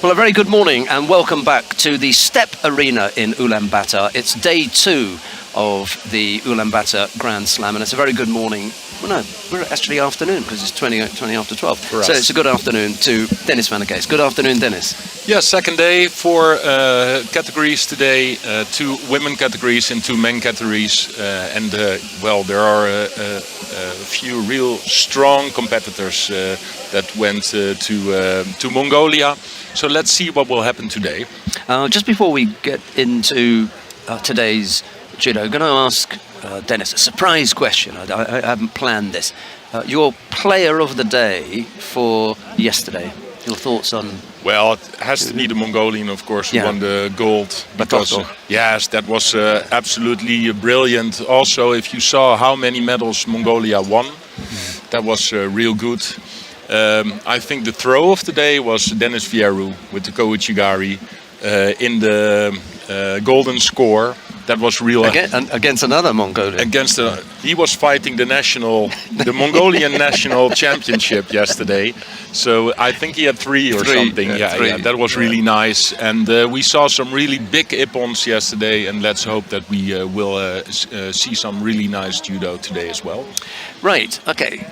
Well, a very good morning and welcome back to the Step Arena in Ulaanbaatar. It's day 2 of the Ulaanbaatar Grand Slam, and it's a very good morning. Well, no, we're actually afternoon because it's 20 after 12. So it's a good afternoon to Dennis van der Kees. Good afternoon, Dennis. Yeah, second day, 4 categories today, 2 women categories and 2 men categories. Well, there are a few real strong competitors that went to Mongolia. So let's see what will happen today. Just before we get into today's judo, I'm going to ask Dennis a surprise question. I haven't planned this. Your player of the day for yesterday. Your thoughts on? Well, it has to be the Mongolian, of course, who won the gold. Because yes, that was absolutely brilliant. Also, if you saw how many medals Mongolia won, that was real good. I think the throw of the day was Dennis Vieru with the Kouchigari in the golden score. That was real. Against another Mongolian. He was fighting the Mongolian national championship yesterday. So I think he had 3 or something. Yeah, that was really nice. And we saw some really big ippons yesterday. And let's hope that we will see some really nice judo today as well. Right. Okay.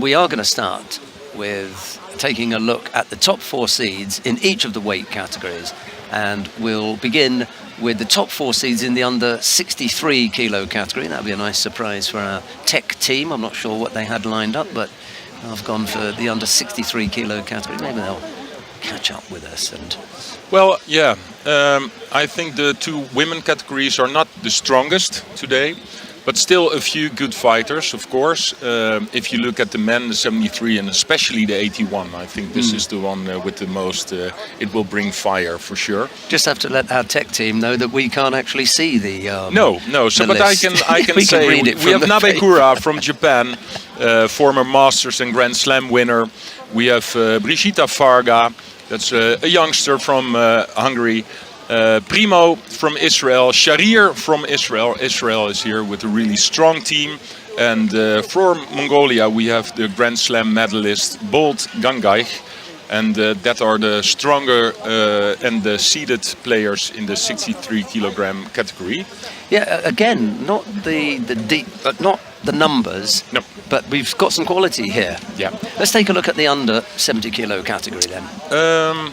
We are going to start with taking a look at the top 4 seeds in each of the weight categories, and we'll begin with the top 4 seeds in the under 63 kilo category. That'll be a nice surprise for our tech team. I'm not sure what they had lined up, but I've gone for the under 63 kilo category. Maybe they'll catch up with us. And well, yeah, I think the 2 women categories are not the strongest today, but still a few good fighters, of course. If you look at the men, the 73 and especially the 81, I think this is the one with the most, it will bring fire for sure. Just have to let our tech team know that we can't actually see the No, so but list. I can say read it we have Nabekura from Japan, former Masters and Grand Slam winner. We have Brigitta Varga, that's a youngster from Hungary. Primo from Israel, Sharir from Israel. Israel is here with a really strong team. And from Mongolia we have the Grand Slam medalist Bolt Gangai. And that are the stronger and the seeded players in the 63 kilogram category. Yeah, again, not the deep, not the numbers. No. But we've got some quality here. Yeah. Let's take a look at the under 70 kilo category then.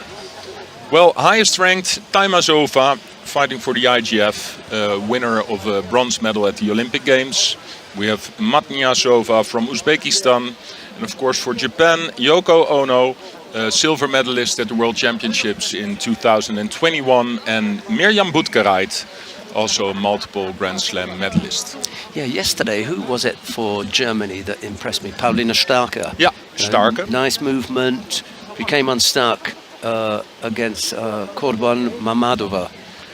Well, highest ranked Taimazova, fighting for the IGF, winner of a bronze medal at the Olympic Games. We have Matniasova from Uzbekistan. And of course for Japan, Yoko Ono, silver medalist at the World Championships in 2021. And Mirjam Butkereit, also a multiple Grand Slam medalist. Yeah, yesterday, who was it for Germany that impressed me? Paulina Starke. Yeah, Starke. Nice movement, became unstuck. Against Korban Mamadova,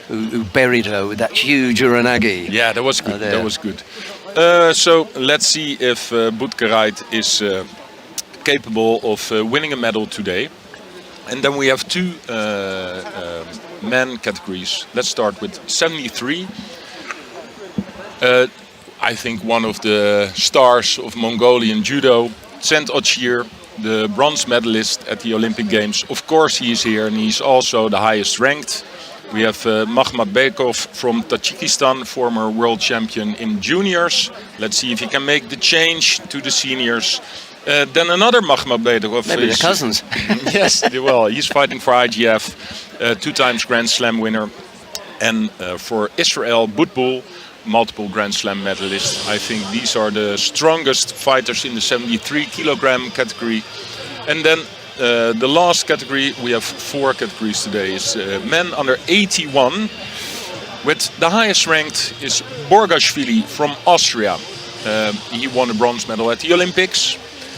who buried her with that huge uranagi. Yeah, that was good. That was good. So let's see if Butkereit is capable of winning a medal today. And then we have 2 men categories. Let's start with 73. I think one of the stars of Mongolian judo, Tsent Ochir, the bronze medalist at the Olympic Games. Of course he is here and he's also the highest ranked. We have Makhmatbekov from Tajikistan, former world champion in juniors. Let's see if he can make the change to the seniors. Then another Makhmadbekov. Maybe they're cousins. Yes, well, he's fighting for IGF, 2 times Grand Slam winner. And for Israel, Butbul, multiple Grand Slam medalist. I think these are the strongest fighters in the 73 kilogram category. And then the last category, we have 4 categories today, is men under 81. With the highest ranked is Borgashvili from Austria. He won a bronze medal at the Olympics.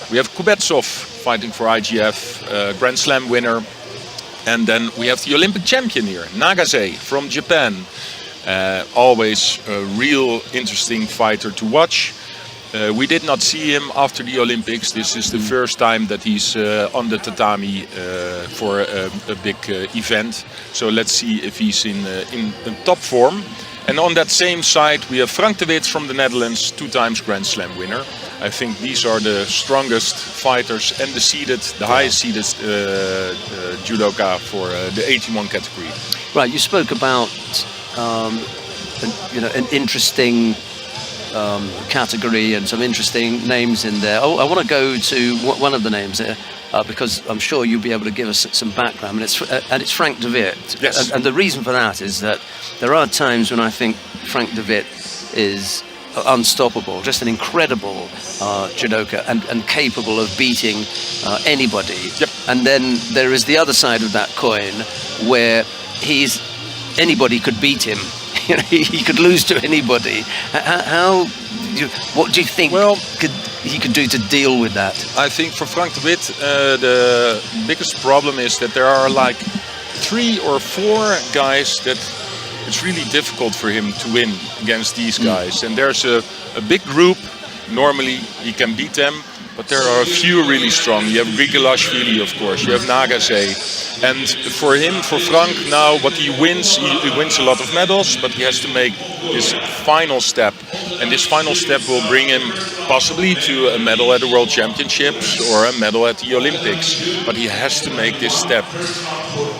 We have Kubetsov fighting for IGF, Grand Slam winner. And then we have the Olympic champion here, Nagase from Japan. Always a real interesting fighter to watch. We did not see him after the Olympics. This is the first time that he's on the tatami for a big event. So let's see if he's in top form. And on that same side, we have Frank de Wit from the Netherlands, 2 times Grand Slam winner. I think these are the strongest fighters and the highest seeded judoka for the 81 category. Right, you spoke about an interesting category and some interesting names in there. Oh, I want to go to one of the names there because I'm sure you'll be able to give us some background. And it's Frank de Wit. Yes. And the reason for that is that there are times when I think Frank de Wit is unstoppable, just an incredible judoka and capable of beating anybody. Yep. And then there is the other side of that coin where anybody could beat him. He could lose to anybody. What do you think he could do to deal with that? I think for Frank de Wit, the biggest problem is that there are like 3 or 4 guys that it's really difficult for him to win against these guys. And there's a big group. Normally he can beat them, but there are a few really strong. You have Grigolashvili, of course. You have Nagase. And for Frank now, what he wins a lot of medals, but he has to make this final step. And this final step will bring him possibly to a medal at the World Championships or a medal at the Olympics. But he has to make this step.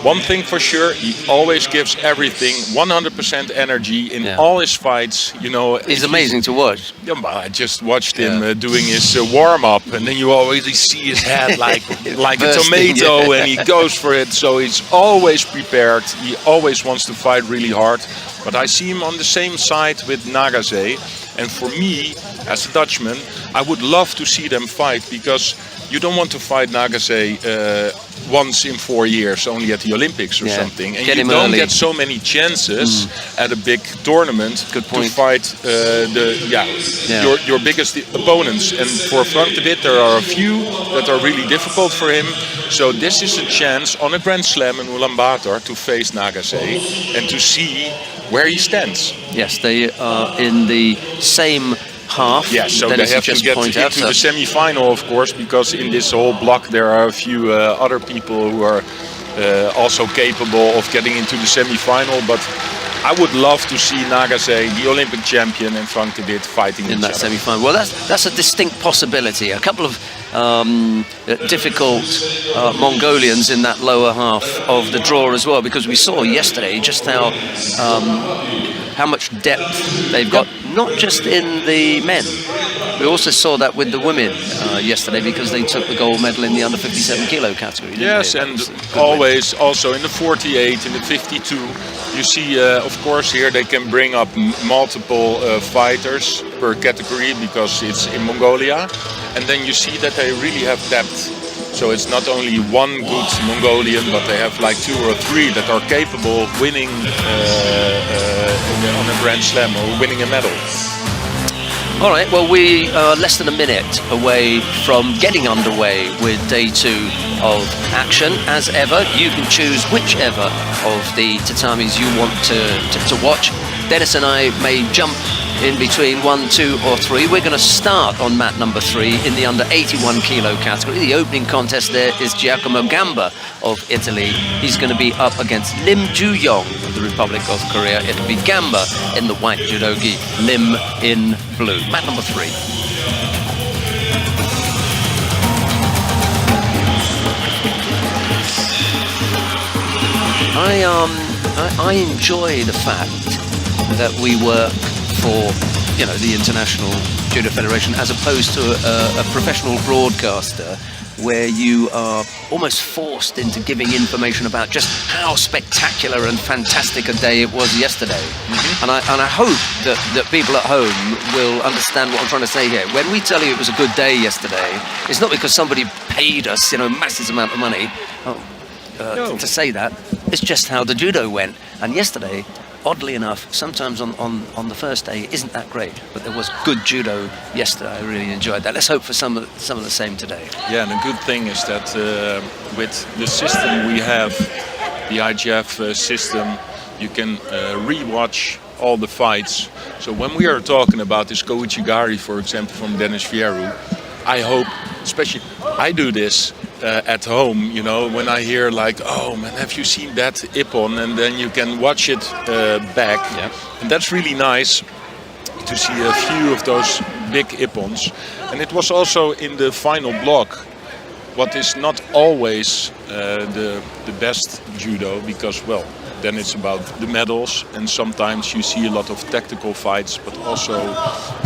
One thing for sure, he always gives everything, 100% energy in all his fights. He's amazing to watch. Yeah, I just watched him doing his warm-up, and then you always see his head like a tomato, and he goes for it. So he's always prepared. He always wants to fight really hard. But I see him on the same side with Nagase. And for me, as a Dutchman, I would love to see them fight, because you don't want to fight Nagase once in 4 years, only at the Olympics or something. And you don't get so many chances at a big tournament to fight your biggest opponents. And for Frank de Wit, there are a few that are really difficult for him. So this is a chance on a Grand Slam in Ulaanbaatar to face Nagase and to see where he stands. Yes, they are in the same half. Yeah, so they have to get into the semi-final, of course, because in this whole block there are a few other people who are also capable of getting into the semi-final. But I would love to see Nagase, the Olympic champion, and Frank de Wit fighting in that semi-final. Well, that's a distinct possibility. A couple of difficult Mongolians in that lower half of the draw as well, because we saw yesterday just how much depth they've got, not just in the men. We also saw that with the women yesterday, because they took the gold medal in the under 57 kilo category. Yes, and always also in the 48, in the 52. You see, of course, here they can bring up multiple fighters per category because it's in Mongolia. And then you see that they really have depth. So it's not only one good Mongolian, but they have like 2 or 3 that are capable of winning on a Grand Slam or winning a medal. All right, well, we are less than a minute away from getting underway with day 2 of action. As ever, you can choose whichever of the tatamis you want to watch. Dennis and I may jump in between 1, 2 or 3. We're going to start on mat number 3 in the under 81 kilo category. The opening contest there is Giacomo Gamba of Italy. He's going to be up against Lim Ju-yong of the Republic of Korea. It'll be Gamba in the white judogi, Lim in blue. Mat number 3. I enjoy the fact that we work for you know, the International Judo Federation, as opposed to a professional broadcaster, where you are almost forced into giving information about just how spectacular and fantastic a day it was yesterday. And I hope that people at home will understand what I'm trying to say here. When we tell you it was a good day yesterday, it's not because somebody paid us, you know, massive amount of money to say that. It's just how the judo went. And yesterday, oddly enough, sometimes on the first day isn't that great, but there was good judo yesterday. I really enjoyed that. Let's hope for some of the same today. Yeah, and the good thing is that with the system we have, the IGF system, you can re-watch all the fights. So when we are talking about this Kouchigari, for example, from Dennis Fierro, I hope, especially I do this at home, you know, when I hear like, oh man, have you seen that Ippon? And then you can watch it back. Yeah. And that's really nice to see a few of those big Ippons. And it was also in the final block, what is not always the best judo, because, well, then it's about the medals, and sometimes you see a lot of tactical fights, but also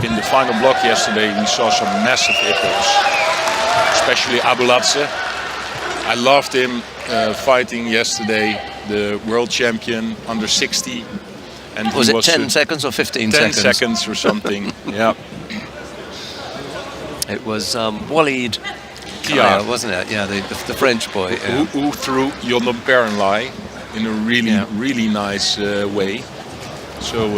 in the final block yesterday we saw some massive Ippons, especially Abulatse. I loved him fighting yesterday, the world champion under 60. And was it 10 seconds or 15 10 seconds? 10 seconds or something, yeah. It was Walid Kaya, wasn't it? Yeah, the French boy. Yeah. Who threw Yondom Perenlai in a really nice way. So,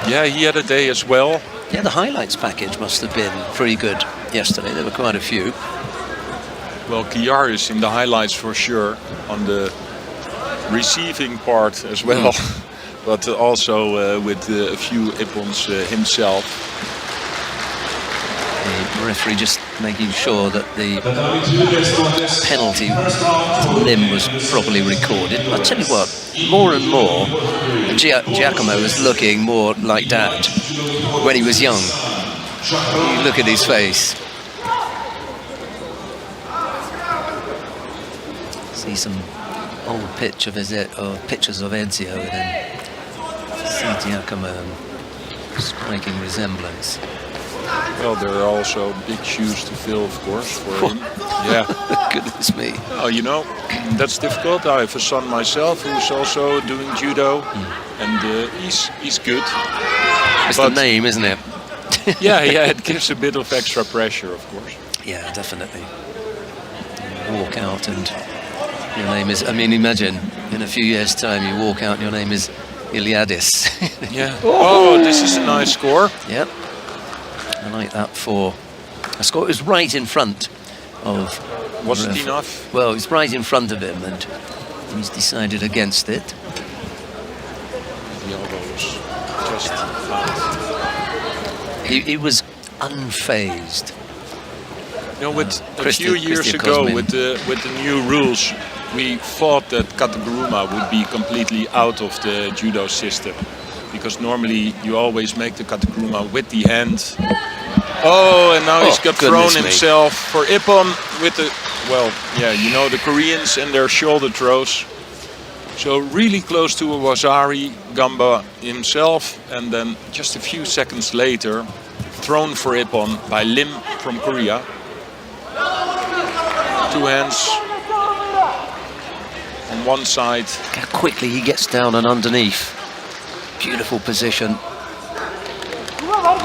yeah, he had a day as well. Yeah, the highlights package must have been pretty good yesterday. There were quite a few. Well, Kiar is in the highlights for sure, on the receiving part as well, but also with a few Ippons himself. The referee just making sure that the penalty limb was properly recorded. I'll tell you what, more and more, Giacomo is looking more like Dad when he was young. You look at his face. See some old pictures of Ezio, and then see Giacomo, striking resemblance. Well, there are also big shoes to fill, of course, for him. Yeah. Goodness me. Oh, you know, that's difficult. I have a son myself who's also doing judo, and he's good. It's the name, isn't it? yeah, it gives a bit of extra pressure, of course. Yeah, definitely. You walk out and your name is, I mean, imagine in a few years' time you walk out and your name is Iliadis. Yeah. Oh, this is a nice score. Yep. I like that for a score. It was right in front of... Was it enough? Well, it's right in front of him, and he's decided against it. The elbows just out. He was unfazed. You know, with a few years ago, with the new rules, we thought that Kataguruma would be completely out of the judo system, because normally you always make the Kataguruma with the hand. Oh, and now he's got thrown himself for Ippon with the, well, yeah, you know, the Koreans and their shoulder throws. So really close to a Wasari Gamba himself, and then just a few seconds later, thrown for Ippon by Lim from Korea. Two hands on one side. How quickly he gets down and underneath. Beautiful position.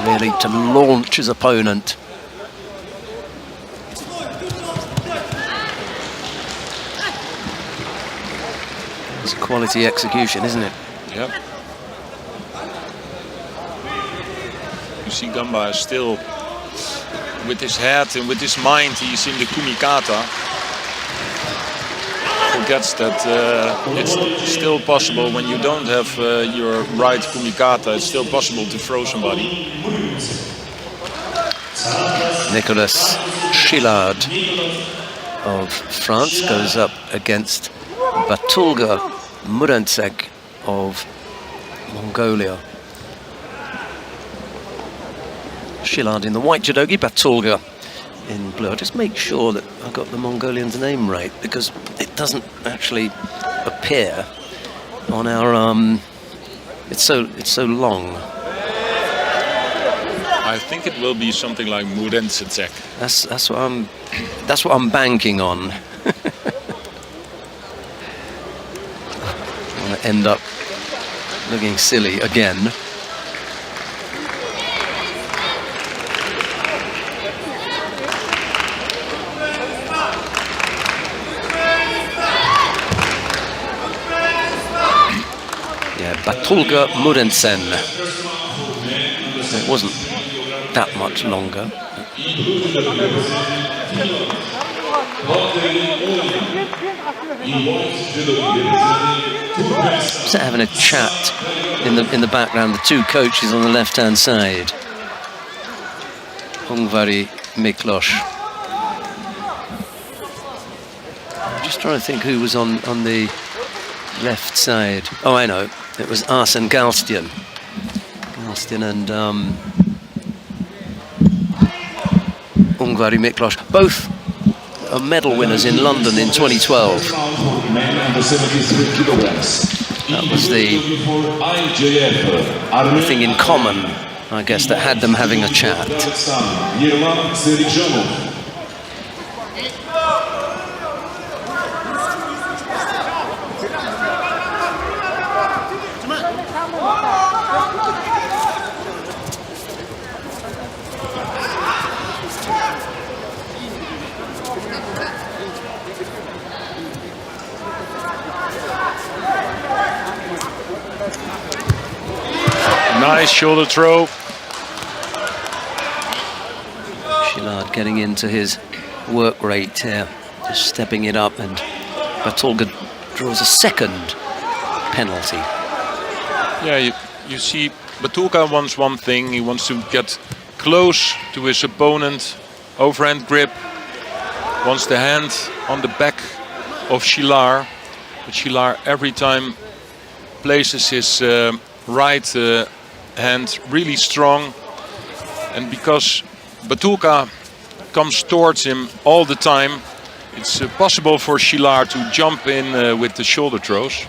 Really to launch his opponent. It's quality execution, isn't it? Yep. You see Gamba is still with his head and with his mind, he's in the kumikata. Forgets that it's still possible when you don't have your right kumikata, it's still possible to throw somebody. Nicolas Chillard of France goes up against Batulga Murantsek of Mongolia. Chillard in the white judogi, Batulga in blue. I'll just make sure that I got the Mongolian's name right, because it doesn't actually appear on our it's so long. I think it will be something like Murensetek. That's what I'm banking on. I'm gonna end up looking silly again. Batulga Murensen. It wasn't that much longer. Just having a chat in the background. The two coaches on the left-hand side. Ungvari Miklos. I'm just trying to think who was on the left side. Oh, I know. It was Arsen Galstian. Galstian and Ungvari Miklos. Both are medal winners in London in 2012. That was the thing in common, I guess, that had them having a chat. Nice shoulder throw. Szilard getting into his work rate here, just stepping it up, and Batulga draws a second penalty. Yeah, you see, Batulga wants one thing. He wants to get close to his opponent, overhand grip, wants the hand on the back of Szilard. But Szilard every time places his right hand really strong, and because Batulga comes towards him all the time, it's possible for Szilard to jump in with the shoulder throws.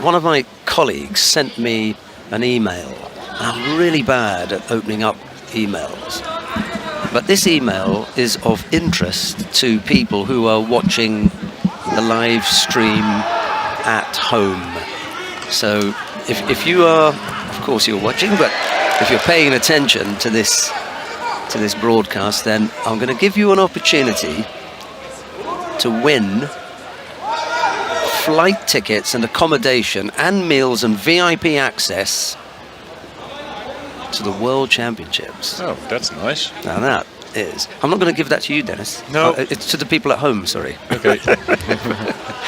One of my colleagues sent me an email. I'm really bad at opening up emails, but this email is of interest to people who are watching the live stream at home. So if you are, of course you're watching, but if you're paying attention to this broadcast, then I'm going to give you an opportunity to win flight tickets and accommodation and meals and VIP access to the World Championships. Oh, that's nice. Now that is... I'm not going to give that to you, Dennis. No. It's to the people at home, sorry. Okay.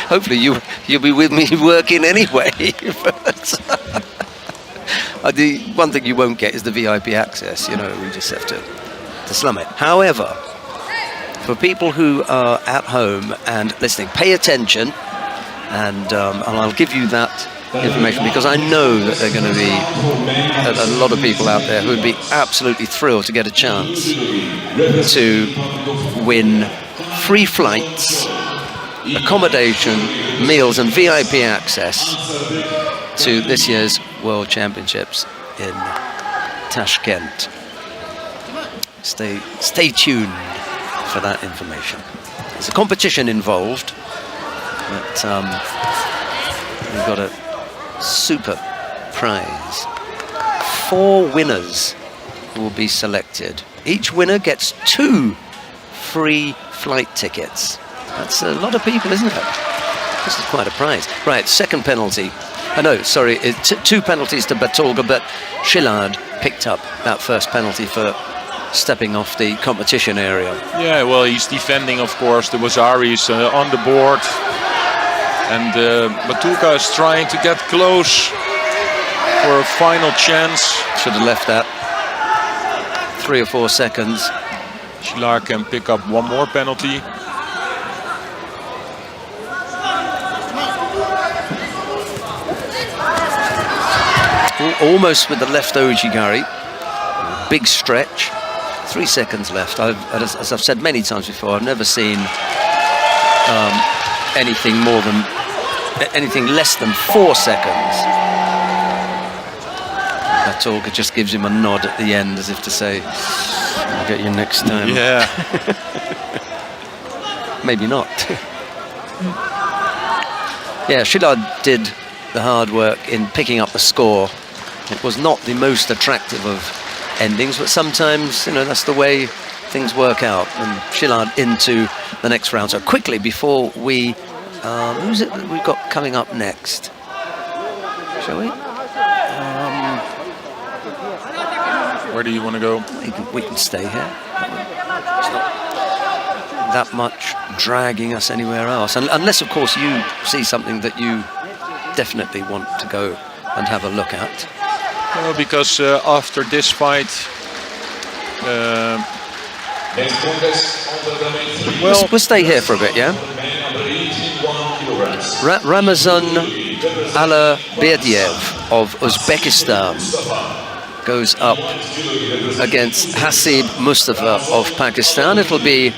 Hopefully you'll be with me working anyway. The one thing you won't get is the VIP access. You know, we just have to slum it. However, for people who are at home and listening, pay attention. And I'll give you that information because I know that there are going to be a lot of people out there who would be absolutely thrilled to get a chance to win free flights, accommodation, meals and VIP access to this year's World Championships in Tashkent. Stay tuned for that information. There's a competition involved. But we've got a super prize. 4 winners will be selected. Each winner gets 2 free flight tickets. That's a lot of people, isn't it? This is quite a prize. Right, second penalty. No, sorry, it's 2 penalties to Bertolga, but Szilard picked up that first penalty for stepping off the competition area. Yeah, well, he's defending, of course. The Wazaris on the board. And Bertolga is trying to get close for a final chance. Should have left that. 3 or 4 seconds. Szilard can pick up one more penalty. Almost with the left ojigari. Big stretch. 3 seconds left. As I've said many times before, I've never seen anything less than 4 seconds. Bertolga just gives him a nod at the end as if to say, I'll get you next time. Yeah. Maybe not. Yeah, Szilard did the hard work in picking up the score. It was not the most attractive of endings, but sometimes, you know, that's the way things work out. And Szilard into the next round. So quickly, before we... who's it that we've got coming up next? Shall we? Where do you want to go? We can stay here. It's not that much dragging us anywhere else. Unless, of course, you see something that you definitely want to go and have a look at. Well, because after this fight... we'll stay here for a bit, yeah? Ramazan Alaberdiev of Uzbekistan goes up against Hasib Mustafa of Pakistan. It'll be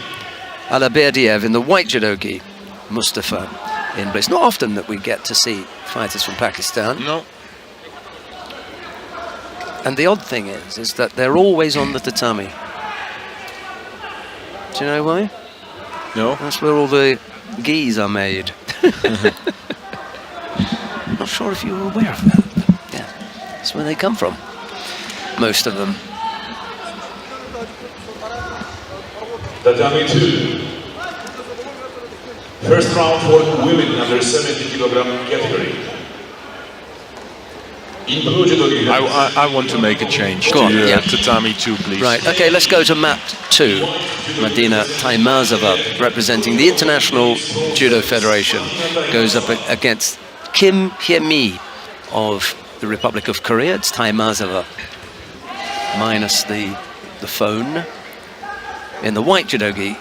Alaberdiev in the white judogi, Mustafa in blue. It's not often that we get to see fighters from Pakistan. No. And the odd thing is that they're always on the tatami. Do you know why? No. That's where all the gis are made. Not sure if you were aware of that, but yeah, that's where they come from. Most of them. Tatami 2. First round for women under 70 kilogram category. I want to make a change to Tatami 2, please. Right, okay, let's go to mat 2. Madina Taimazova, representing the International Judo Federation, goes up against Kim Hye-mi of the Republic of Korea. It's Taimazova minus the phone. In the white judogi,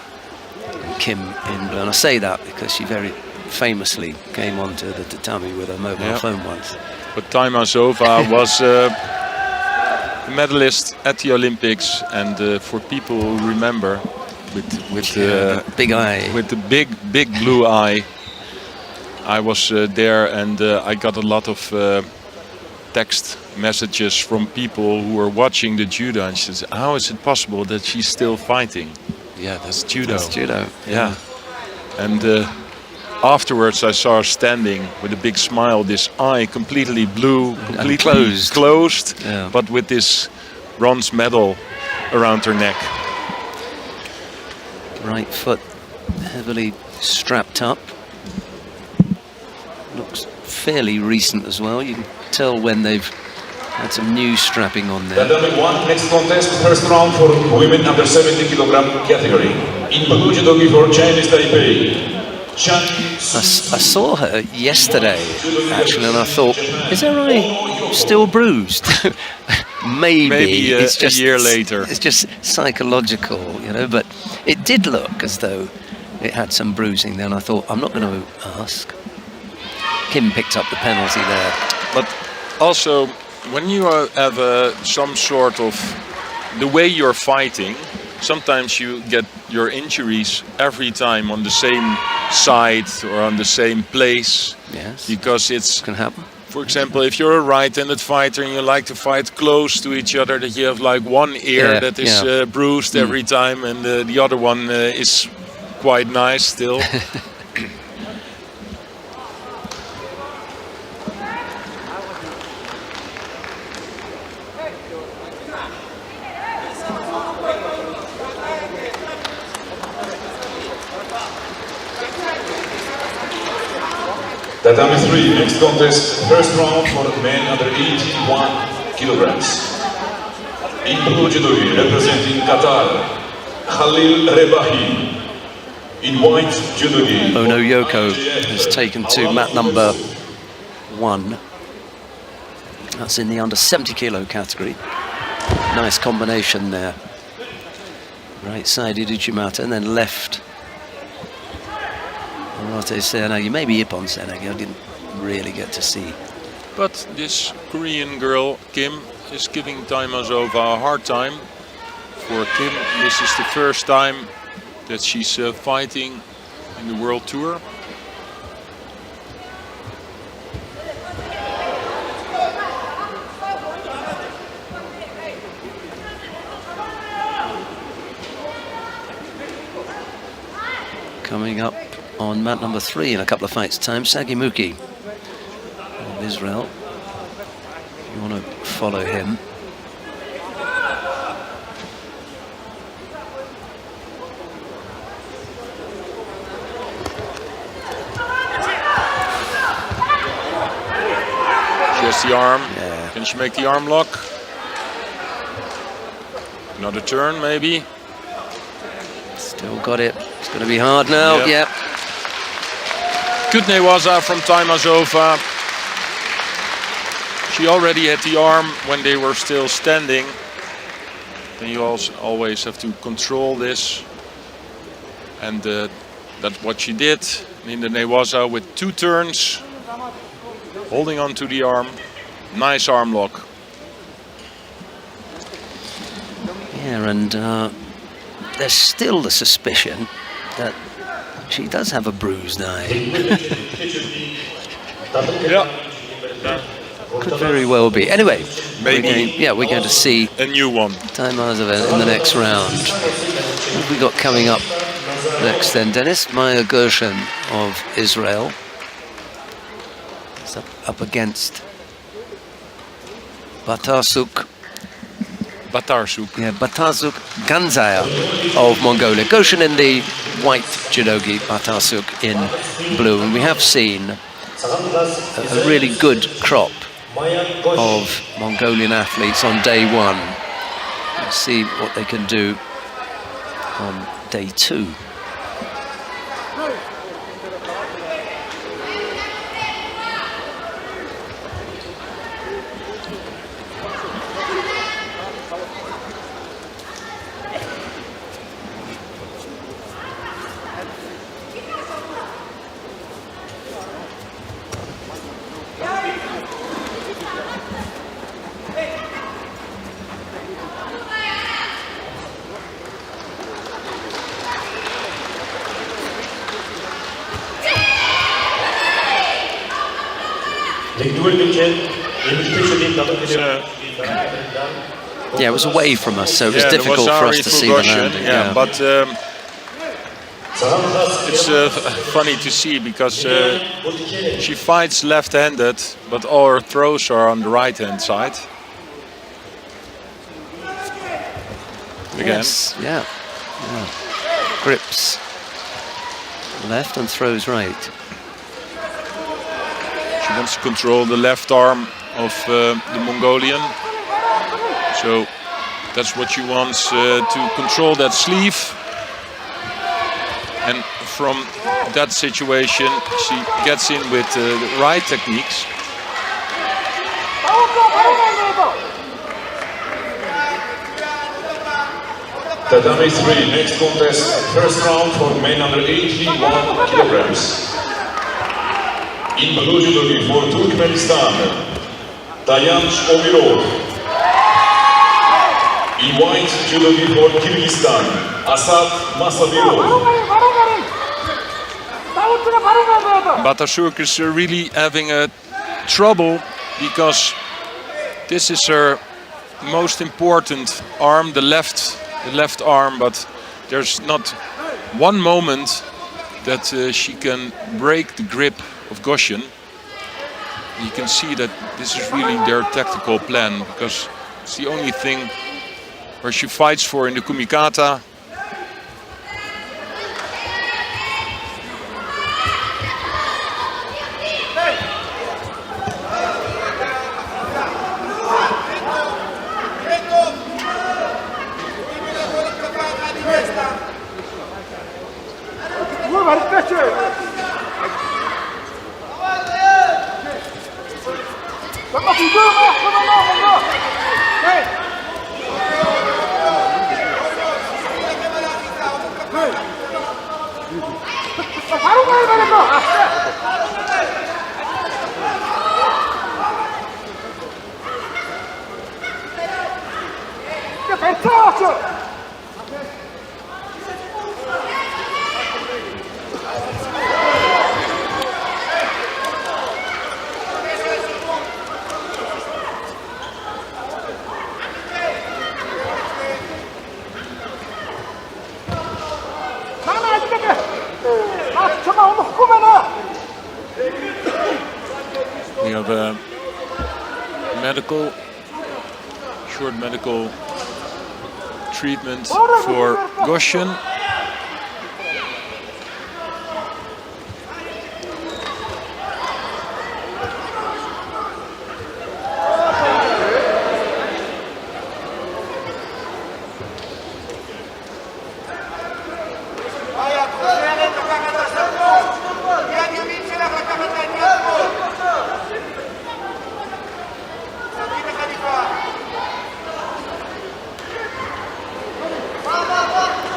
Kim in blue. And I say that because she very famously came onto the tatami with a mobile phone once. But Taimazova was a medalist at the Olympics, and for people who remember, with the big eye, with the big blue eye, I was there, and I got a lot of text messages from people who were watching the judo, and she said, "How is it possible that she's still fighting?" Yeah, that's judo. That's judo. Yeah, and. Afterwards, I saw her standing with a big smile, this eye completely blue, completely closed, but with this bronze medal around her neck. Right foot heavily strapped up. Looks fairly recent as well. You can tell when they've had some new strapping on there. Next contest, first round for women under 70 kilogram category. In blue judogi for Chinese Taipei. I saw her yesterday, actually, and I thought, is her eye still bruised? Maybe it's just a year later. It's just psychological, you know, but it did look as though it had some bruising there, and I thought, I'm not going to ask. Kim picked up the penalty there. But also, when you have some sort of, the way you're fighting, sometimes you get your injuries every time on the same side or on the same place. Yes. Because it can happen. For example, if you're a right-handed fighter and you like to fight close to each other, that you have like one ear that is bruised every time, and the other one is quite nice still. Tatami 3, next contest, first round for men under 81 kilograms. In blue judogi, representing Qatar, Khalil Rebahi. In white judogi, Ono Yoko has taken to mat number 1. That's in the under 70 kilo category. Nice combination there. Right side Iduchimata and then left Arate Sena. You maybe Ippon Sena, I didn't really get to see. But this Korean girl, Kim, is giving Taimazova a hard time. For Kim, this is the first time that she's fighting in the World Tour. Coming up on mat number 3 in a couple of fights' time, Sagimuki of Israel. You want to follow him. She has the arm. Yeah. Can she make the arm lock? Another turn, maybe. Still got it. It's going to be hard now. Yep. Yep. Good newaza from Taimazova. She already had the arm when they were still standing. Then you also always have to control this. And that's what she did in the newaza with 2 turns. Holding on to the arm. Nice arm lock. Yeah, and there's still the suspicion that she does have a bruised eye. Yeah. Could very well be. Anyway, Maybe. we're going to see A new one. Taimazova in the next round. What have we got coming up next then, Dennis? Maya Gershon of Israel. It's up against Batarsuk Ganzaya of Mongolia. Goshen in the white judogi, Batarsuk in blue. And we have seen a really good crop of Mongolian athletes on day 1. Let's see what they can do on day 2. Yeah, it was away from us, so it was difficult for us to see the landing. Yeah, but it's funny to see because she fights left-handed, but all her throws are on the right-hand side. Again. Yes, yeah. Grips left and throws right. She wants to control the left arm of the Mongolian. So that's what she wants, to control that sleeve. And from that situation, she gets in with the right techniques. Tatami 3, next contest, first round for men under 81 kilograms. In blue judogi for Turkmenistan, Tayanch Omirov. In white judogi for Kyrgyzstan, Asad Masabirov. Batarsuk is really having a trouble because this is her most important arm, the left arm, but there's not one moment that she can break the grip of Goshen. You can see that this is really their tactical plan because it's the only thing where she fights for in the Kumikata. We have a short medical treatment for Goshen.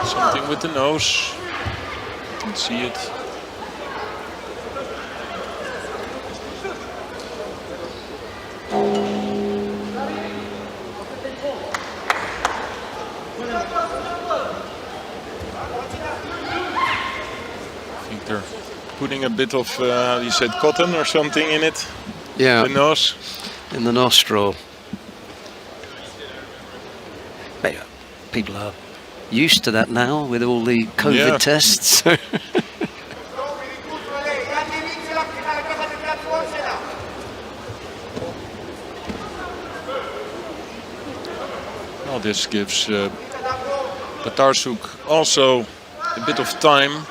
Something with the nose. You can see it. I think they're putting a bit of, you said cotton or something in it? Yeah. The nose? In the nostril. But yeah, people are used to that now with all the COVID tests. Well, this gives Batarsuk also a bit of time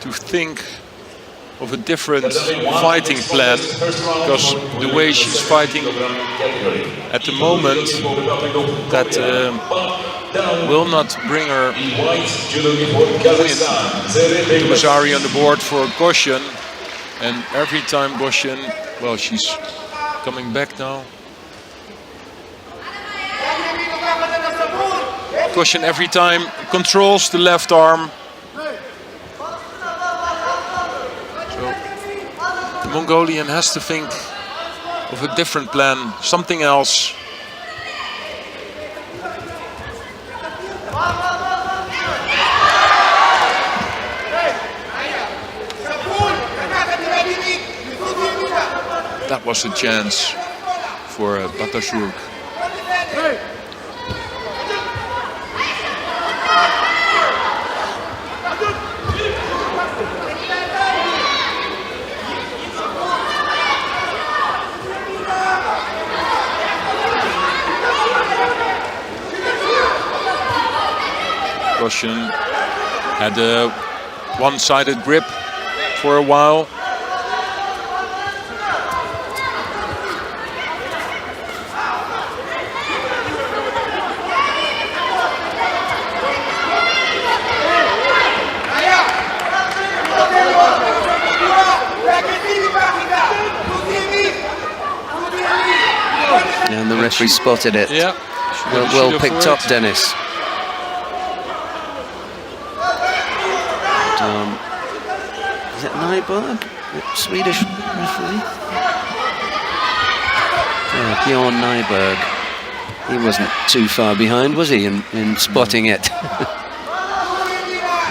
to think of a different fighting plan, because the way she's fighting at the moment, that will not bring her win. Mazari on the board for Goshen, and every time Goshen, well, she's coming back now. Goshen every time controls the left arm. The Mongolian has to think of a different plan, something else. That was a chance for Batarsuk. Goshen had a one-sided grip for a while. And the referee spotted it. Yeah. Well picked up, Dennis. Is it Nyberg, the Swedish referee? Yeah, Bjorn Nyberg. He wasn't too far behind, was he, in spotting it?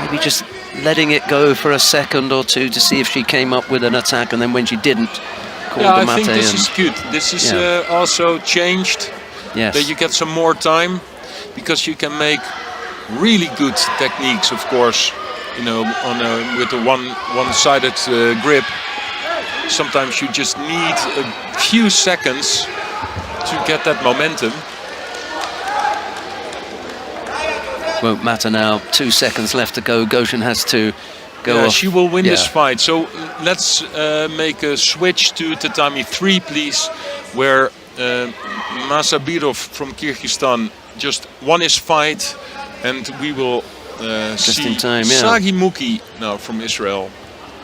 Maybe just letting it go for a second or two to see if she came up with an attack, and then when she didn't, called the mate. I think this is good. This is also changed. Yes. That you get some more time, because you can make really good techniques, of course. You know, with a one-sided grip. Sometimes you just need a few seconds to get that momentum. Won't matter now. 2 seconds left to go. Goshen has to go off. She will win this fight. So let's make a switch to tatami 3, please, where Masabirov from Kyrgyzstan just won his fight, and we will just see in time, Sagi Muki now from Israel,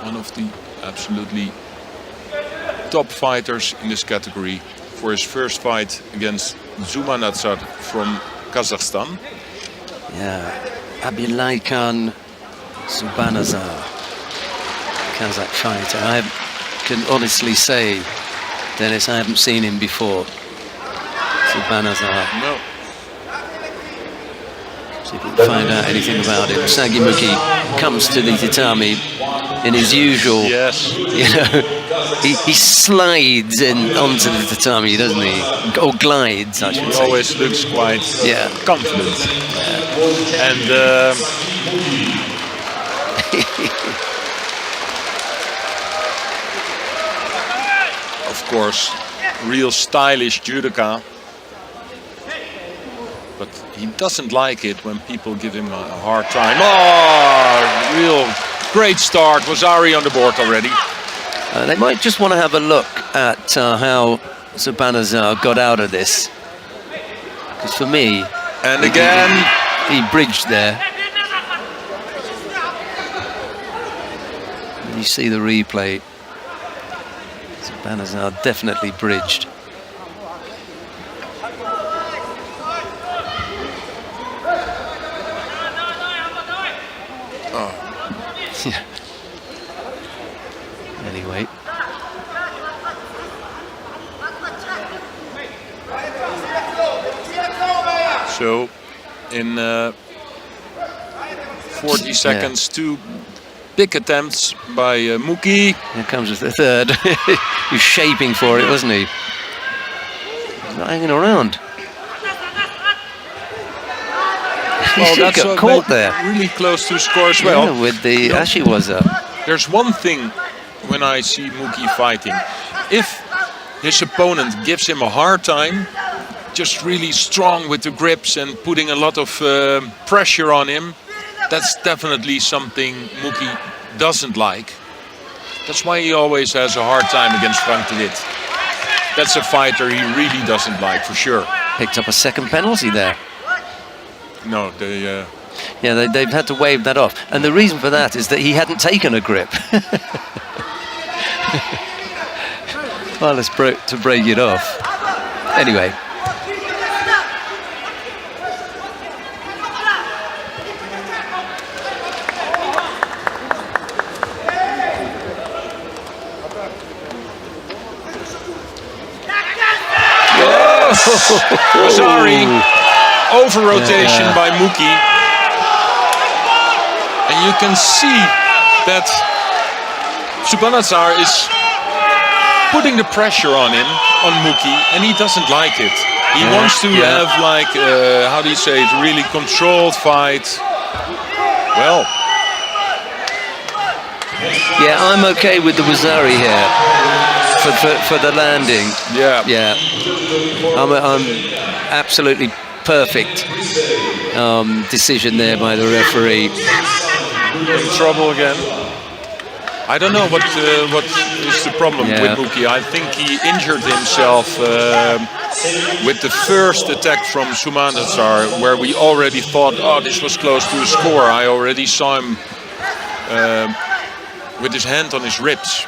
one of the absolutely top fighters in this category, for his first fight against Zuma Natsar from Kazakhstan. Yeah, Abilaykan Zubanazar, Kazakh fighter. I can honestly say, Dennis, I haven't seen him before. Zubanazar. No. See if we can find out anything about him. Sagi Muki comes to the tatami in his usual, you know, he slides in onto the tatami, doesn't he? Or glides, I should say. He always looks quite confident. Yeah. And of course, real stylish judoka. But he doesn't like it when people give him a hard time. Oh, real great start. Wasari on the board already. They might just want to have a look at how Subanazar got out of this. Because for me... And again... He bridged there. And you see the replay. Subanazar definitely bridged. Yeah. Anyway. So, in 40 seconds, two big attempts by Muki. Here comes the third. He was shaping for it, wasn't he? He's not hanging around. Well, that's got caught there. Really close to score as well. Yeah, with the Ashiwaza. There's one thing when I see Muki fighting. If his opponent gives him a hard time, just really strong with the grips and putting a lot of pressure on him, that's definitely something Muki doesn't like. That's why he always has a hard time against Frank de Wit. That's a fighter he really doesn't like, for sure. Picked up a second penalty there. No, they... Yeah, they've had to wave that off. And the reason for that is that he hadn't taken a grip. Well, it's to break it off. Anyway. Sorry. Over rotation by Muki. And you can see that Subanazar is putting the pressure on him, on Muki, and he doesn't like it. He wants to have like, how do you say it, really controlled fight. Well. Yeah, I'm okay with the Wasari here for the landing. Yeah. Yeah. I'm absolutely perfect decision there by the referee. In trouble again. I don't know what is the problem with Muki. I think he injured himself with the first attack from Subanazar, where we already thought, oh, this was close to a score. I already saw him with his hand on his ribs.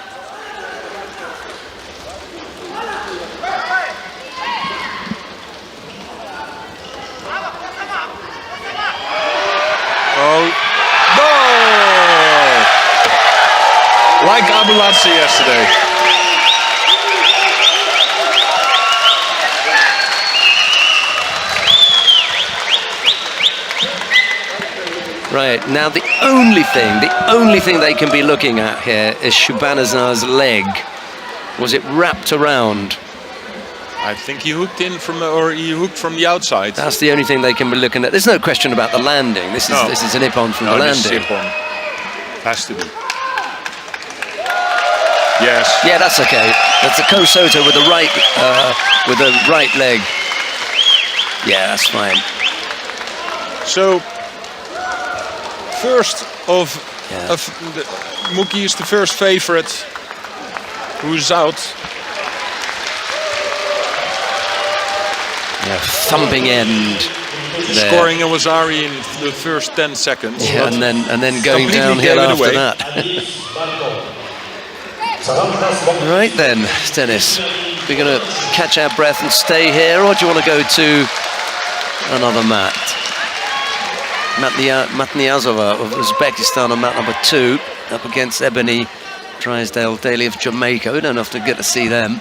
Like Abulatse yesterday. Right, now the only thing they can be looking at here is Subanazar's leg. Was it wrapped around? I think he hooked in from, or he hooked from the outside. That's the only thing they can be looking at. There's no question about the landing. This is an ippon from the landing. This is ippon. Has to be. Yes. Yeah, that's okay. That's a Kosoto with the right leg. Yeah, that's fine. So, first Muki is the first favorite who's out. Yeah, thumping end. There. Scoring a Wasari in the first 10 seconds. Yeah, and then going downhill after that. Right then, Dennis, we're going to catch our breath and stay here, or do you want to go to another mat? Matniazova of Uzbekistan on mat number 2, up against Ebony Drysdale Daly of Jamaica. We don't have to get to see them.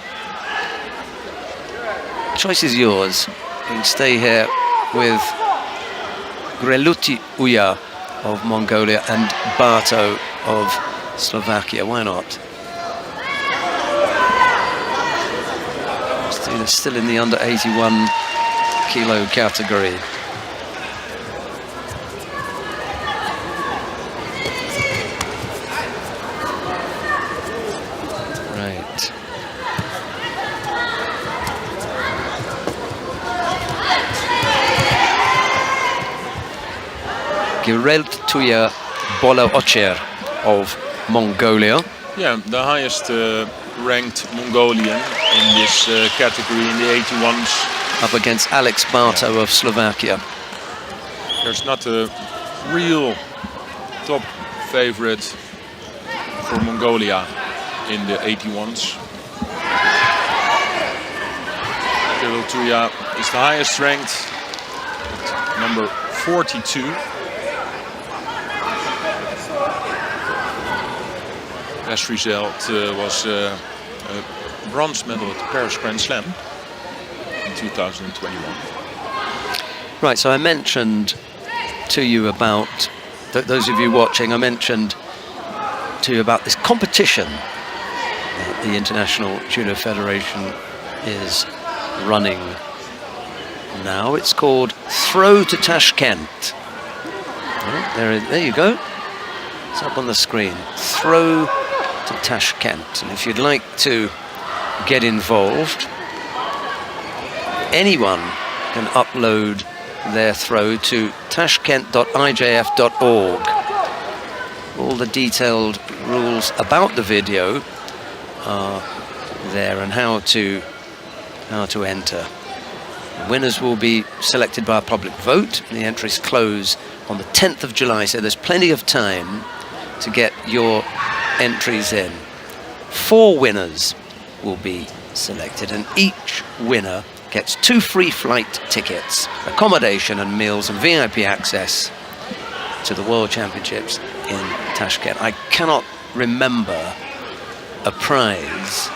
Choice is yours. You can stay here with Greluti Uya of Mongolia and Barto of Slovakia. Why not? Still in the under 81 kilo category. Right. Tuya Bolo Ocher of Mongolia. Yeah, the highest ranked Mongolian in this category in the 81s. Up against Alex Barto of Slovakia. There's not a real top favorite for Mongolia in the 81s. Kirill Tuya is the highest ranked, number 42. Best result was a bronze medal at the Paris Grand Slam in 2021. Right, so I mentioned to you about, those of you watching, I mentioned to you about this competition that the International Judo Federation is running now. It's called Throw to Tashkent. There you go. It's up on the screen. Throw to Tashkent. And if you'd like to get involved, anyone can upload their throw to tashkent.ijf.org. All the detailed rules about the video are there and how to enter. Winners will be selected by a public vote. The entries close on the 10th of July, so there's plenty of time to get your entries in. 4 winners will be selected, and each winner gets 2 free flight tickets, accommodation and meals, and VIP access to the World Championships in Tashkent. I cannot remember a prize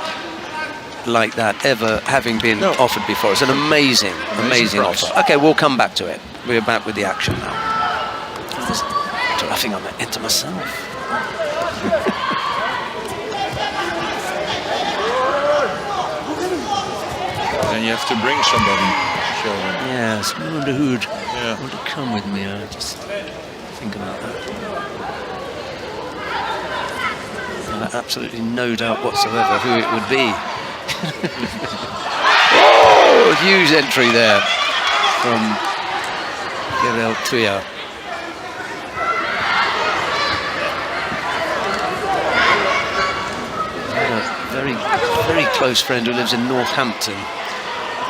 like that ever having been offered before. It's an amazing offer. Okay, we'll come back to it. We're back with the action now. I think I'm into myself. And you have to bring somebody to show them. Yes, I wonder who'd want to come with me. I just think about that. I have absolutely no doubt whatsoever who it would be. Oh, huge entry there from Kirill Tuya. A very close friend who lives in Northampton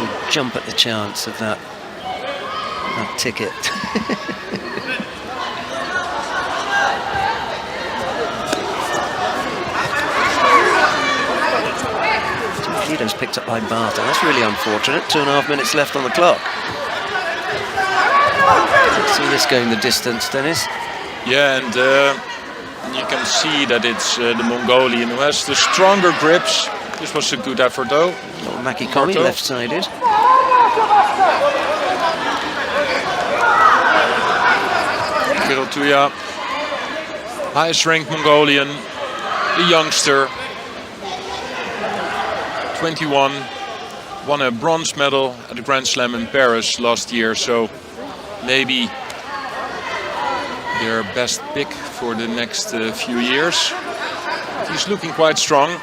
would jump at the chance of that ticket. Kido's picked up by Barta. That's really unfortunate. 2.5 minutes left on the clock. See this going the distance, Dennis? Yeah, and you can see that it's the Mongolian who has the stronger grips. This was a good effort, though. Maki Komi, left-sided. Kirill Tuya, highest ranked Mongolian, a youngster. 21, won a bronze medal at the Grand Slam in Paris last year, so maybe their best pick for the next few years. He's looking quite strong.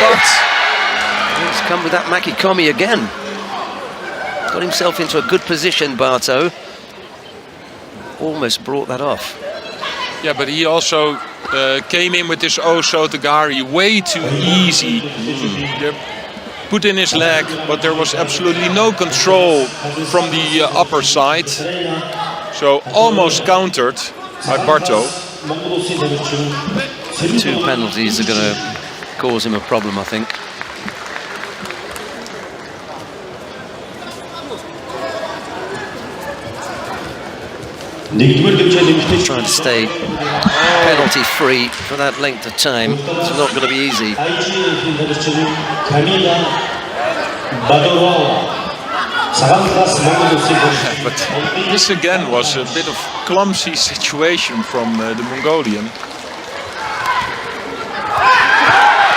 But he's come with that Maki Komi again. Got himself into a good position, Barto. Almost brought that off. Yeah, but he also came in with this Osotagari way too easy. Put in his leg, but there was absolutely no control from the upper side. So almost countered by Barto. 2 penalties are going to cause him a problem, I think. Trying to stay penalty free for that length of time. It's not going to be easy. But this again was a bit of clumsy situation from the Mongolian.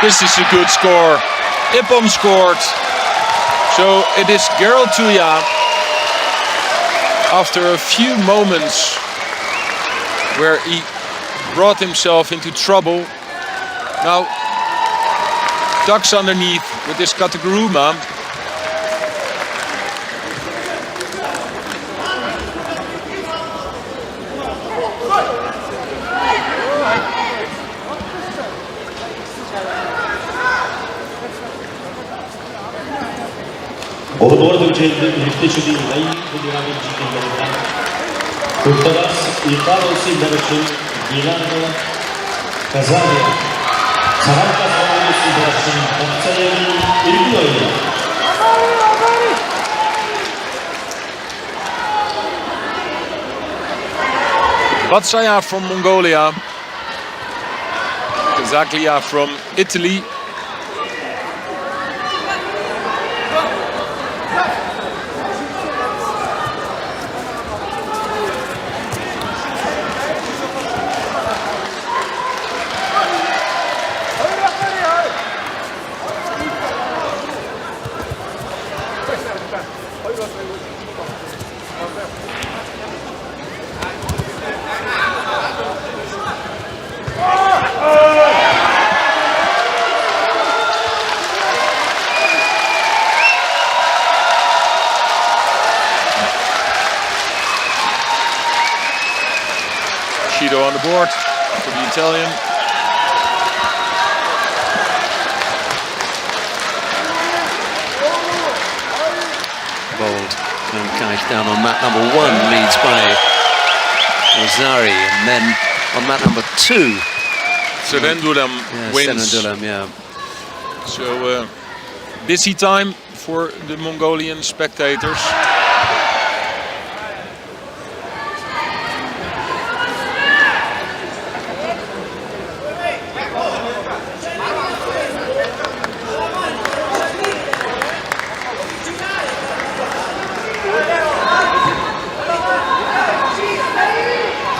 This is a good score. Ippon scored. So it is Kirill Tuya, after a few moments where he brought himself into trouble. Now ducks underneath with this Kataguruma. Overboard 일대주기 나이 분야를 지키겠다. 국가가 이파로 신다르신 밀라노 가자리아 사람과 사람을 신다르신 박사님이 일부어이다. Vatsaya from Mongolia, Kazaklia from Italy. On the board for the Italian. Bold and Kaich down on mat number 1 leads by Rosari, and then on mat number 2 Serendulam wins. Serendulam, yeah. So busy time for the Mongolian spectators.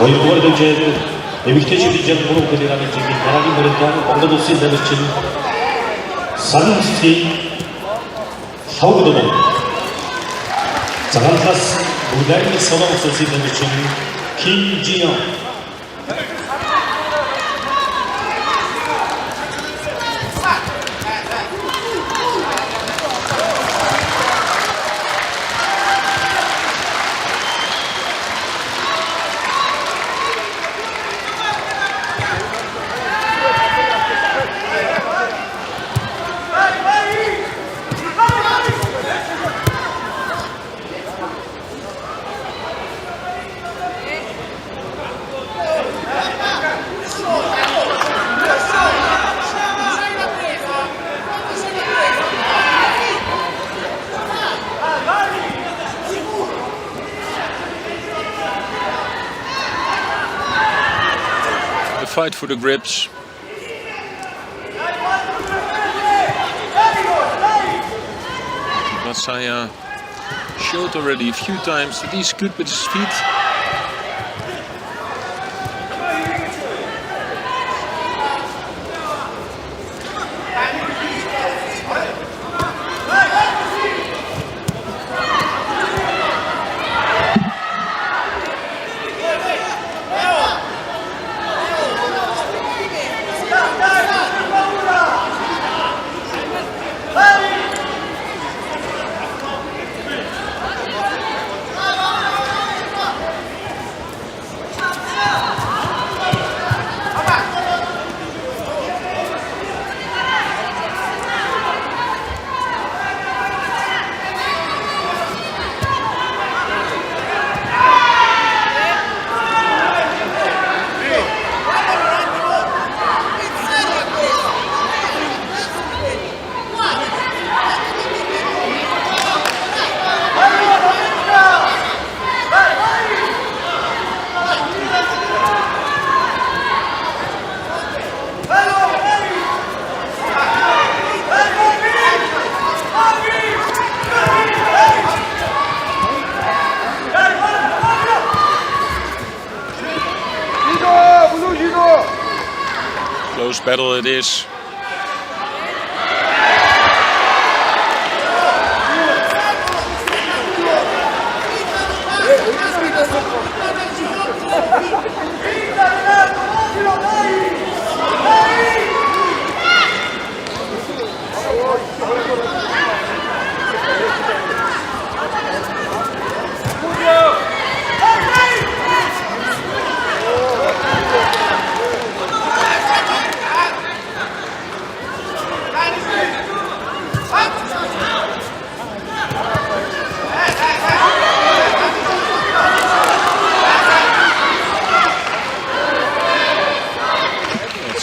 Overboard emektaşılayacak bunu kadar için herhangi bir tane Bangladeş'in için sanımsız havludan 장안타스 무달리 서방 소시는 için Kim Ji-young. Fight for the grips. Vatsaya showed already a few times that he's good with his feet. Close battle it is.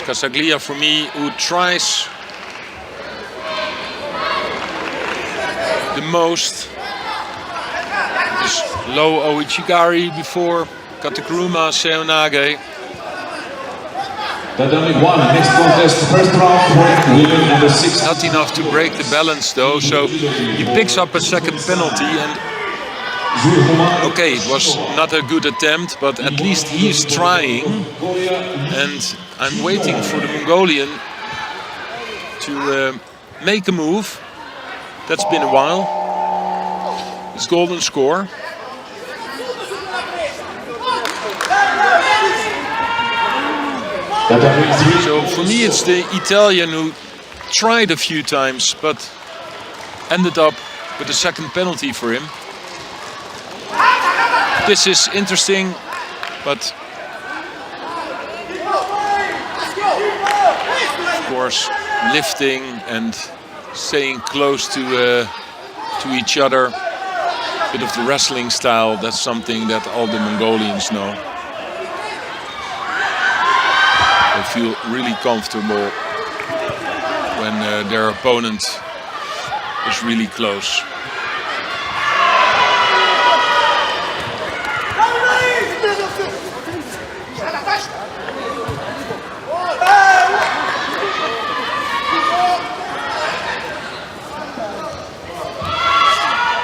Casaglia for me, who tries the most. This low Oichigari before Katakuruma Seonage. Next contest, first round for women number 6. Not enough to break the balance though, so he picks up a second penalty, and okay, it was not a good attempt, but at least he is trying, and I'm waiting for the Mongolian to make a move. That's been a while. It's golden score. So for me it's the Italian who tried a few times but ended up with a second penalty for him. This is interesting, but of course lifting and staying close to each other, a bit of the wrestling style, that's something that all the Mongolians know. They feel really comfortable when their opponent is really close.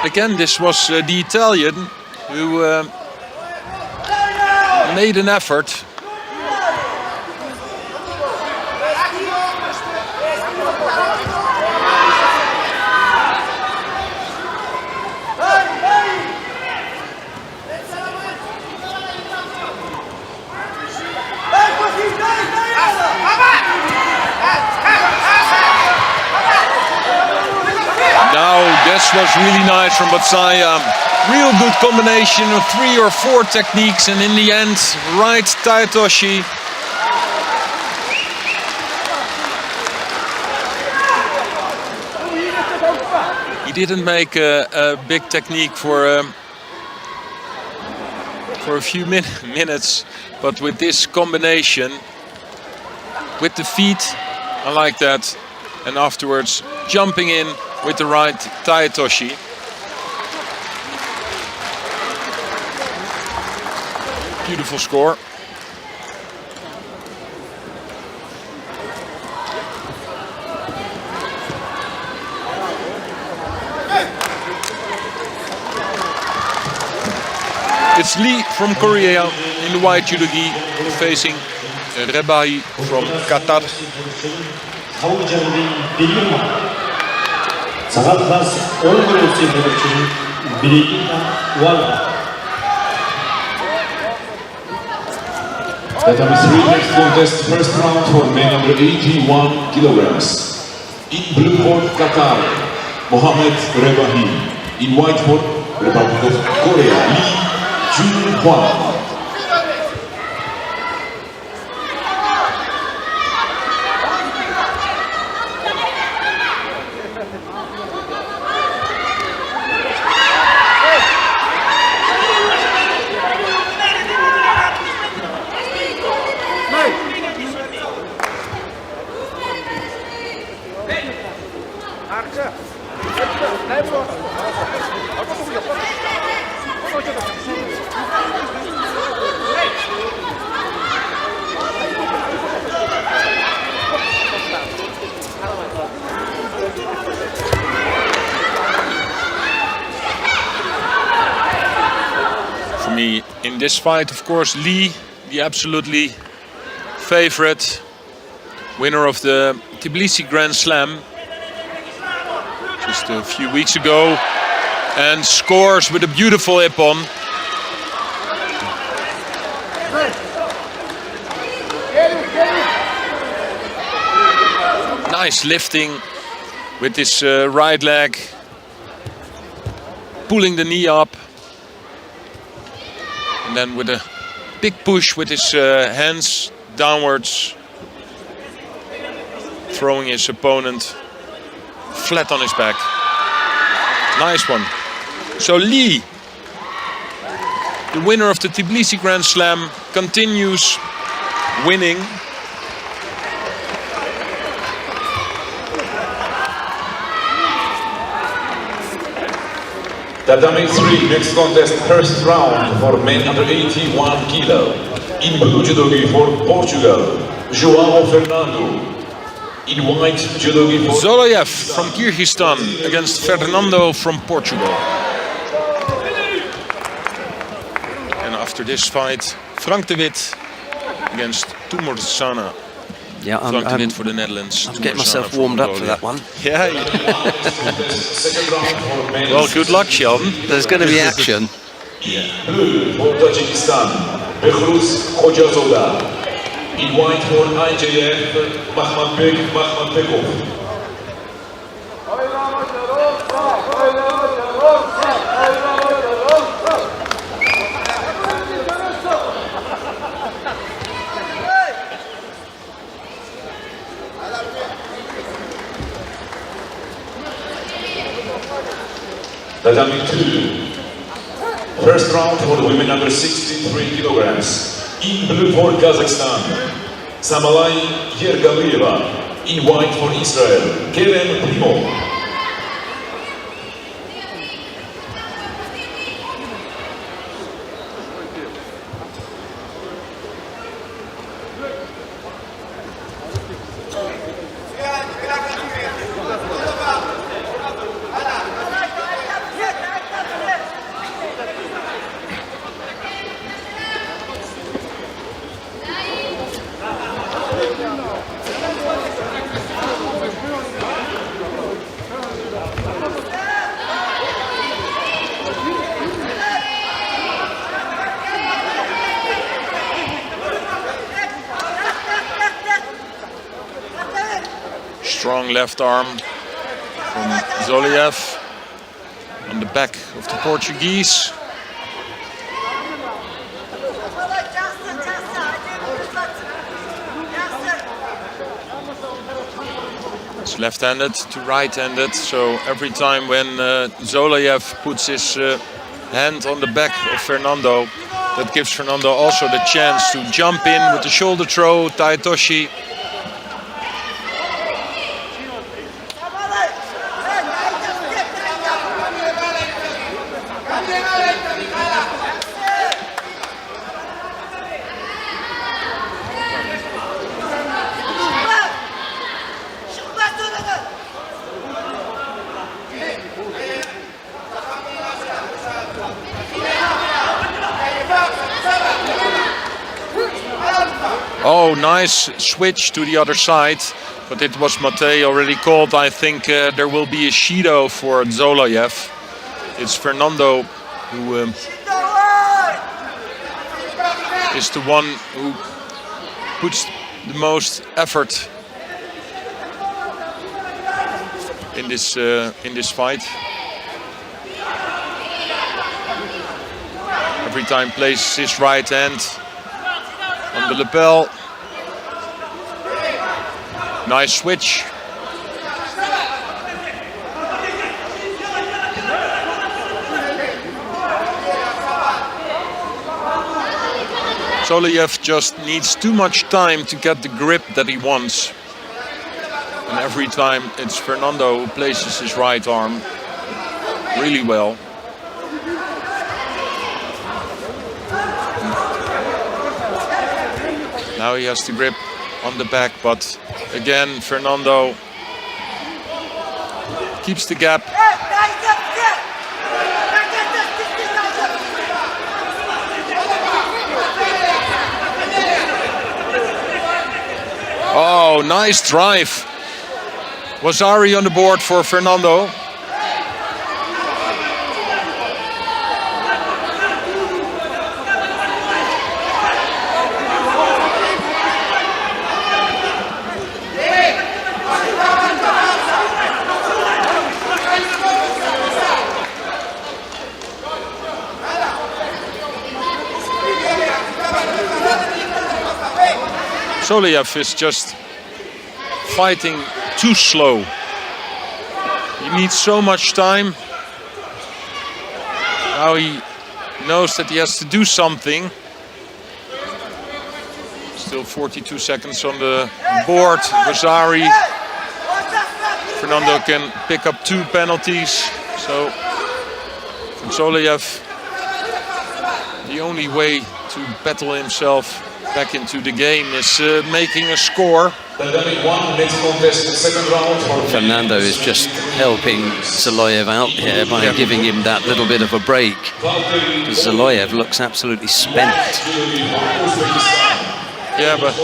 Again, this was the Italian who made an effort. Now this was really nice from Batsaya. Real good combination of 3 or 4 techniques, and in the end, right Taitoshi. He didn't make a big technique for a few minutes, but with this combination, with the feet, I like that, and afterwards jumping in with the right Taitoshi. Beautiful score. It's Lee from Korea in the white judo gi facing Rebai from Qatar. Tatami 3 next contest, first round for men under 81 kilograms. In blue court, Qatar, Mohamed Rebahi. In white court, Republic of Korea, Lee Jun-hwan. In this fight, of course, Lee, the absolutely favorite, winner of the Tbilisi Grand Slam just a few weeks ago, and scores with a beautiful ippon. Nice lifting with his right leg, pulling the knee up. And then with a big push with his hands downwards, throwing his opponent flat on his back. Nice one. So Lee, the winner of the Tbilisi Grand Slam, continues winning. Tatami 3, next contest, first round for men under 81 kilo. In blue judogi for Portugal, João Fernando. In white judogi for Zoloyev from Kyrgyzstan against Fernando from Portugal. And after this fight, Frank de Wit against Timur Sana. Yeah, Frank de Wit for the Netherlands. I'm getting myself warmed up for that one. Yeah. second round for men. Well, good luck, Sheldon. There's going to be action. Blue for Tajikistan, Behruz Khojazoda. In white for IJF, Makhmatbekov. Tatami 2. First round for the women under 63 kilograms. In blue for Kazakhstan, Samalay Yergalieva. In white for Israel, Keren Primo. Strong left arm from Zoloyev on the back of the Portuguese. It's left-handed to right-handed, so every time when Zoloyev puts his hand on the back of Fernando, that gives Fernando also the chance to jump in with the shoulder throw, Taitoshi. Oh, nice switch to the other side, but it was Matej already called. I think there will be a Shido for Zoloyev. It's Fernando who is the one who puts the most effort in this fight. Every time places his right hand on the lapel. Nice switch. Zoloyev just needs too much time to get the grip that he wants. And every time it's Fernando who places his right arm really well. Now he has the grip on the back, but again Fernando keeps the gap. Oh, nice drive. Wazari on the board for Fernando. Zoloyev is just fighting too slow. He needs so much time. Now he knows that he has to do something. Still 42 seconds on the board. Vasari. Fernando can pick up 2 penalties. So Zoloyev, the only way to battle himself back into the game is making a score. Next contest, second round for Fernando is just helping Zoloyev out here by giving him that little bit of a break. Zoloyev looks absolutely spent. Yeah, but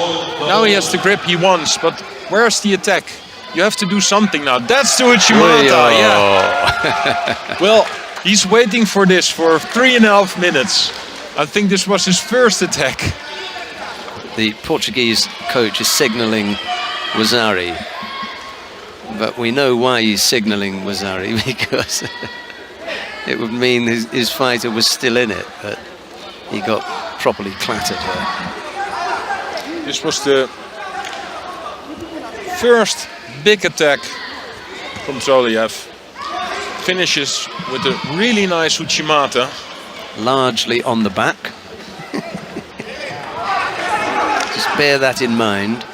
now he has the grip he wants, but where's the attack? You have to do something now. That's to Uchimata, yeah. Well, he's waiting for this for 3.5 minutes. I think this was his first attack. The Portuguese coach is signalling Wazari, but we know why he's signalling Wazari, because it would mean his fighter was still in it, but he got properly clattered here. This was the first big attack from Zoloyev. Finishes with a really nice Uchimata. Largely on the back. Just bear that in mind.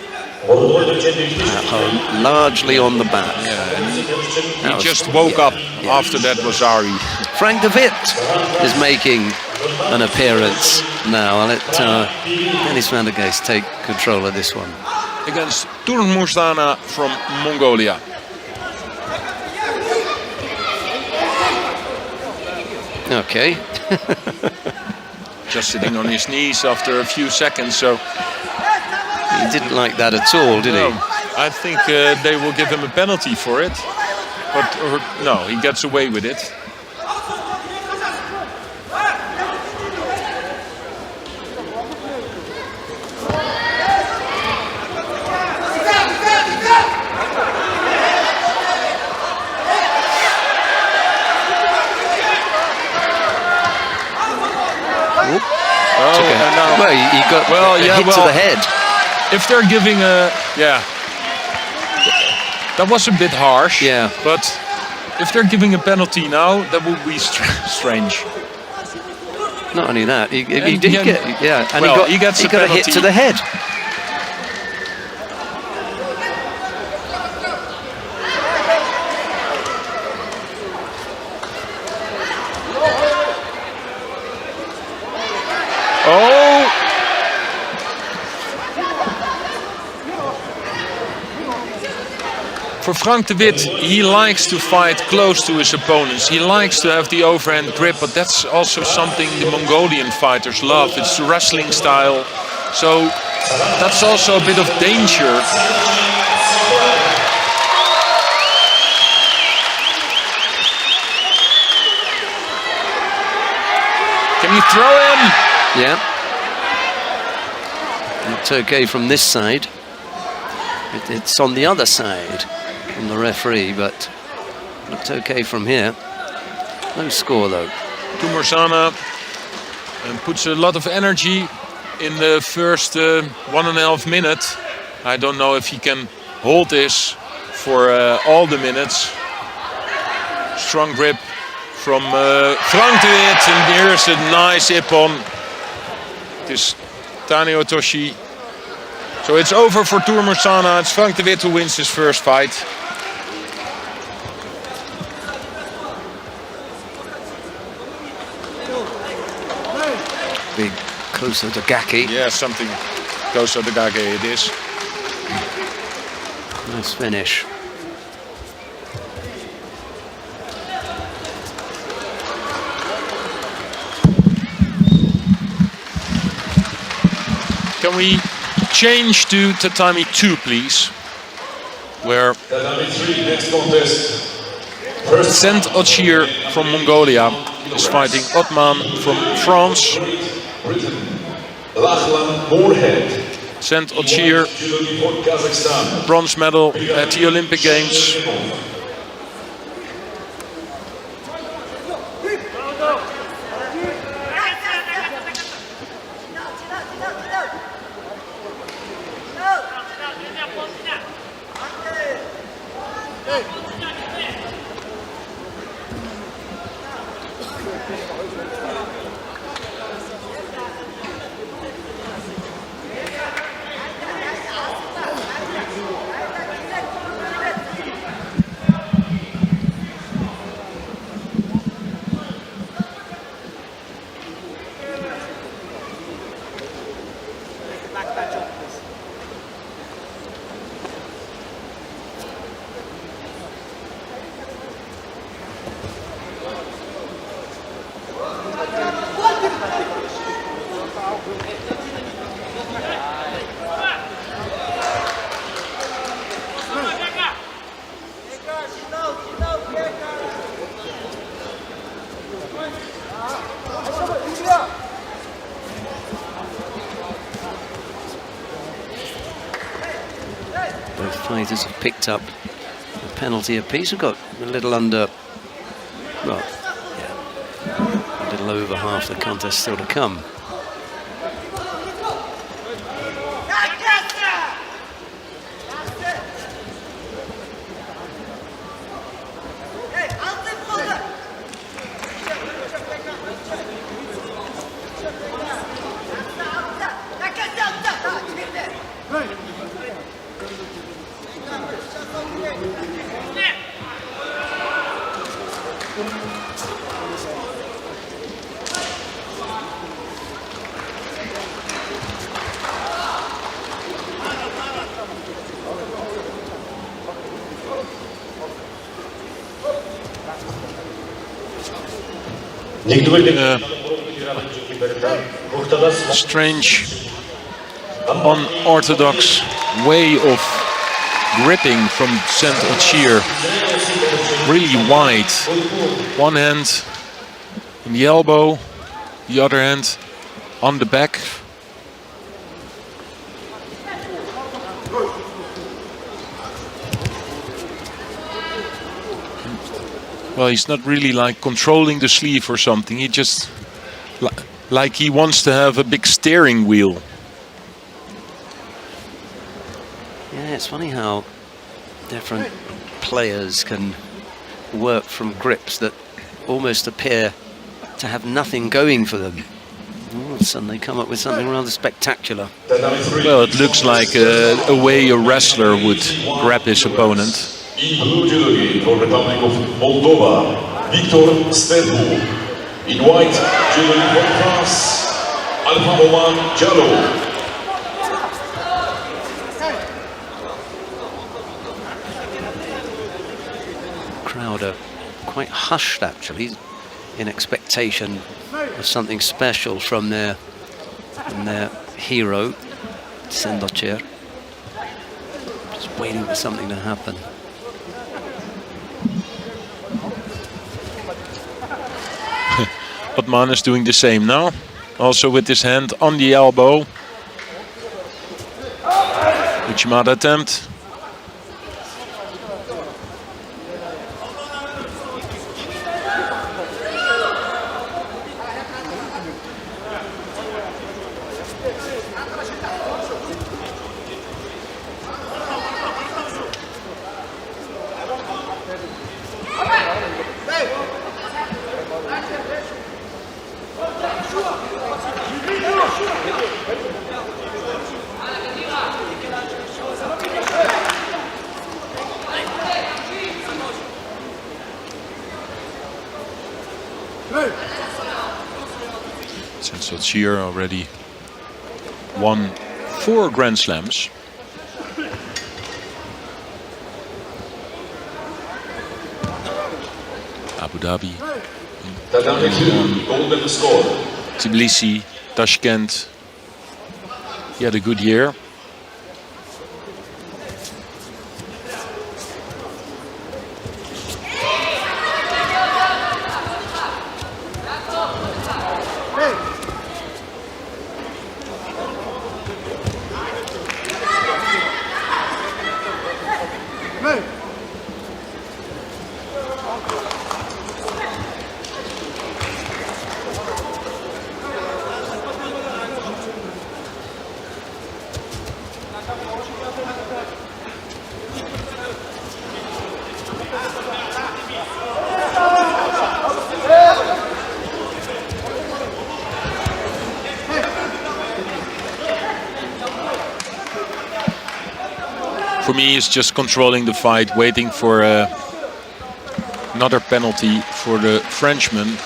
At home, largely on the back. He just woke up after that Wazari. Frank de Witt is making an appearance now. I'll let Dennis van der Geest take control of this one. Against Turmustana from Mongolia. Okay. Just sitting on his knees after a few seconds, so... He didn't like that at all, did he? I think they will give him a penalty for it. But no, he gets away with it. Well, he got a hit to the head. If they're giving a... Yeah. That was a bit harsh. Yeah. But if they're giving a penalty now, that would be strange. Not only that, he did get... Yeah, and well, he got a hit to the head. For Frank de Witt, he likes to fight close to his opponents. He likes to have the overhand grip, but that's also something the Mongolian fighters love. It's the wrestling style. So that's also a bit of danger. Can he throw him? Yeah. It's okay from this side. It's on the other side from the referee, but looked okay from here. No score though. Tumarsana puts a lot of energy in the first 1.5 minutes. I don't know if he can hold this for all the minutes. Strong grip from Frank de Witt, and here's a nice ippon. It is Tane Otoshi. So it's over for Tumarsana. It's Frank de Witt who wins his first fight. Big Koso Dagaki. Yeah, something Koso Dagaki it is. Nice finish. Can we change to tatami 2, please? Where Tatami 3, next contest. Sent Ochir from Mongolia is fighting Otman from France. Lachlan Moorhead. Sent Ochir, bronze medal at the Olympic Games. Both fighters have picked up a penalty apiece. We've got a little under, well, yeah, a little over half the contest still to come. Strange, unorthodox way of gripping from Saint-Ogier. Really wide. One hand in the elbow, the other hand on the back. Well, he's not really like controlling the sleeve or something. He just like he wants to have a big steering wheel. Yeah, it's funny how different players can work from grips that almost appear to have nothing going for them. All of a sudden they come up with something rather spectacular. Well, it looks like a way a wrestler would grab his opponent. In blue judogi for Republic of Moldova, Victor Stedbu. In white judogi for France, Alpha Oman Jallo. Crowd are quite hushed actually, in expectation of something special from their hero, Saint-Ogier. Just waiting for something to happen. Otman is doing the same now, also with his hand on the elbow. Uchimata attempt. Saint-Ogier already won 4 Grand Slams. Abu Dhabi, Tbilisi, Tashkent. He had a good year. For me, it's just controlling the fight, waiting for another penalty for the Frenchman.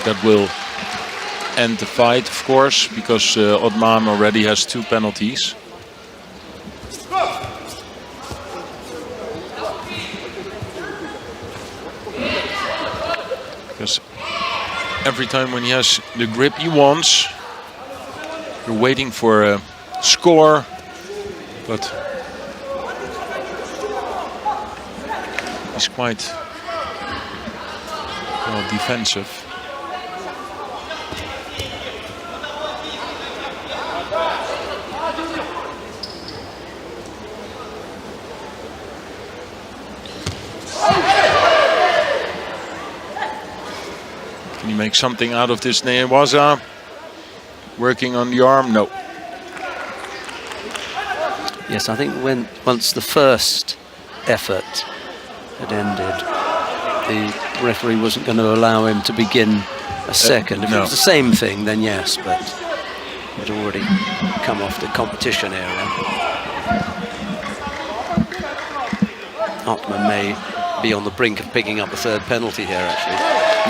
That will end the fight, of course, because Otman already has 2 penalties. Because every time when he has the grip he wants, you're waiting for a score, but he's quite well defensive. make something out of this Newaza. Working on the arm, no. Yes, I think once the first effort had ended, the referee wasn't going to allow him to begin a second. If no. it was the same thing, then yes, but it had already come off the competition area. Hartmann may be on the brink of picking up a third penalty here, actually.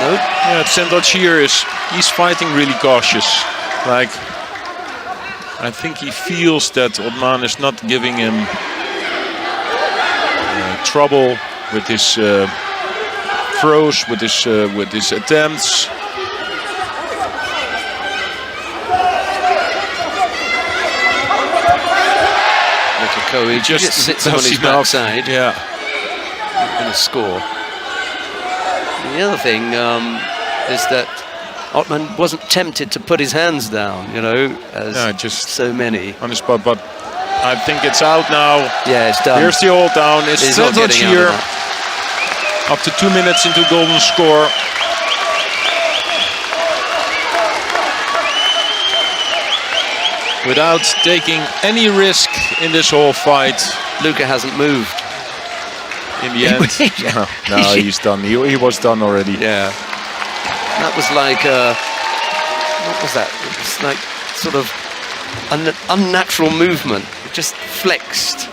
No? Yeah, Central Cheer he's fighting really cautious. Like, I think he feels that Otman is not giving him trouble with his throws, with his attempts. He just sits on his backside. Yeah. Going to score. The other thing is that Otman wasn't tempted to put his hands down, you know, as just so many. On the spot, but I think it's out now. Yeah, it's done. Here's the hold down. It's Central Cheer. Up to 2 minutes into golden score. Without taking any risk in this whole fight. Luca hasn't moved. In the end. No, he's done. He was done already. Yeah. That was like, what was that? It was like sort of an unnatural movement. It just flexed.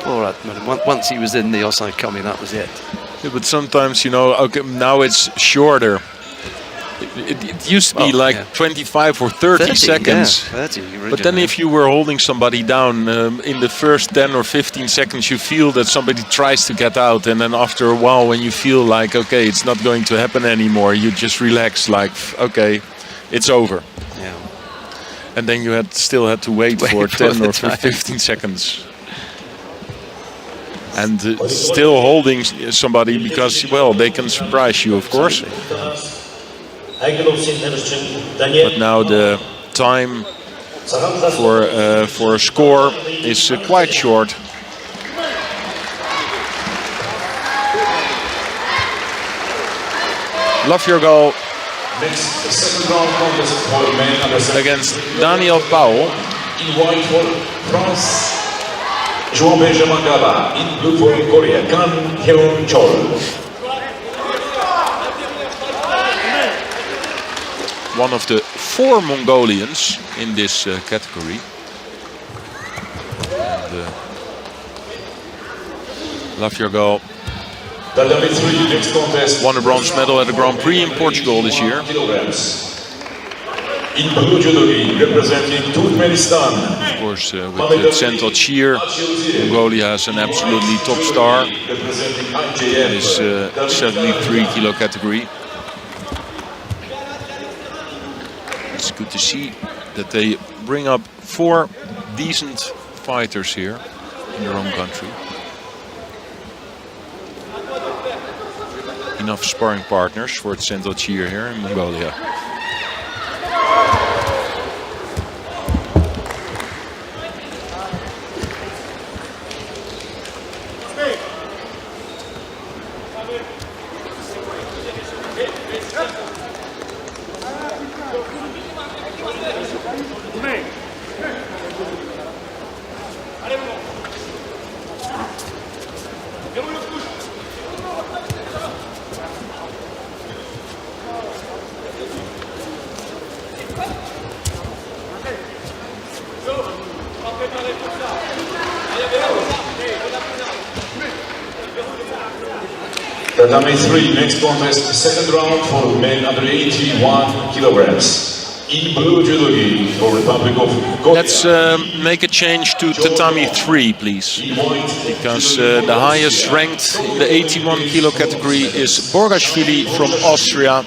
All right, once he was in the offside kami, that was it. Yeah, but sometimes, you know, okay, now it's shorter. It used to be 25 or 30 seconds. Yeah, 30 but then if you were holding somebody down, in the first 10 or 15 seconds you feel that somebody tries to get out, and then after a while when you feel like, okay, it's not going to happen anymore, you just relax like, okay, it's over. Yeah. And then you still had to wait for 10 or 15 seconds. And still holding somebody because, well, they can surprise you, of course. But now the time for a score is quite short. Love your goal against Daniel Powell. In white for France, João Benjamin Gaba. In blue for Korea, Kan Hyun Chol. One of the 4 Mongolians in this category. And, love your goal. Won a bronze medal at the Grand Prix in Portugal this year. In blue judogi, representing Turkmenistan. Of course, with the Central Cheer, Mongolia has an absolutely top star in this 73 kilo category. It's good to see that they bring up 4 decent fighters here in their own country. Enough sparring partners for Central Cheer here in Mongolia. Tatami 3, next contest, second round for men under 81 kilograms. In blue judogi for Republic of Korea. Let's make a change to Tatami 3, please. Because the highest ranked in the 81 kilo category is Borgashvili from Austria.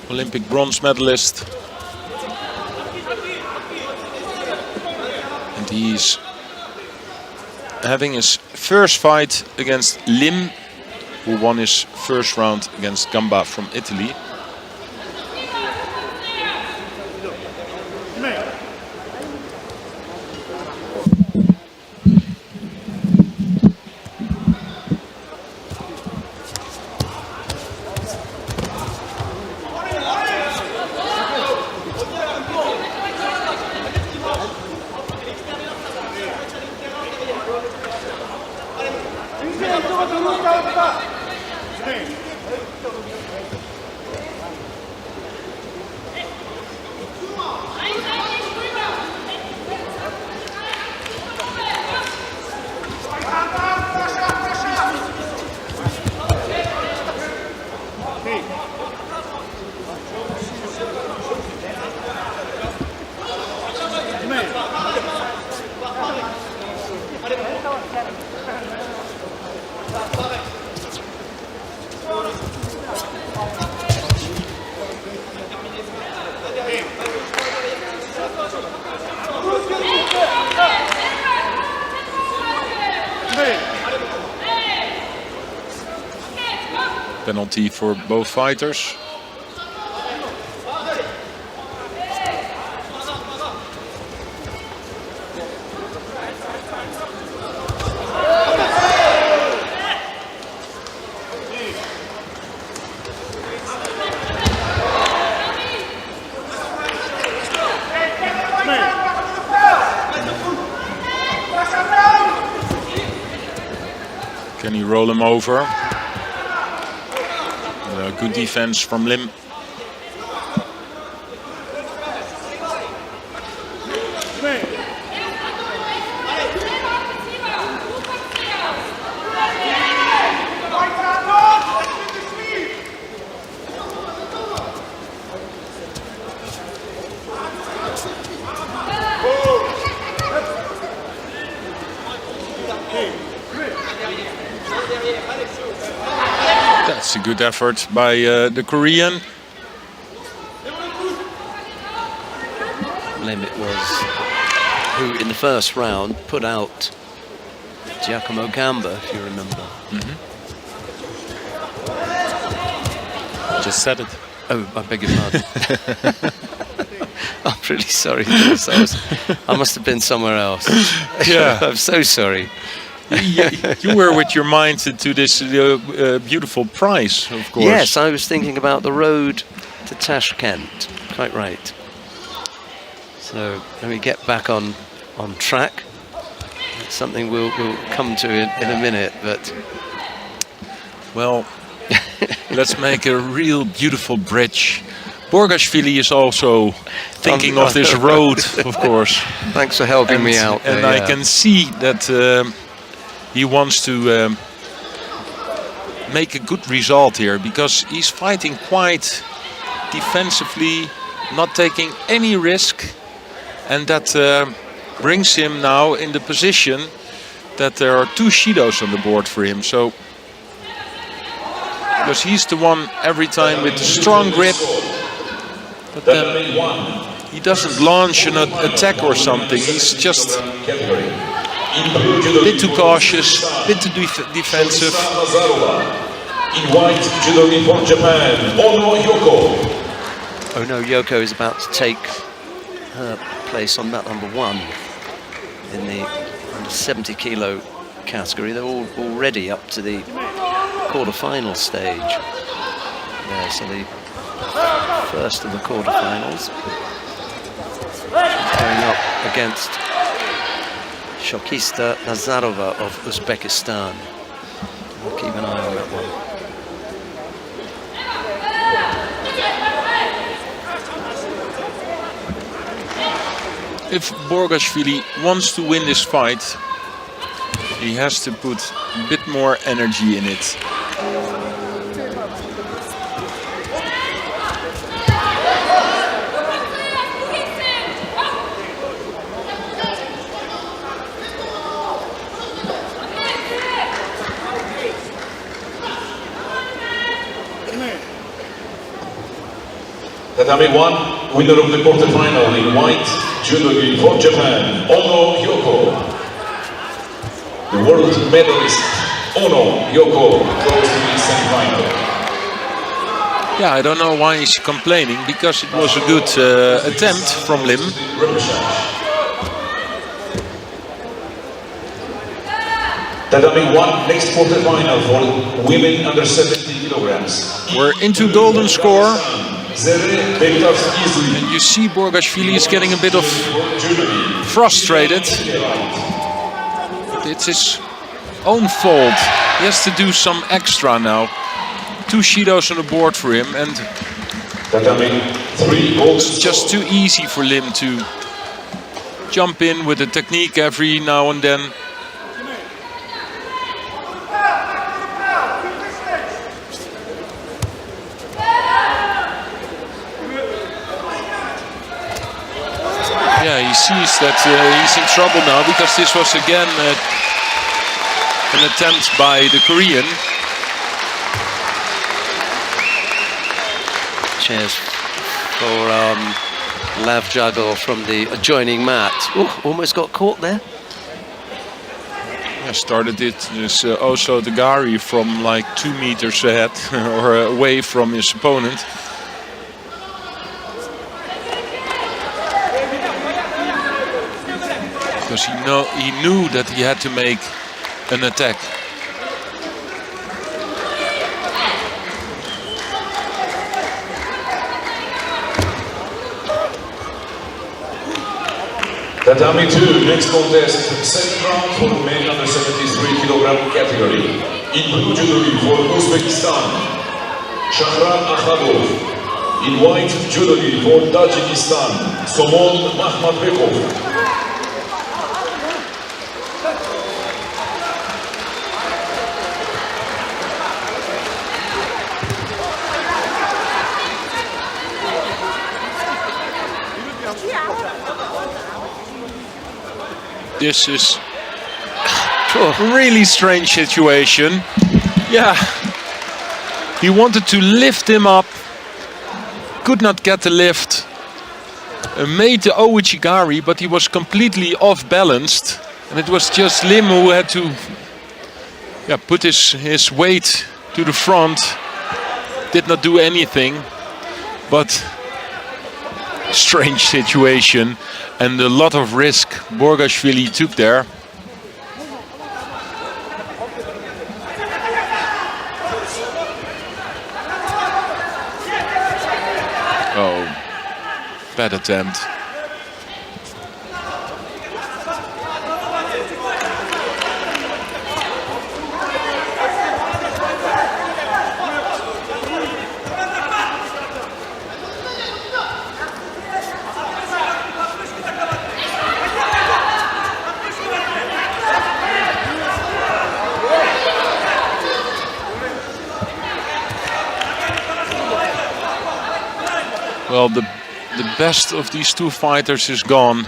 Olympic bronze medalist. And he's having his first fight against Lim, who won his first round against Gamba from Italy. Penalty for both fighters. Can he roll him over? Good defense from Lim. That's a good effort by the Korean. Lim it was who in the first round put out Giacomo Gamba, if you remember. Just said it. Oh, I beg your pardon. I'm really sorry. I must have been somewhere else. Yeah. I'm so sorry. You were with your mind to this beautiful prize, of course. Yes, I was thinking about the road to Tashkent. Quite right. So let me get back on track. It's something we'll come to in a minute, but well, let's make a real beautiful bridge. Borgashvili is also thinking of this road, of course. Thanks for helping me out. And I can see that he wants to make a good result here, because he's fighting quite defensively, not taking any risk, and that brings him now in the position that there are 2 Shidos on the board for him. So, because he's the one every time with the strong grip, but then he doesn't launch an attack or something. He's just a bit too cautious, a bit too defensive. In white, judo from Japan, Ono Yoko. Ono Yoko is about to take her place on mat number 1 in the under 70 kilo category. They're all already up to the quarter-final stage. Yeah, so the first of the quarter-finals. Going up against Shokista Nazarova of Uzbekistan. We'll keep an eye on that one. If Borgashvili wants to win this fight, he has to put a bit more energy in it. Tatami 1, winner of the quarterfinal in white, judo from Japan, Ono Yoko. The world medalist, Ono Yoko, goes to the semi-final. Yeah, I don't know why he's complaining, because it was a good attempt from Lim. Tatami 1, next quarterfinal for women under 70 kilograms. We're into golden score. And you see Borgashvili is getting a bit of frustrated. It's his own fault He has to do some extra now. 2 Shidos on the board for him, and it's just too easy for Lim to jump in with a technique every now and then. Yeah, he sees that he's in trouble now, because this was again an attempt by the Korean. Cheers for Lav Juggle from the adjoining mat. Ooh, almost got caught there. Yeah, started it this Oso Dagari from like 2 meters ahead or away from his opponent. Because he knew that he had to make an attack. Tatami 2, next contest, second round for men under 73 kilogram category. In blue judo for Uzbekistan, Shahram Akhadov. In white judo for Tajikistan, Somon Makhmatbekov. This is a really strange situation. Yeah, he wanted to lift him up, could not get the lift, made the Ouichigari, but he was completely off balanced, and it was just Lim who had to put his weight to the front. Did not do anything, but strange situation. And a lot of risk Borgashvili took there. Oh, bad attempt. Well, the best of these 2 fighters is gone.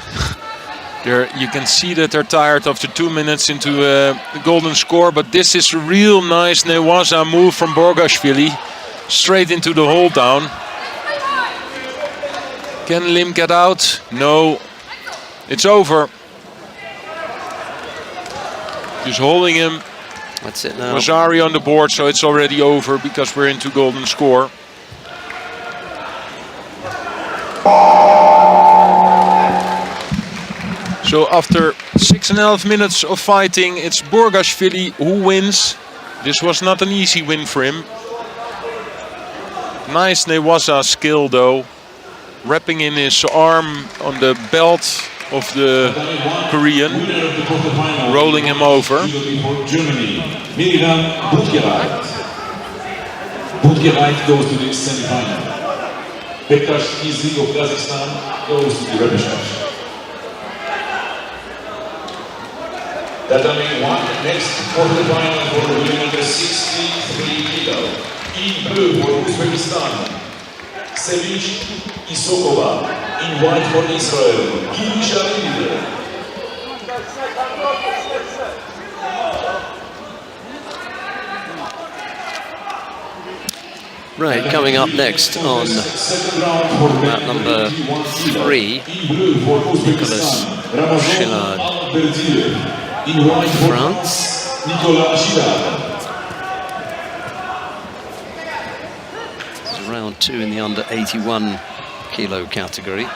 You can see that they're tired after 2 minutes into the golden score, but this is a real nice Newaza move from Borgashvili. Straight into the hold down. Can Lim get out? No. It's over. Just holding him. That's it now. Wazari on the board, so it's already over because we're into golden score. So after 6.5 minutes of fighting, it's Borgashvili who wins. This was not an easy win for him. Nice Newaza skill though. Wrapping in his arm on the belt of the Korean. Rolling him over. Budgereit goes to the semi-final. Bekash Izzi of Kazakhstan goes to the repechage. Tatami 1, next quarterfinal for the women under 63 kilo. In blue for Uzbekistan, Sevinch Isokova. In white for Israel, Gilisha. Right, coming up next on mat number 3, Nicolas Chillard, France. This is round 2 in the under 81 kilo category.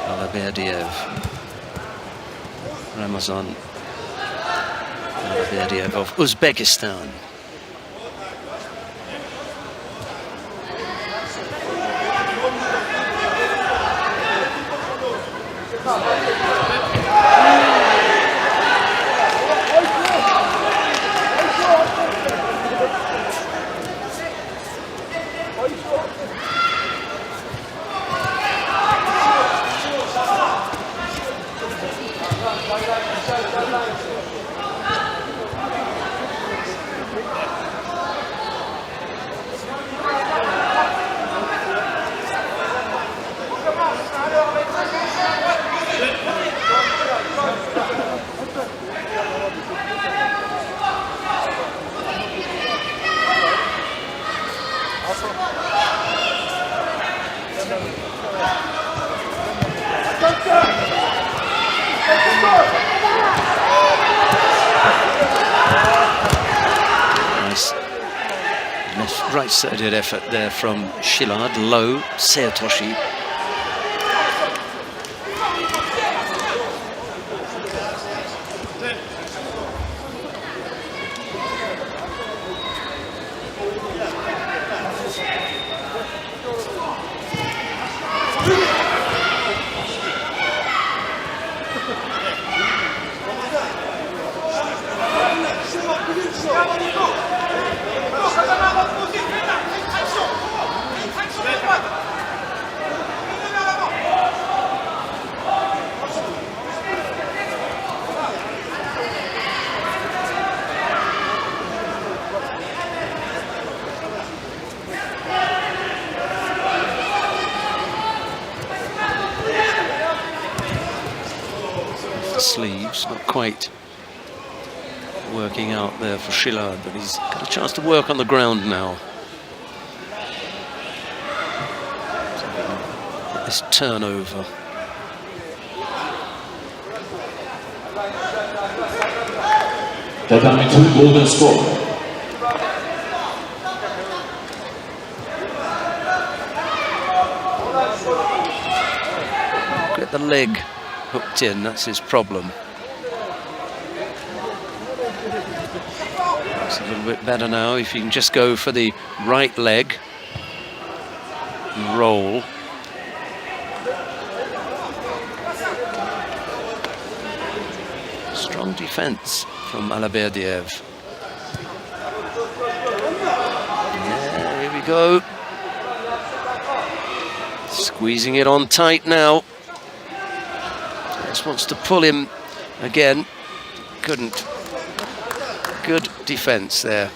Alaberdiev, Ramazan Alaberdiev of Uzbekistan. right-sided effort there from Shillard. Low, Seotoshi. Sleeves, not quite working out there for Shillard, but he's got a chance to work on the ground now. This turnover. Tatami 2 golden score. Get the leg hooked in, that's his problem. It's a little bit better now if you can just go for the right leg and roll. Strong defense from Alaberdiev. Yeah, here we go. Squeezing it on tight now. Just wants to pull him again. Couldn't. Good defense there.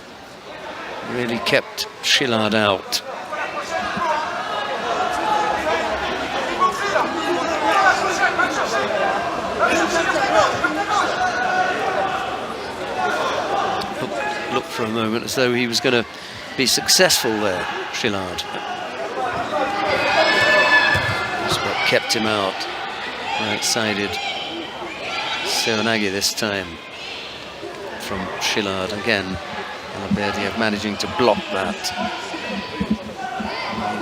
Really kept Shillard out. Looked for a moment as though he was going to be successful there, Shillard. That's what kept him out. Right-sided Seoinage this time from Shillard again. Alaberdiev managing to block that.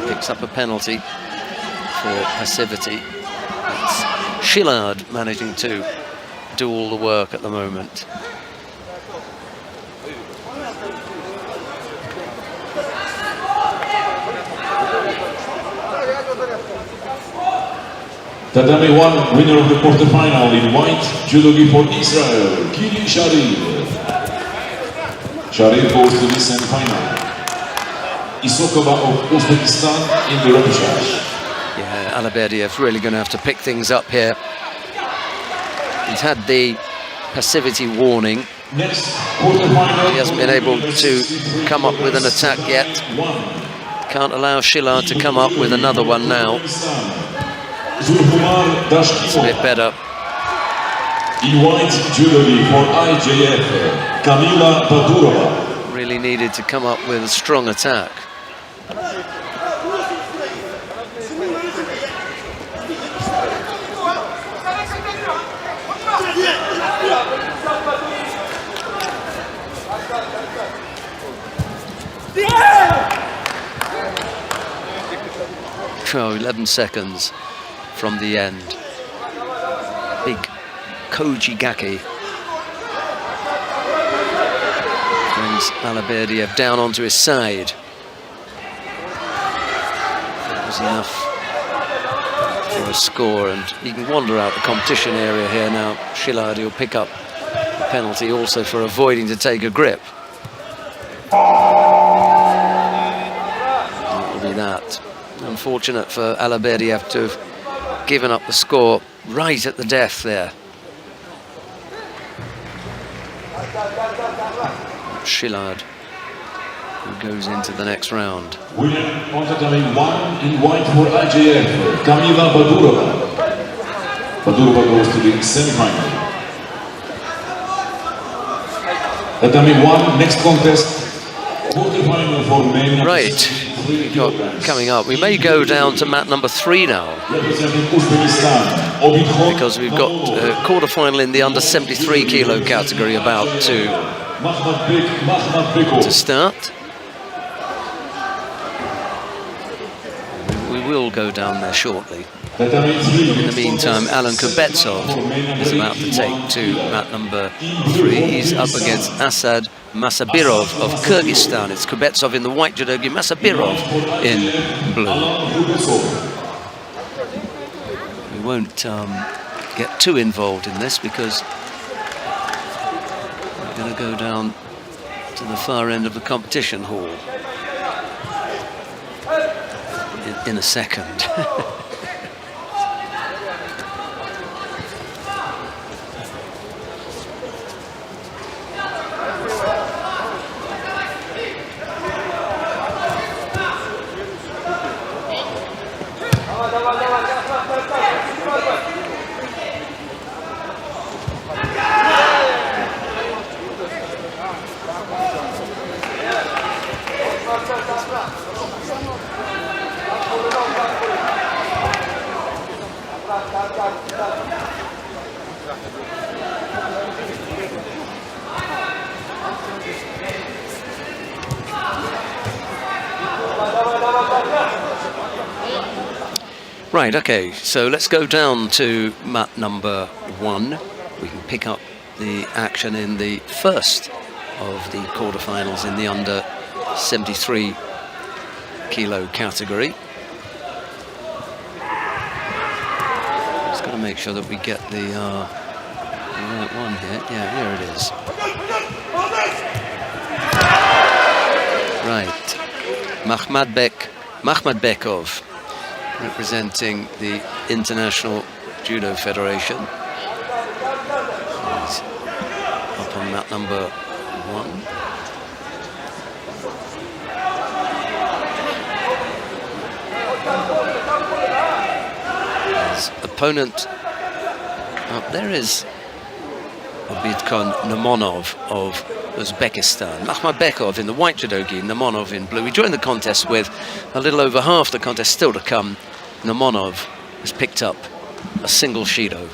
He picks up a penalty for passivity. It's Shillard managing to do all the work at the moment. Tatami 1 winner of the quarterfinal in white, judogi for Israel, Kili Sharif. Sharif goes to the semi-final. Isokova of Uzbekistan in the repechage. Yeah, Alaberdiev really going to have to pick things up here. He's had the passivity warning. Next quarterfinal. He hasn't been able to come up with an attack yet. Can't allow Shillard to come up with another one now. It's a bit better. In white judogi for IJF, Kamila Badurova. Really needed to come up with a strong attack. Oh, 11 seconds from the end. Big Koji Gaki brings Alaberdiev down onto his side. That was enough for a score, and he can wander out the competition area here now. Shillard will pick up a penalty also for avoiding to take a grip. That will be that. Unfortunate for Alaberdiev to have given up the score right at the death there. Shillard, who goes into the next round. Winner on tatami 1 in white for IJF, Kamila Badurova. Badurova goes to the semi-final. Tatami 1, next contest, quarterfinal for men. Right, we've got coming up. We may go down to mat number 3 now, because we've got a quarterfinal in the under 73 kilo category about to start. will go down there shortly. In In the meantime, Alan Kubetsov is about to take to mat number 3. He's up against Asad Masabirov of Kyrgyzstan. It's Kubetsov in the white judogi, Masabirov in blue. We won't get too involved in this because we're going to go down to the far end of the competition hall in a second. Right, okay, so let's go down to mat number 1. We can pick up the action in the first of the quarterfinals in the under 73 kilo category. Just got to make sure that we get the right one here. Yeah, here it is. Right, Makhmadbekov, representing the International Judo Federation. He's up on mat number 1. His opponent up there is Obidkon Namonov of Uzbekistan. Makhmadbekov in the white judogi, Namonov in blue. He joined the contest with a little over half the contest still to come. Namonov has picked up a single Shido.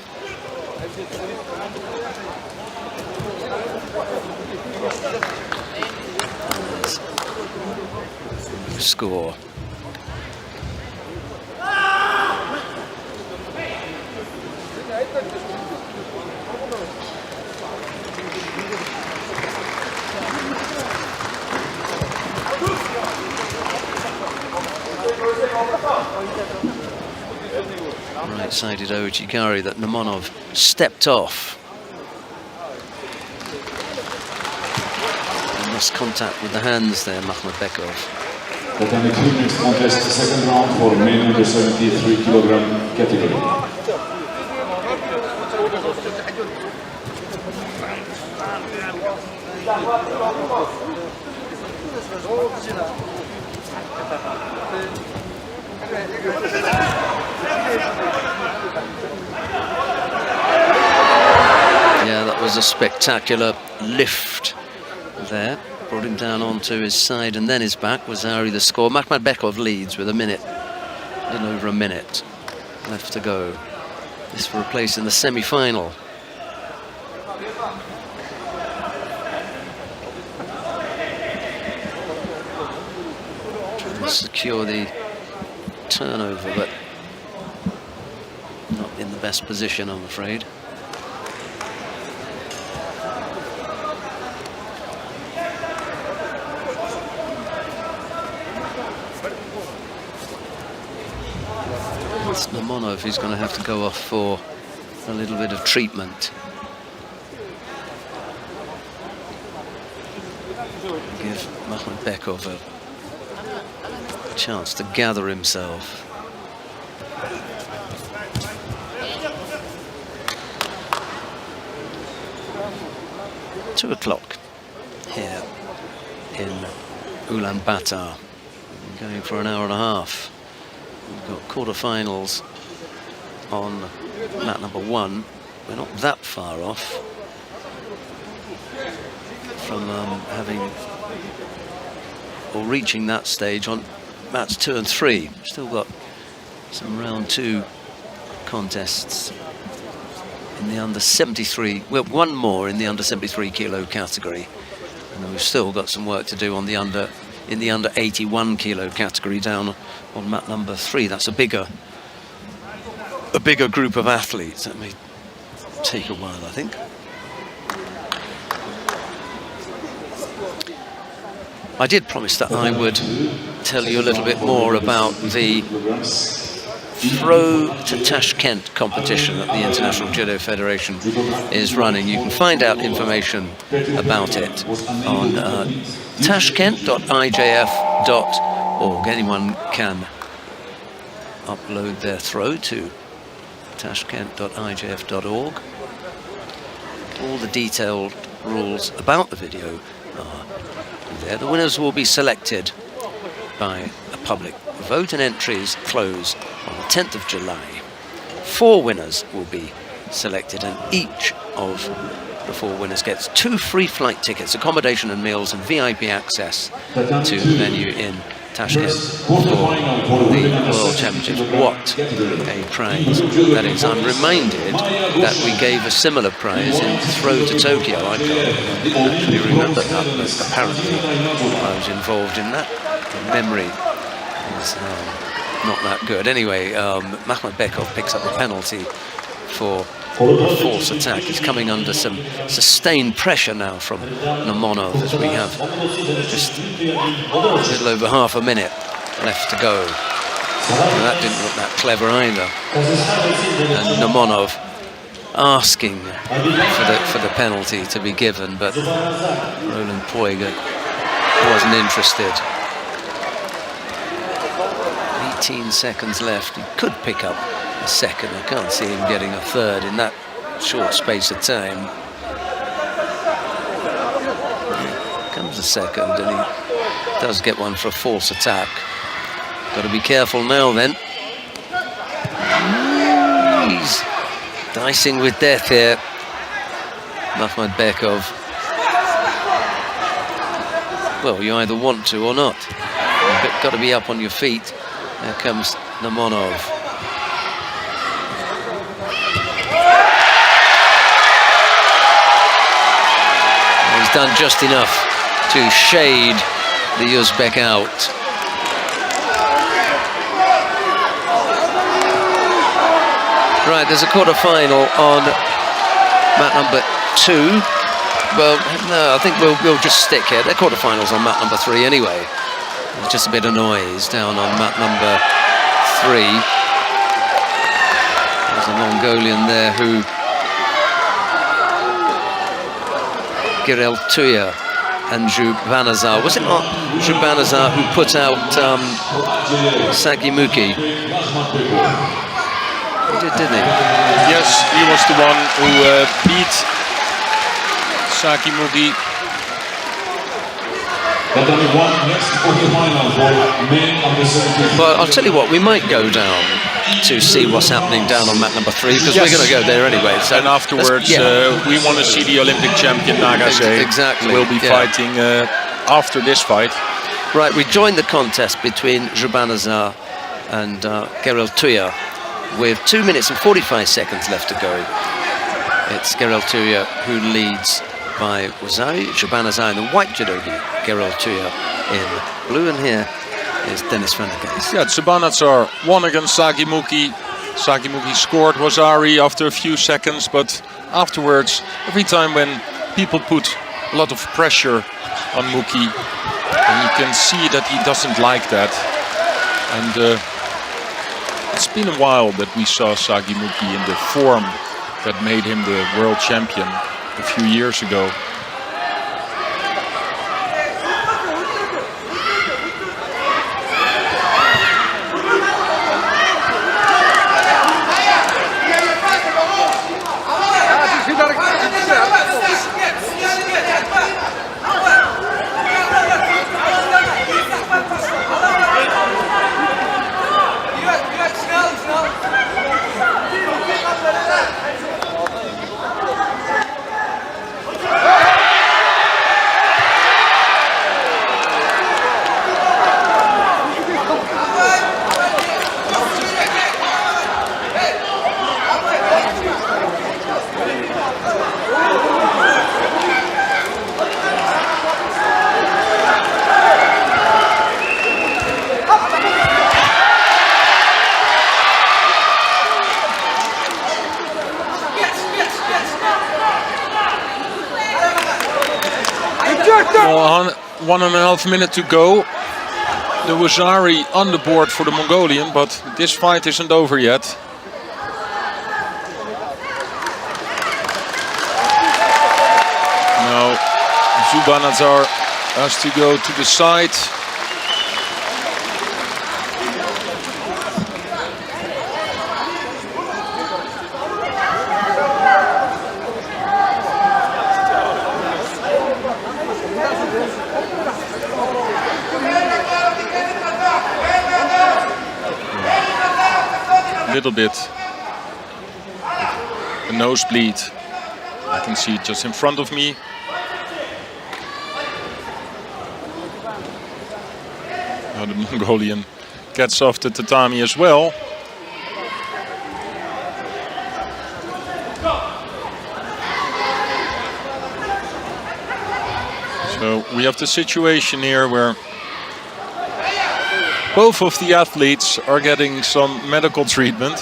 Score. Right-sided Ojigari that Namonov stepped off. He lost contact with the hands there, Makhmadbekov. The next contest, second round for men under 73 kilogram category. Yeah, that was a spectacular lift there. Brought him down onto his side and then his back. Wazari the score. Makhmadbekov leads with a little over a minute left to go. This for a place in the semi-final. Trying to secure the turnover, but not in the best position, I'm afraid. It's Namonov who's going to have to go off for a little bit of treatment. Give Makhmadbekov a chance to gather himself. .2 here in Ulaanbaatar. Going for an hour and a half. We've got quarterfinals on mat number 1. We're not that far off from having or reaching that stage on mats 2 and 3. Still got some round 2 contests in the under 73. Well, one more in the under 73 kilo category, and we've still got some work to do on the in the under 81 kilo category down on mat number 3. That's a bigger group of athletes. That may take a while, I think. I did promise that I would tell you a little bit more about the Throw to Tashkent competition that the International Judo Federation is running. You can find out information about it on tashkent.ijf.org. Anyone can upload their throw to tashkent.ijf.org. All the detailed rules about the video are there. The winners will be selected by a public vote, and entries close on the 10th of July. 4 winners will be selected, and each of the 4 winners gets 2 free flight tickets, accommodation and meals, and VIP access to the venue in Tashkent for the World Championships. What a prize that is. I'm reminded that we gave a similar prize in Throw to Tokyo. I can't actually remember that, but apparently I was involved in that. Memory is not that good. Anyway, Makhmatbekov picks up the penalty for a false attack. He's coming under some sustained pressure now from Namonov, as we have just a little over half a minute left to go. And that didn't look that clever either. And Namonov asking for the penalty to be given, but Roland Poiga wasn't interested. 18 seconds left. He could pick up a second. I can't see him getting a third in that short space of time. Here comes a second, and he does get one for a false attack. Got to be careful now then. He's dicing with death here, Makhmatbekov. Well, you either want to or not. You've got to be up on your feet. There comes Namonov. He's done just enough to shade the Uzbek out. Right, there's a quarter-final on mat number 2. Well, no, I think we'll just stick here. They're quarter-finals on mat number 3 anyway. There's just a bit of noise down on mat number 3. There's a Mongolian there who... Girel Tuya and Zhubanazar. Was it not Zhubanazar who put out Sagimuki? He did, didn't he? Yes, he was the one who beat Sagimuki. Well, I'll tell you what, we might go down to see what's happening down on mat number 3, because we're going to go there anyway. So and afterwards, we want to see the Olympic champion Nagase. Exactly. Will be fighting after this fight. Right, we joined the contest between Zhubanazar and Girel Tuya with 2 minutes and 45 seconds left to go. It's Girel Tuya who leads by Wazawi, Zhubanazar in the white judogi, Girel Tuya in blue, and here is Dennis van der Kees. Yeah, Zhubanazar won against Sagimuki. Sagimuki scored Wazari after a few seconds, but afterwards, every time when people put a lot of pressure on Muki, and you can see that he doesn't like that. And it's been a while that we saw Sagimuki in the form that made him the world champion a few years ago. Well, 1.5 minutes to go. The Wazari on the board for the Mongolian, but this fight isn't over yet. Now Zubanazzar has to go to the side. Little bit a nosebleed. I can see it just in front of me. Now the Mongolian gets off the tatami as well. So we have the situation here where both of the athletes are getting some medical treatment.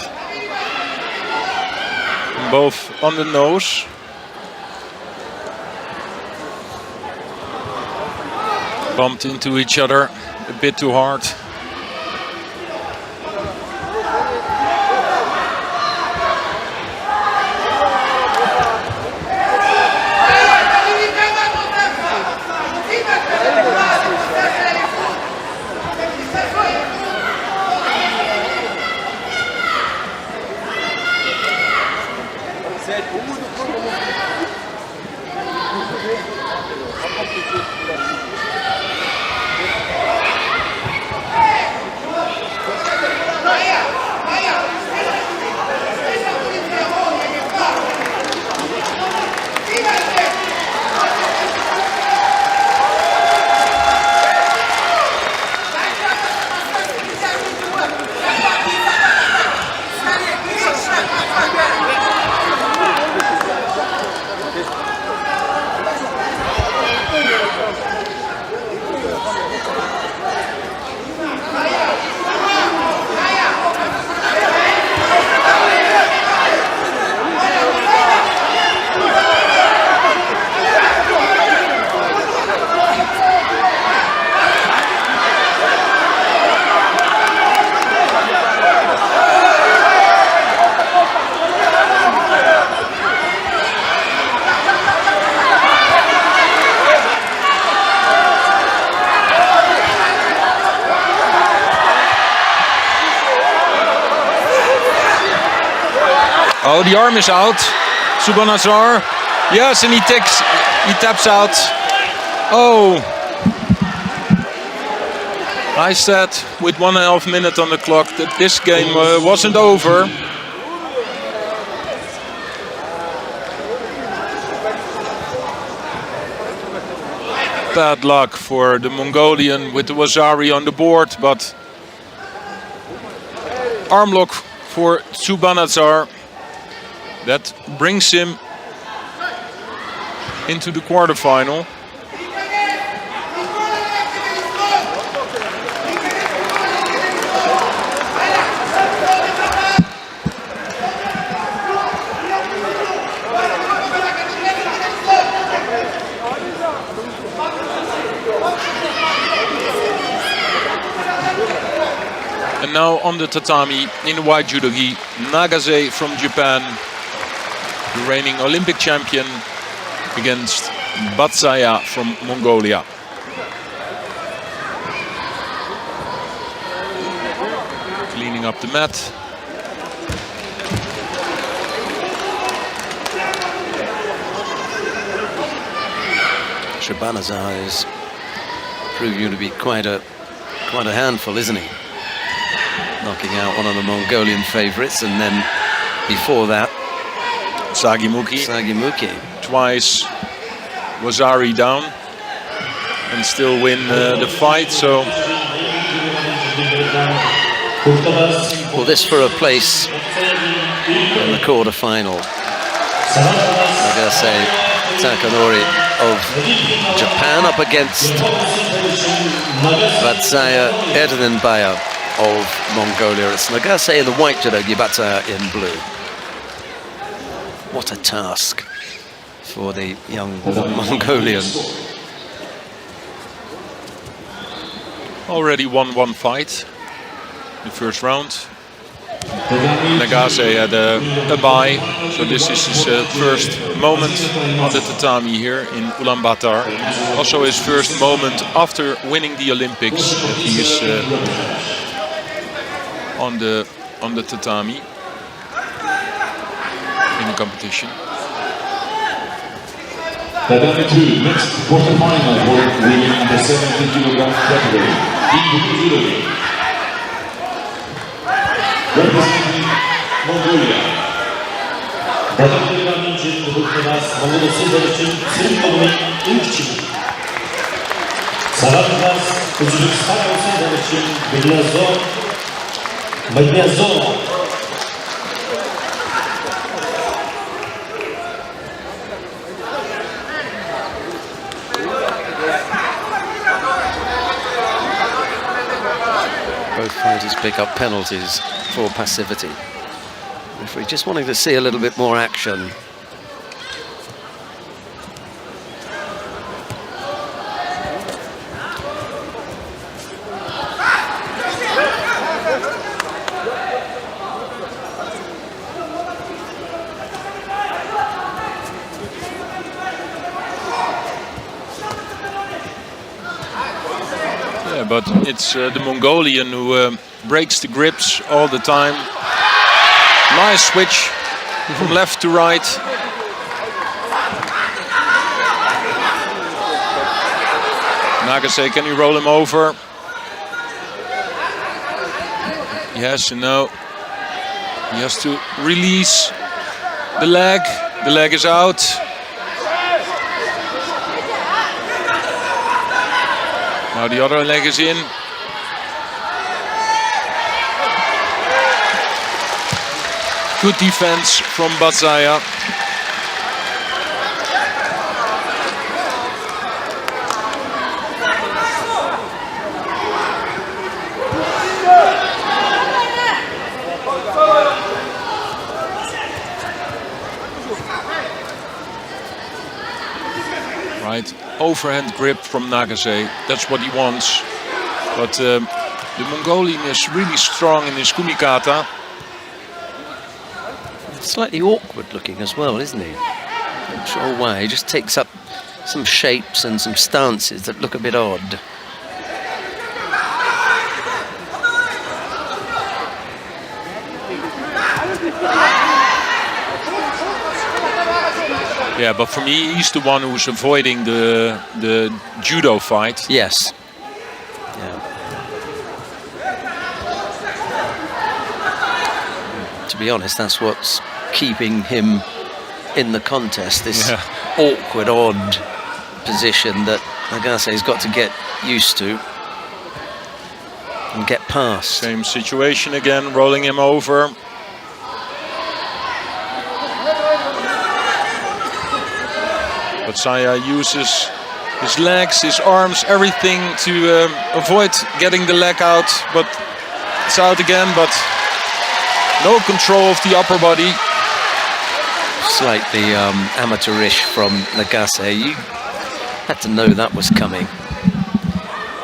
Both on the nose. Bumped into each other a bit too hard. Oh, the arm is out. Zubanazzar. Yes, and he taps out. Oh. I said with 1.5 minutes on the clock that this game wasn't over. Bad luck for the Mongolian with the Wazari on the board, but arm lock for Zubanazzar. That brings him into the quarterfinal. And now on the tatami in the white judogi, Nagase from Japan, the reigning Olympic champion, against Batsaya from Mongolia. Cleaning up the mat. Zubanazzar is proving to be quite a handful, isn't he? Knocking out one of the Mongolian favourites, and then before that, Sagimuki. Twice Wazari down and still win the fight. So, well, this for a place in the quarter-final. Nagase Takanori of Japan up against Batsaya Erdenbaya of Mongolia. It's Nagase in the white judogi, Batsaya in blue. What a task for the young Mongolian. already won one fight. The first round. Nagase had a bye, so this is his first moment on the tatami here in Ulaanbaatar. Also his first moment after winning the Olympics that he is on the tatami in the competition. Tatami 2, next quarterfinal for women under 70 kg category. Representing Mongolia. Batı'dan için Kudurtmaz, Mongolia sizler için Sırp olmayı ilk için. Saratmaz, Özbekistan sizler için Medyazo. Both fighters pick up penalties for passivity. Referee just wanting to see a little bit more action. Yeah, but it's the Mongolian who breaks the grips all the time. Nice switch from left to right. Nagase, can you roll him over? Yes and no. He has to release the leg. The leg is out. Now the other leg is in. Good defense from Batzaya. Right, overhand grip from Nagase. That's what he wants. But the Mongolian is really strong in his kumikata. Slightly awkward looking as well, isn't he? Not sure why. He just takes up some shapes and some stances that look a bit odd. Yeah, but for me, he's the one who's avoiding the judo fight. Yes. Yeah. To be honest, that's what's keeping him in the contest. This awkward, odd position that Nagase's got to get used to and get past. Same situation again, rolling him over. Batzaya uses his legs, his arms, everything to avoid getting the leg out, but it's out again, but no control of the upper body. Slightly amateurish from Nagase. You had to know that was coming.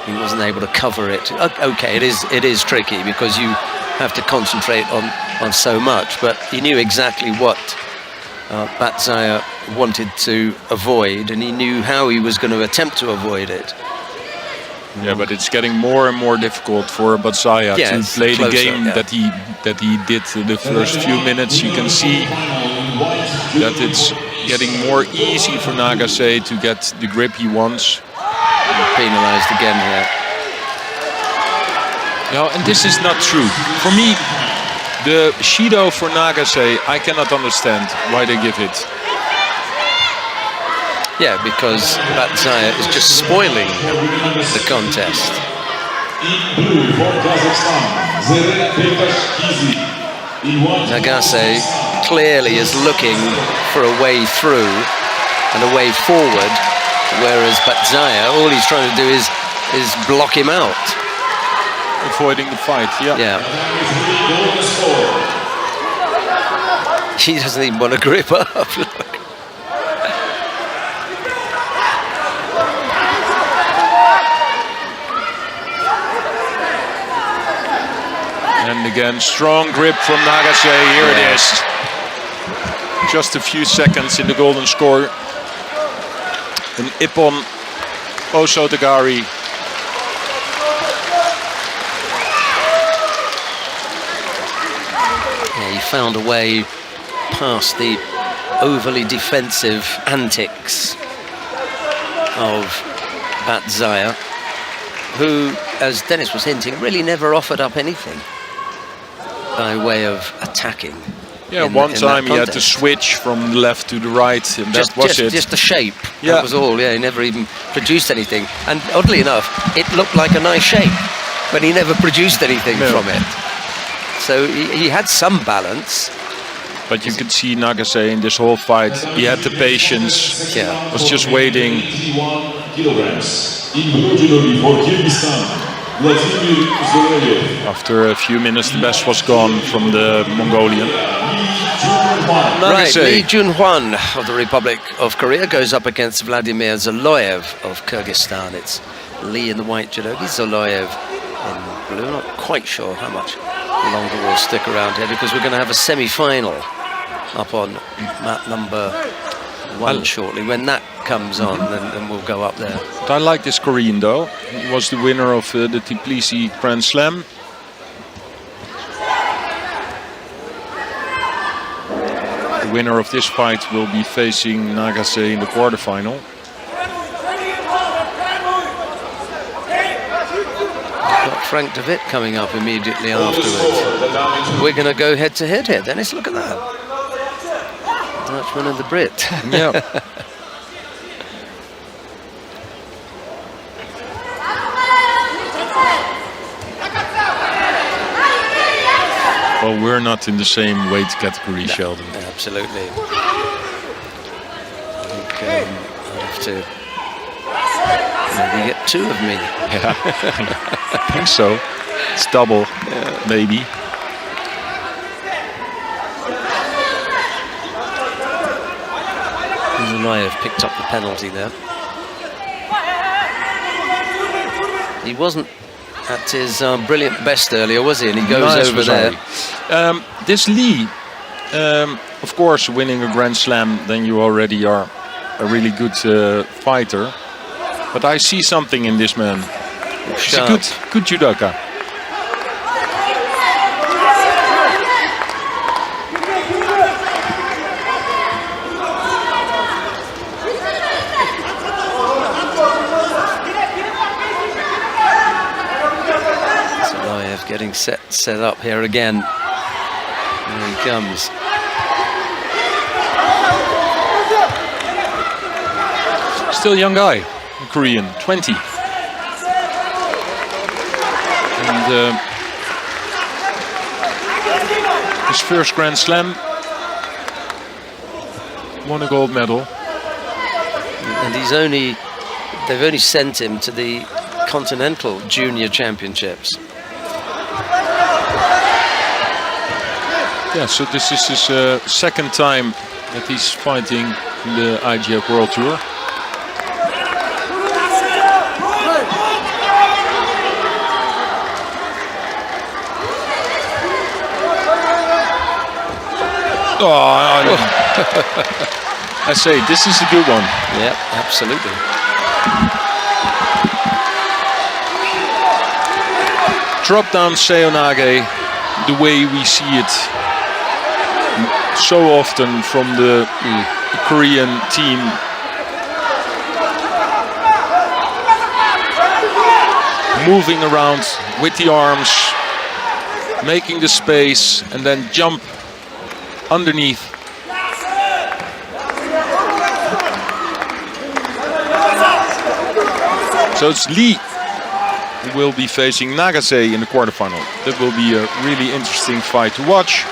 He wasn't able to cover it. Okay, it is tricky because you have to concentrate on so much, but he knew exactly what Batzaya wanted to avoid, and he knew how he was going to attempt to avoid it. Yeah, but it's getting more and more difficult for Batzaya to play the game that he did the first few minutes. You can see that it's getting more easy for Nagase to get the grip he wants. Penalized again here. No, and this is not true. For me, the Shido for Nagase, I cannot understand why they give it. Yeah, because Batzaya is just spoiling the contest. Nagase clearly is looking for a way through and a way forward, whereas Batzaya, all he's trying to do is block him out. Avoiding the fight, yeah. He doesn't even want to grip up, look. And again, strong grip from Nagase. Here it is. Just a few seconds in the golden score. An Ippon Osotagari. Yeah, he found a way past the overly defensive antics of Batzaya, who, as Dennis was hinting, really never offered up anything by way of attacking. Yeah, one time he had to switch from left to the right, and that was it. Just the shape, yeah. That was all, yeah, he never even produced anything. And oddly enough, it looked like a nice shape, but he never produced anything from it. So he had some balance. But you could see Nagase in this whole fight, he had the patience, was just waiting. After a few minutes, the best was gone from the Mongolian. Right, Lee Junhwan of the Republic of Korea goes up against Vladimir Zoloyev of Kyrgyzstan. It's Lee in the white judogi, Zoloyev in blue. Not quite sure how much longer we'll stick around here, because we're going to have a semi-final up on mat number 1 shortly. When that comes on, then we'll go up there. But I like this Korean though. He was the winner of the Tbilisi Grand Slam. The winner of this fight will be facing Nagase in the quarterfinal. Got Frank de Witt coming up immediately afterwards. We're going to go head to head here. Dennis, look at that. Dutchman and the Brit. Yeah. Well, we're not in the same weight category, Sheldon. Absolutely. I think I'll have to maybe get 2 of me. Yeah, I think so. It's double, maybe. Zoloyev picked up the penalty there. He wasn't at his brilliant best earlier, was he? And he goes over there. This Lee, of course, winning a Grand Slam, then you already are a really good fighter. But I see something in this man. He's a good judoka. Getting set up here again. Here he comes. Still a young guy, Korean, 20. And his first Grand Slam, won a gold medal. And they've only sent him to the Continental Junior Championships. Yeah, so this is his second time that he's fighting in the IGF World Tour. I say, this is a good one. Yeah, absolutely. Drop down Seonage, the way we see it so often from the Korean team. Moving around with the arms, making the space, and then jump underneath. So it's Lee who will be facing Nagase in the quarterfinal. That will be a really interesting fight to watch.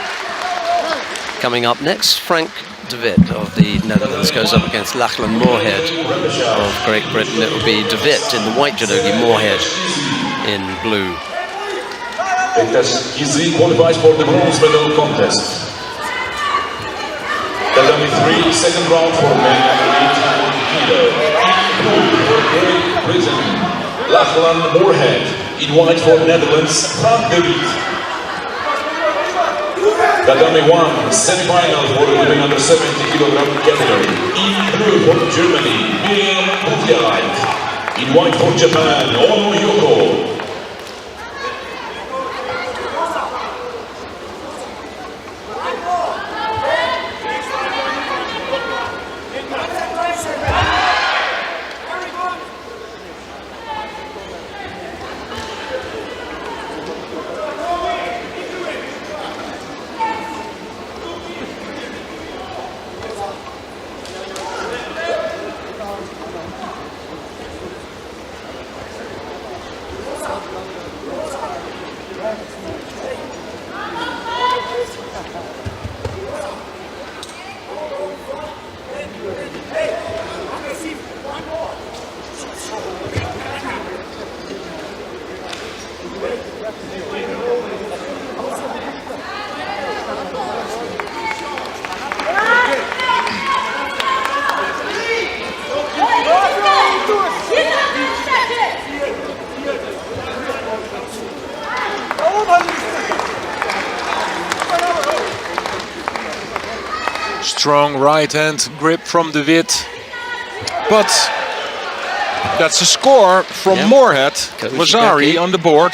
Coming up next, Frank de Witt of the Netherlands goes up against Lachlan Moorhead of Great Britain. It will be de Witt in the white judogi, Moorhead in blue. He qualifies for the bronze medal contest. Cadets 3, second round for men under 81 kilo. For Great Britain, Lachlan Moorhead. In white for Netherlands, Frank de Witt. Tatami 1 semi-final for the women under 70 kilogram category. In blue for Germany, Judo Highlight. In white for Japan, Ono Yoko. Strong right hand grip from De Wit, but that's a score from Moorhead. Wazari on the board.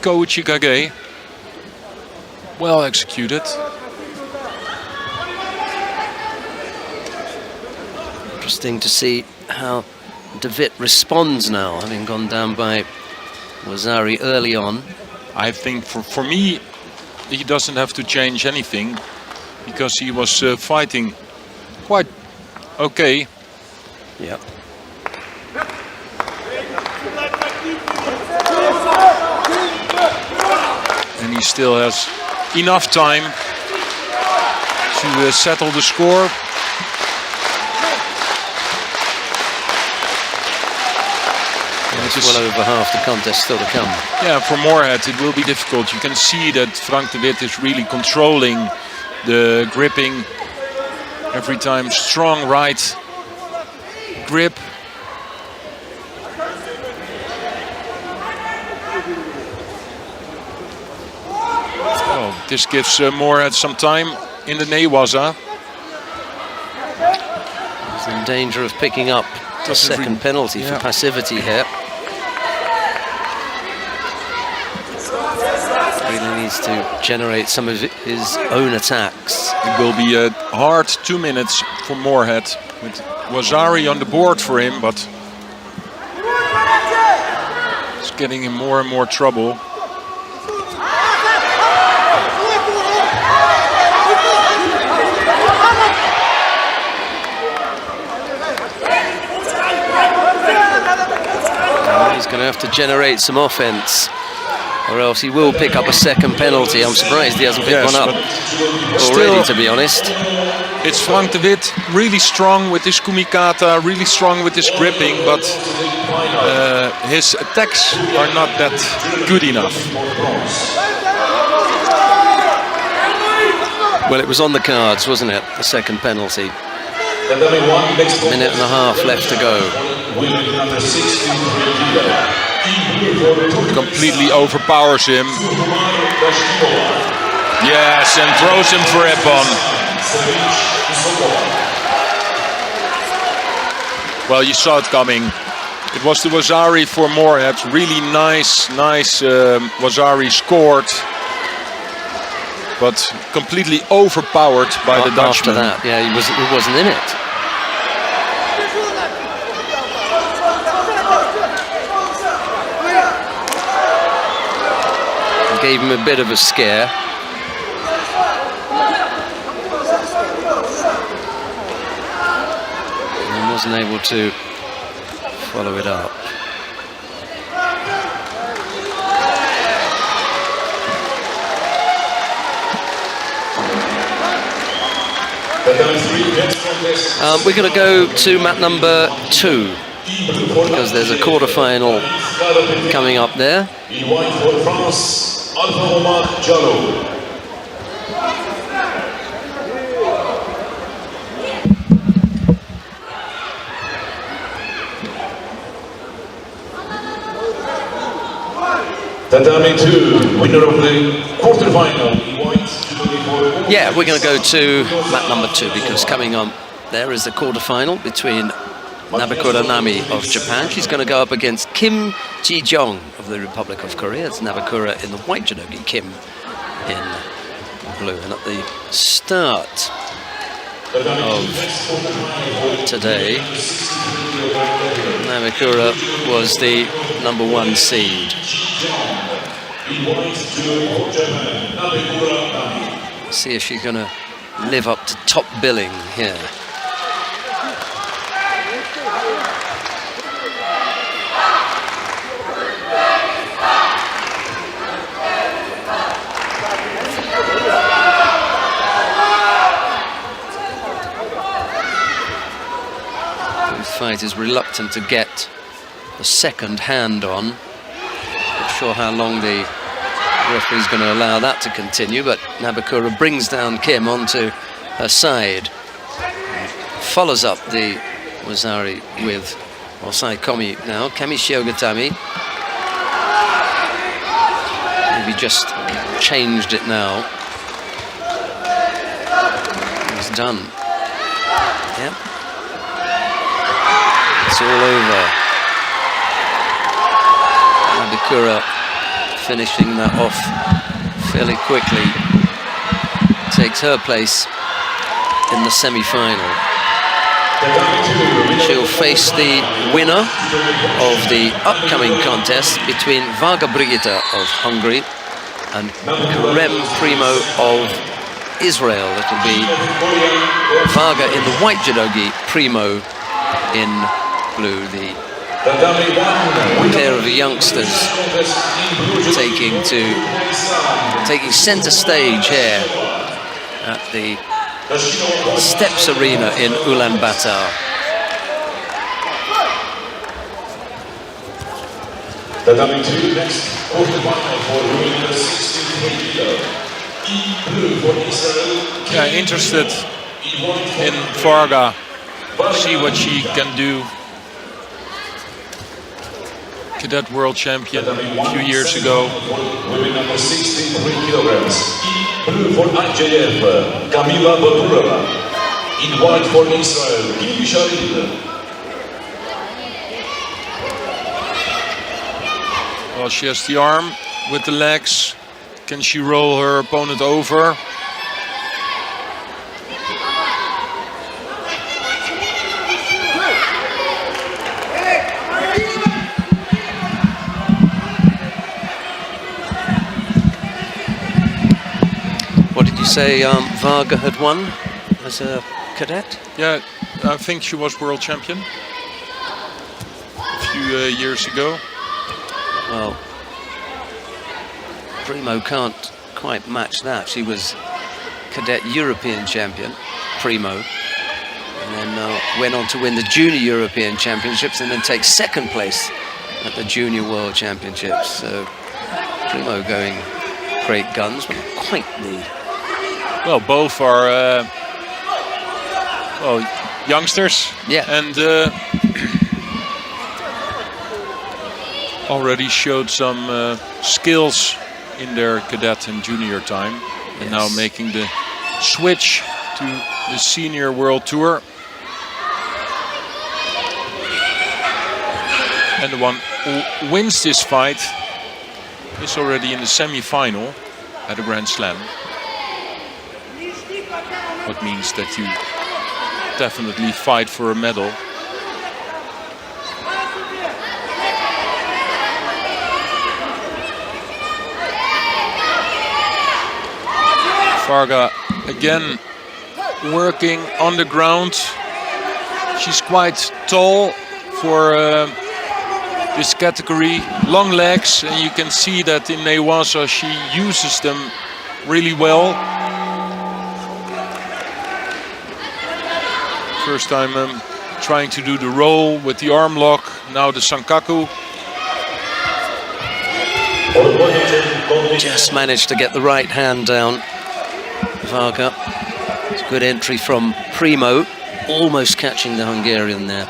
Kouchikage, well executed. Interesting to see how De Wit responds now, having gone down by Wazari early on. I think for me, he doesn't have to change anything because he was fighting quite okay. Yeah. And he still has enough time to settle the score. It's well over half the contest still to come. Yeah, for Moorhead it will be difficult. You can see that Frank de Wit is really controlling the gripping every time. Strong right grip. Oh, this gives Moorhead some time in the Newaza. He's in danger of picking up the second penalty for passivity here. Really needs to generate some of his own attacks. It will be a hard 2 minutes for Moorhead with Wazari on the board for him, but it's getting in more and more trouble. He's going to have to generate some offense, or else he will pick up a second penalty. I'm surprised he hasn't picked one up already, to be honest. It's Frank de Wit, really strong with his kumikata, really strong with his gripping, but his attacks are not that good enough. Well, it was on the cards, wasn't it? The second penalty. A minute and a half left to go. Completely overpowers him. Yes, and throws him for Ippon. Well, you saw it coming. It was the Wazari for Moorhead. Really nice Wazari scored, but completely overpowered by the Dutchman. After that, yeah, he wasn't in it. Gave him a bit of a scare. And wasn't able to follow it up. We're going to go to mat number 2 because there's a quarter-final coming up there. Tatami 2, winner of the quarterfinal. In white, judo Yeah, we're going to go to mat number 2 because coming on there is the quarterfinal between Nabakura Nami of Japan. She's going to go up against Kim Ji-jong of the Republic of Korea. It's Nabakura in the white judogi, Kim in blue. And at the start of today, Nabakura was the #1 seed. See if she's going to live up to top billing here. Fight is reluctant to get the second hand on. Not sure how long the referee's going to allow that to continue, but Nabakura brings down Kim onto her side. Follows up the Wazari with Osai Komi now. Kami Shiogatami. Maybe just changed it now. It's done. Yep. It's all over. Nabakura finishing that off fairly quickly. Takes her place in the semi-final. She'll face the winner of the upcoming contest between Varga Brigitta of Hungary and Kerem Primo of Israel. It'll be Varga in the white judogi, Primo in blue. The pair of youngsters taking center stage here at the Steps Arena in Ulaanbaatar. Tatami 2, next quarterfinal for women 63 kilo. In blue for Israel. Yeah, interested in Varga. See what she can do. Cadet world champion a few years ago. Women number 63 kilograms. In blue for IJF, Kamila Baturova. In white for Israel, Kim Sharil. Well, she has the arm with the legs. Can she roll her opponent over? Say Varga had won as a cadet? Yeah, I think she was world champion a few years ago. Well, Primo can't quite match that. She was cadet European champion, Primo, and then went on to win the junior European championships and then take second place at the junior world championships. So Primo going great guns, but not quite the... Well, both are well, youngsters, yeah, and already showed some skills in their cadet and junior time, and now making the switch to the senior world tour. And the one who wins this fight is already in the semi-final at a Grand Slam. What means that you definitely fight for a medal. Varga again working on the ground. She's quite tall for this category, long legs, and you can see that in Newaza she uses them really well. First time trying to do the roll with the arm lock, now the sankaku. Just managed to get the right hand down. Varga. It's a good entry from Primo, almost catching the Hungarian there.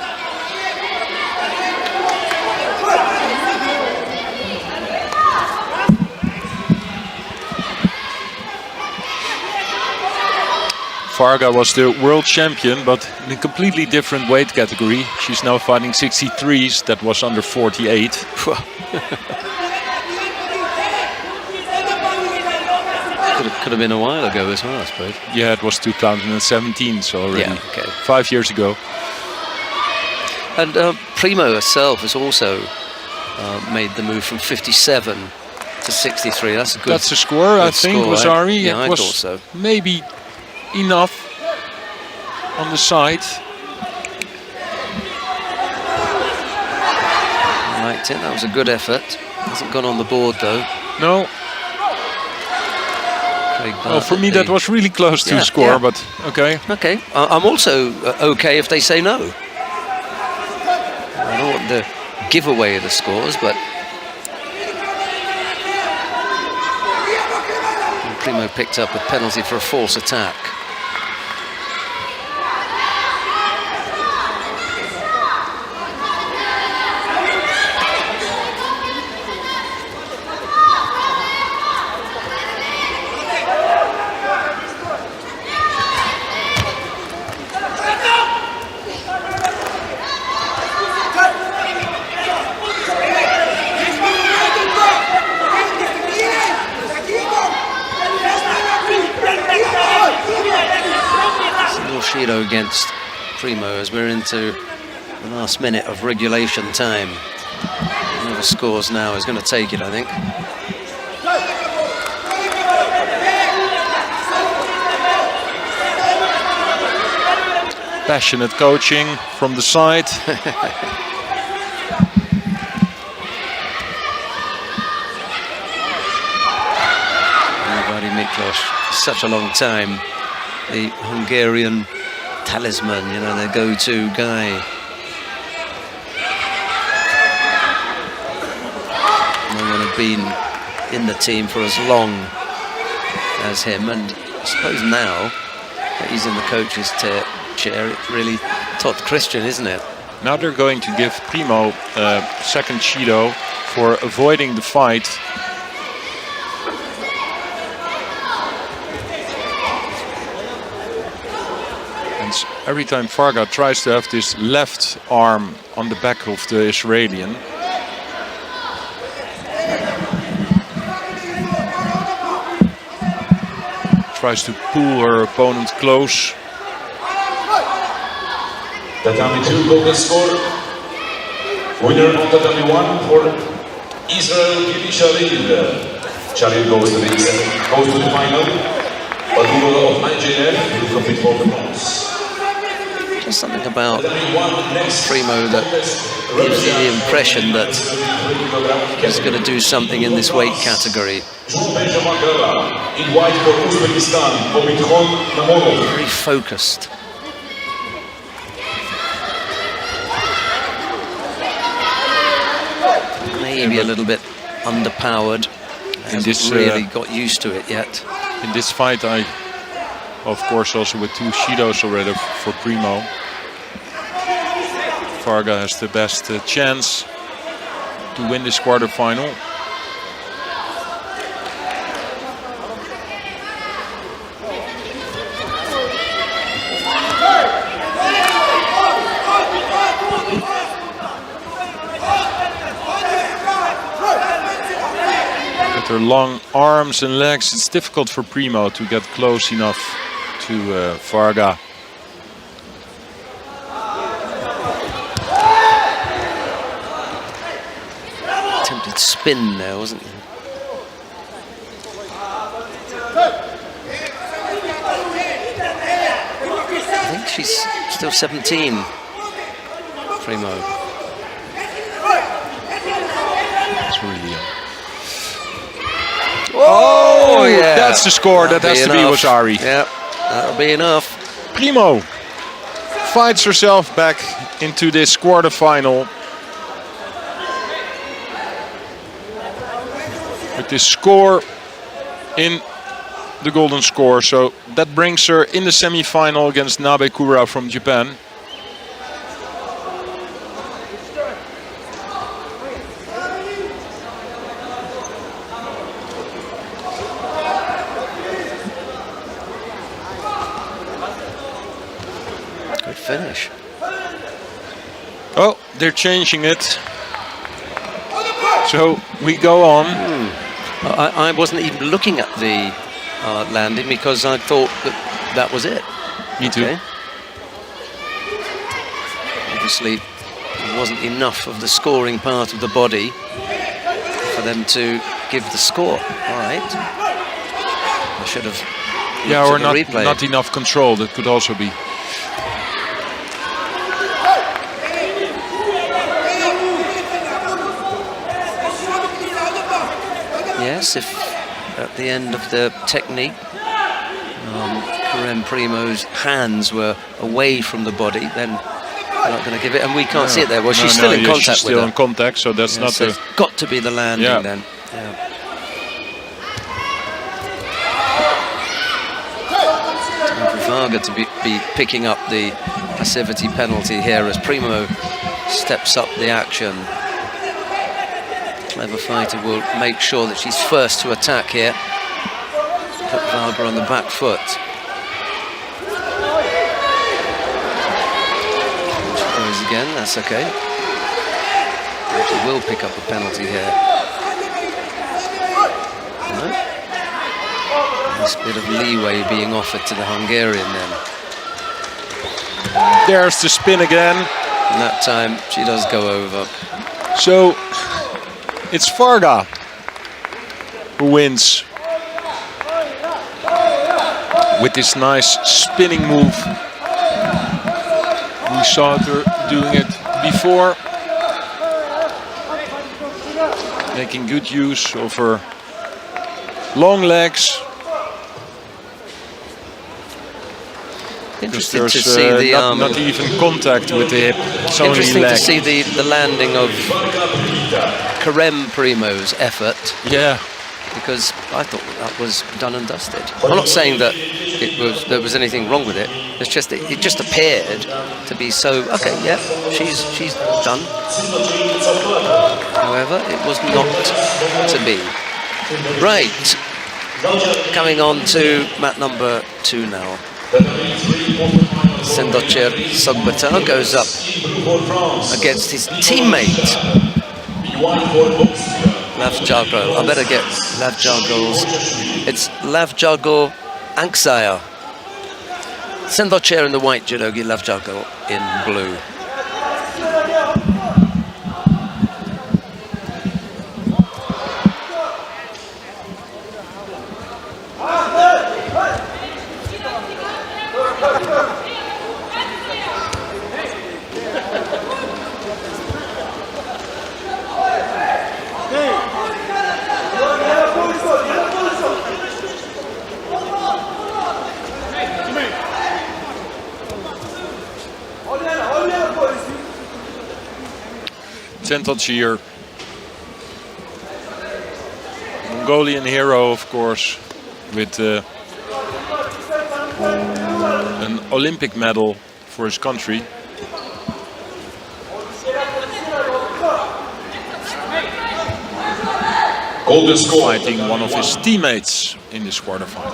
Varga was the world champion, but in a completely different weight category. She's now fighting 63s, that was under 48. Could have been a while ago as well, I suppose. Yeah, it was 2017, so already Yeah, okay. 5 years ago. And Primo herself has also made the move from 57 to 63. That's a good. That's a score, I think, score, Lazari. Yeah, It I was thought so. maybe enough on the side. I liked it. That was a good effort. Hasn't gone on the board though. No. Well, for me that was really close to score, yeah. but okay. Okay. I'm also okay if they say no. I don't want to give away the scores, but Primo picked up a penalty for a false attack. Shido against Primo as we're into the last minute of regulation time. Whoever scores now is going to take it, I think. Passionate coaching from the side. Everybody Miklos, such a long time. The Hungarian talisman, you know, their go-to guy. No one had been in the team for as long as him, and I suppose now that he's in the coach's chair, it's really Todd Christian, isn't it? Now they're going to give Primo a second Shido for avoiding the fight. Every time Varga tries to have this left arm on the back of the Israelian, tries to pull her opponent close. Tatami 2 golden score. Winner on Tatami 1 for Israel Gili Shalil. Shalil goes to the final. Baduro of IJF will compete for the bronze. There's something about Primo that gives you the impression that he's going to do something in this weight category. Very focused. Maybe a little bit underpowered. Hasn't really got used to it yet. In this fight, I, of course, also with 2 Shidos already for Primo. Varga has the best chance to win this quarterfinal. With her long arms and legs, it's difficult for Primo to get close enough to Varga. Attempted spin there, wasn't there? I think she's still 17, Primo. It's really young. Oh, yeah. That's the score. That has to be Wasari. Yeah, that'll be enough. Primo fights herself back into this quarterfinal with this score in the golden score. So that brings her in the semi-final against Nabe Kura from Japan. finish. Oh, they're changing it. So we go on. I wasn't even looking at the landing because I thought that was it. Me too. Okay. Obviously, it wasn't enough of the scoring part of the body for them to give the score. All right. I should have. Yeah, or not replay. Not enough control. That could also be. Yes, if at the end of the technique, Karen Primo's hands were away from the body, then they're not going to give it, and we can't see it there. Well, she's still in contact she's with still her. in contact, so that's not So a... it's got to be the landing then. Yeah. Time for Varga to be picking up the passivity penalty here as Primo steps up the action. Clever fighter will make sure that she's first to attack here. Put Varga on the back foot. She goes again, that's okay. She will pick up a penalty here. No. Nice bit of leeway being offered to the Hungarian then. There's the spin again. And that time she does go over. So it's Varga who wins with this nice spinning move. We saw her doing it before, making good use of her long legs. Interesting There's to see the not even contact with the hip. It's only interesting leg. to see the landing of Karen Primo's effort. Yeah. Because I thought that was done and dusted. I'm not saying that there was anything wrong with it. It's just that it just appeared to be so. Okay, yeah, she's done. However, it was not to be. Right, coming on to mat number 2 now. Sendocer Sogbata goes up against his teammate Lavjago. I better get Lavjago's. It's Lavjago Anksaya. Sendocer in the white judogi, Lavjago in blue. Sendocer, Mongolian hero, of course, with an Olympic medal for his country. Golden score. Fighting one of his teammates in this quarterfinal.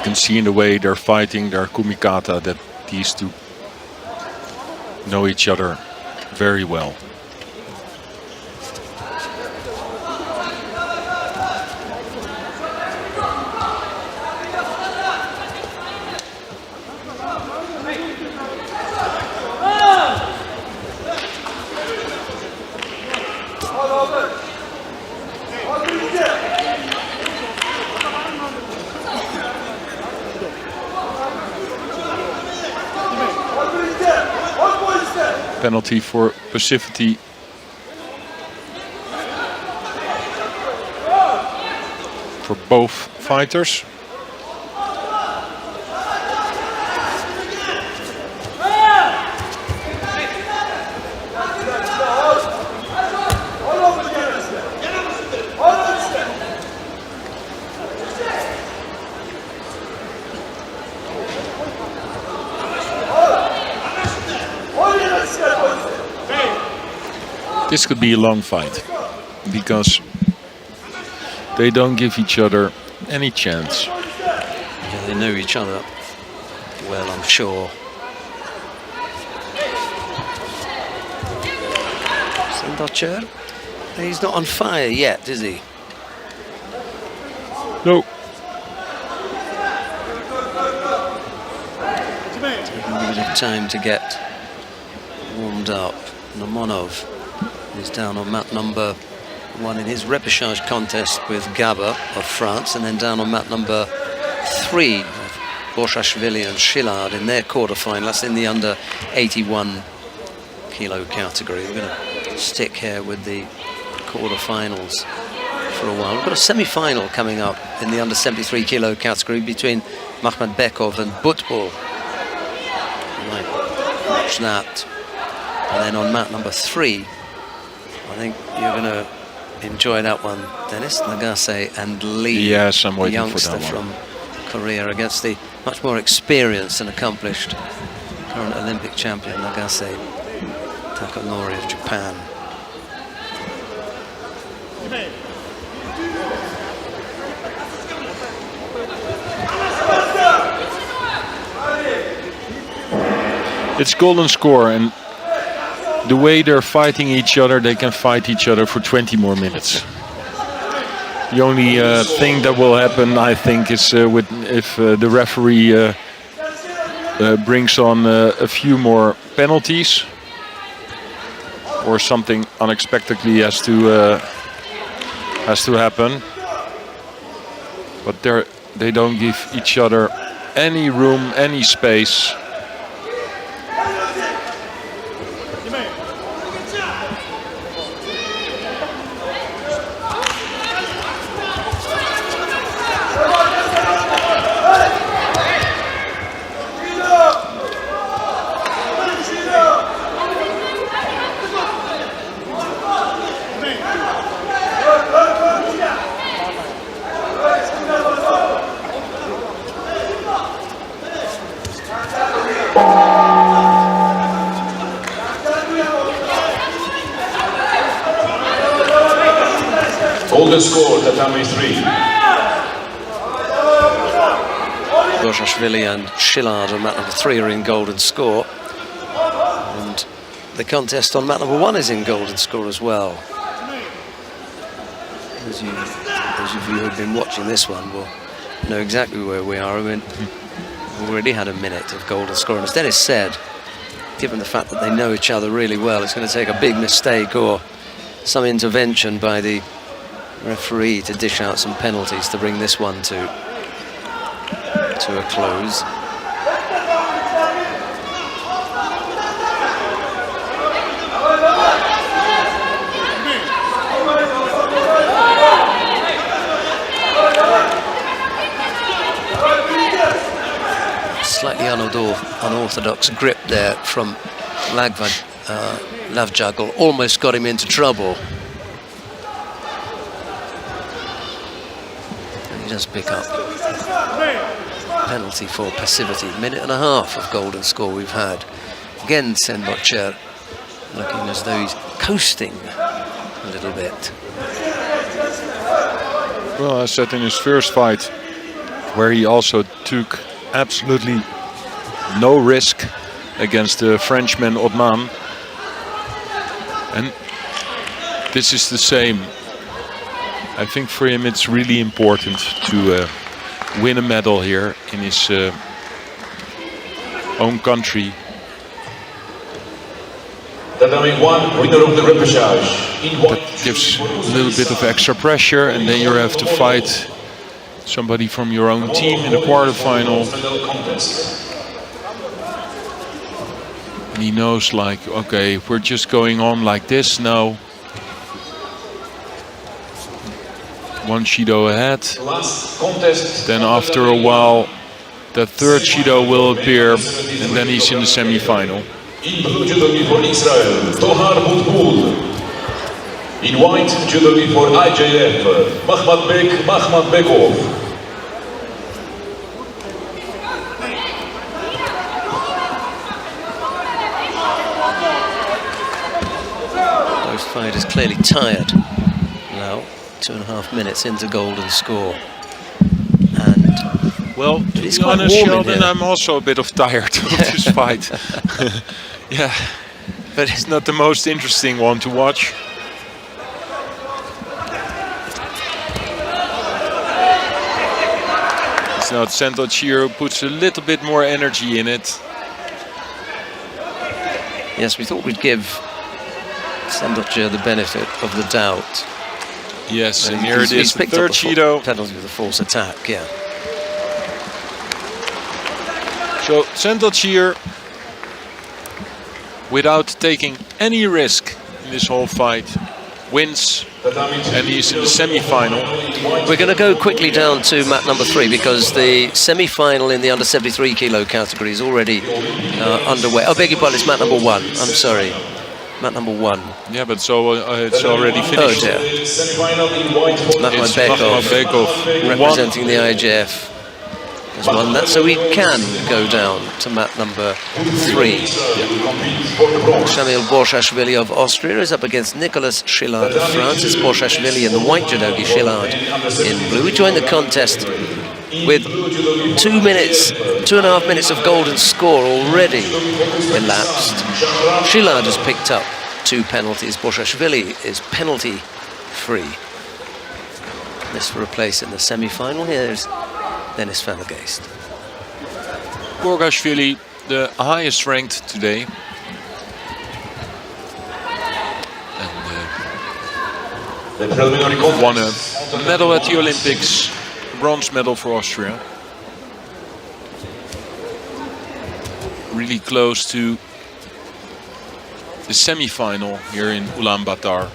You can see in the way they're fighting their kumikata that these two know each other very well. Penalty for passivity. For both fighters. This could be a long fight because they don't give each other any chance. Yeah, they know each other well, I'm sure. Sendocher, he's not on fire yet, is he? No. Taking a bit of time to get warmed up. Namonov is down on mat number 1 in his repechage contest with Gaba of France, and then down on mat number 3 of Borshashvili and Shillard in their quarterfinal. That's in the under 81 kilo category. We're going to stick here with the quarterfinals for a while. We've got a semi-final coming up in the under 73 kilo category between Makhmadbekov and Butbul. You might watch that. And then on mat number 3, I think you're going to enjoy that one, Dennis. Nagase and Lee, yes, I'm the waiting youngster for that one. from Korea, against the much more experienced and accomplished current Olympic champion Nagase Takanori of Japan. It's golden score, and the way they're fighting each other, they can fight each other for 20 more minutes. The only thing that will happen, I think, is if the referee brings on a few more penalties, or something unexpectedly has to happen. But they don't give each other any room, any space. Golden score, tatami 3. Borshashvili and Shillard on mat number 3 are in golden score. And the contest on mat number 1 is in golden score as well. Those of you who have been watching this one will know exactly where we are. I mean, we've already had a minute of golden score. And as Dennis said, given the fact that they know each other really well, it's going to take a big mistake or some intervention by the referee to dish out some penalties to bring this one to a close. Slightly unorthodox grip there from Lavjagl, almost got him into trouble. And he does pick up penalty for passivity. Minute and a half of golden score we've had. Again, Senbocher looking as though he's coasting a little bit. Well, I said in his first fight where he also took absolutely no risk against the Frenchman Otman. And this is the same. I think for him it's really important to win a medal here in his own country. That gives a little bit of extra pressure, and then you have to fight somebody from your own team in the quarterfinal. And he knows, like, okay, if we're just going on like this now, one Shido ahead, then after a while the third Shido will appear, and then he's in the semi-final. In blue judogi for Israel, Tohar Butbul. In white judogi for IJF, Mahmad Bekov. Both fighters clearly tired now. 2.5 minutes into golden score. And well, to it's be quite honest, warm Sheldon, in here. I'm also a bit of tired of this fight. Yeah, but it's not the most interesting one to watch. It's not Santocchio who puts a little bit more energy in it. Yes, we thought we'd give Santocchio the benefit of the doubt. Yes, and He's- here it he's is, the picked up third the Shido. penalty with a false attack, yeah. So Santocchio, without taking any risk in this whole fight, wins, and he's in the semi-final. We're going to go quickly down to mat number 3 because the semi-final in the under 73 kilo category is already underway. Oh, beg your pardon, it's mat number 1. I'm sorry. Mat number 1. Yeah, but so it's already finished. Oh dear. Mahmoud It's Mahmoud Bekov Bekov who won. representing the IJF has won that, so we can go down to mat number 3. Shamil Borshashvili of Austria is up against Nicolas Chillard of France. It's Borshashvili in the white judogi, Chillard in blue. We join the contest with 2.5 minutes of golden score already elapsed. Chillard has picked up 2 penalties. Borshashvili is penalty free. This for a place in the semi-final. Here's Dennis van der Geest. Borshashvili, the highest ranked today. And won a medal at the Olympics, bronze medal for Austria. Really close to the semi-final here in Ulaanbaatar.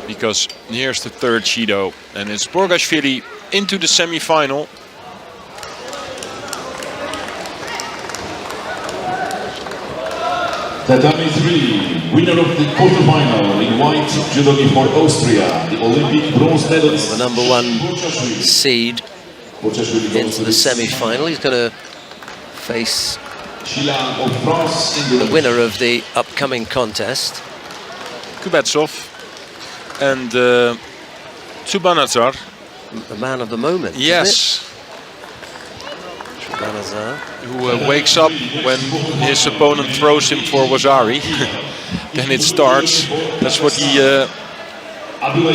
Because here's the third Shido, and it's Borshashvili into the semi-final. Tatami 3, winner of the quarterfinal in white judogi for Austria, the Olympic bronze medalist. The number 1 seed into the semi-final. He's going to face the winner of the upcoming contest. Kubetsov and Tsubanazar. The man of the moment. Yes. Banazar. Who wakes up when his opponent throws him for Wazari. Then it starts. That's what he.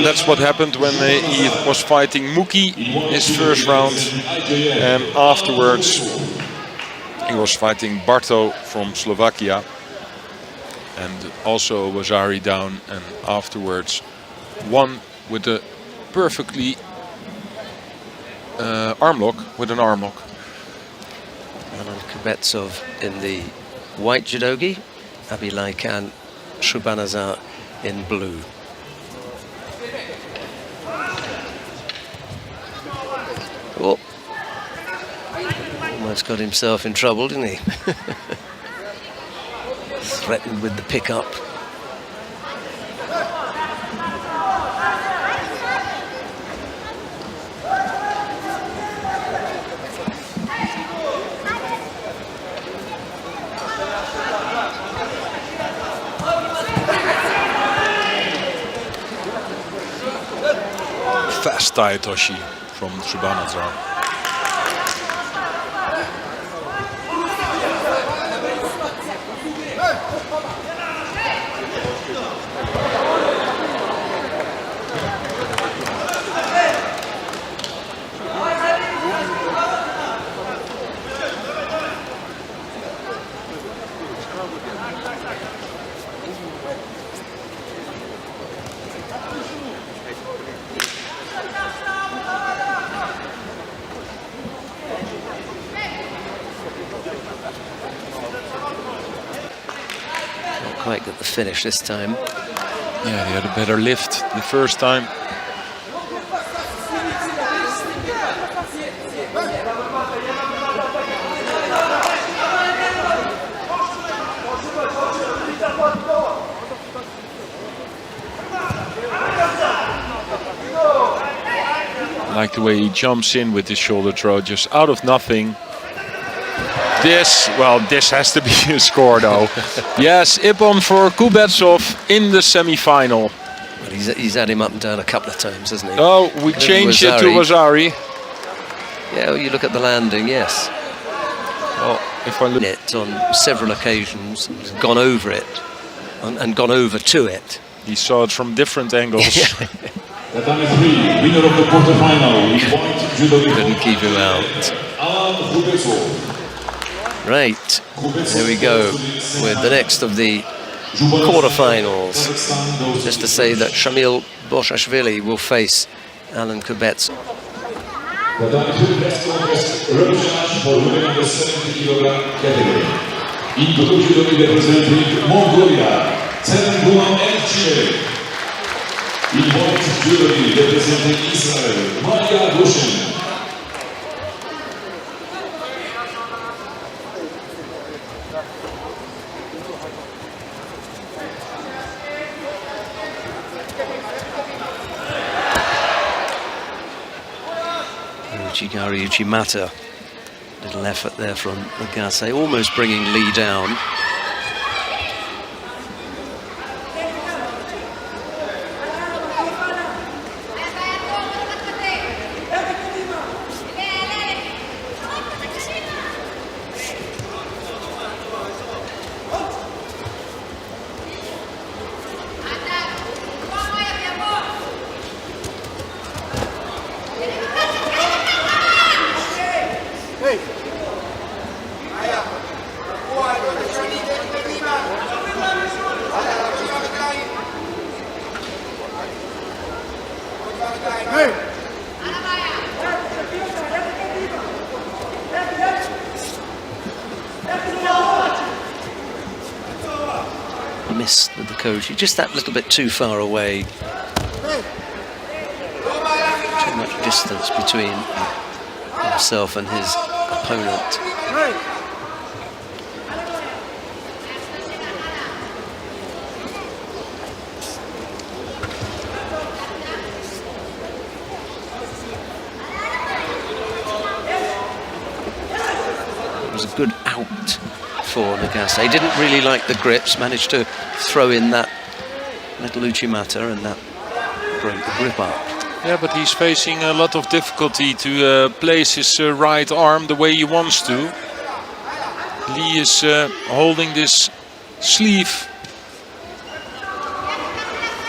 That's what happened when he was fighting Muki his first round, and afterwards he was fighting Barto from Slovakia, and also Wazari down, and afterwards won with a perfectly arm lock, with an arm lock. Alan Kubetsov in the white judogi, Abilai Khan Shubanazar in blue. Oh, almost got himself in trouble, didn't he? Threatened with the pickup. fast Taitoshi from Ulaanbaatar. Quite get the finish this time. Yeah, he had a better lift the first time. I like the way he jumps in with his shoulder throw, just out of nothing. This has to be a score though. Yes, Ippon for Kubetsov in the semi-final. Well, he's had him up and down a couple of times, hasn't he? Oh, we changed it to Wasari. Yeah, well, you look at the landing, yes. Well, if I look it on several occasions, he's gone over it and gone over to it. He saw it from different angles. Tatami 3, winner of the quarterfinal, couldn't keep him out. Right, here we go with the next of the quarterfinals. Just to say that Shamil Boshashvili will face Alan Kubetsov. For women in the 70 kilogram category. In Judo representing Mongolia, Tsenguan Elche. In boys Judo representing Israel, Maya Goshen. Uchigari Uchimata, little effort there from Nagase, almost bringing Lee down. Missed with the Koji, just that little bit too far away. Too much distance between himself and his opponent. It was a good out for Nagase. He didn't really like the grips, managed to throw in that little Uchimata and that broke the grip up. Yeah, but he's facing a lot of difficulty to place his right arm the way he wants to. Lee is holding this sleeve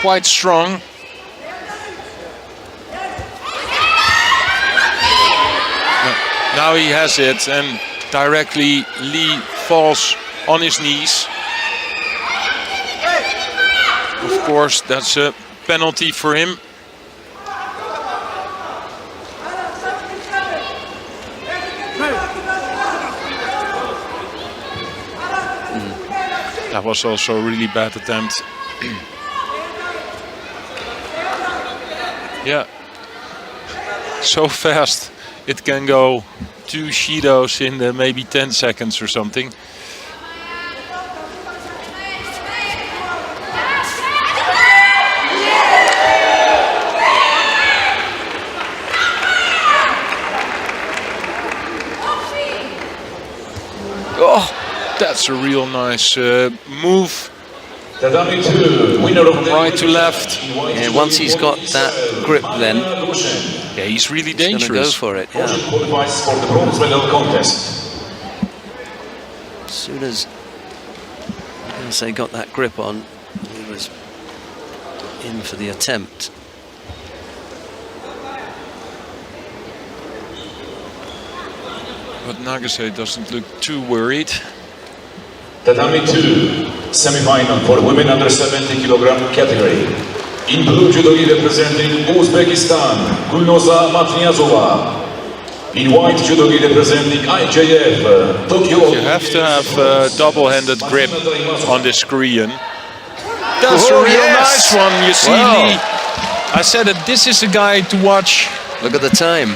quite strong. Now he has it, and directly Lee falls on his knees. Of course, that's a penalty for him. That was also a really bad attempt. Yeah, so fast it can go. 2 Shidos in maybe 10 seconds or something. Oh, that's a real nice move Tatami 2, winner of the Right to left. Yeah, once he's got that grip, then Yeah, he's really he's going to go dangerous. for it. Yeah. qualifies for the bronze medal contest. As soon as they got that grip on, he was in for the attempt. But Nagase doesn't look too worried. Tatami 2, semi-final for women under 70 kilogram category. In blue judogi representing Uzbekistan, Gulnoza Matniazova. In white judogi representing IJF, Tokyo. You have to have a double-handed grip on this Korean. That's a real nice one. You see, Wow. Lee. I said that this is a guy to watch. Look at the time.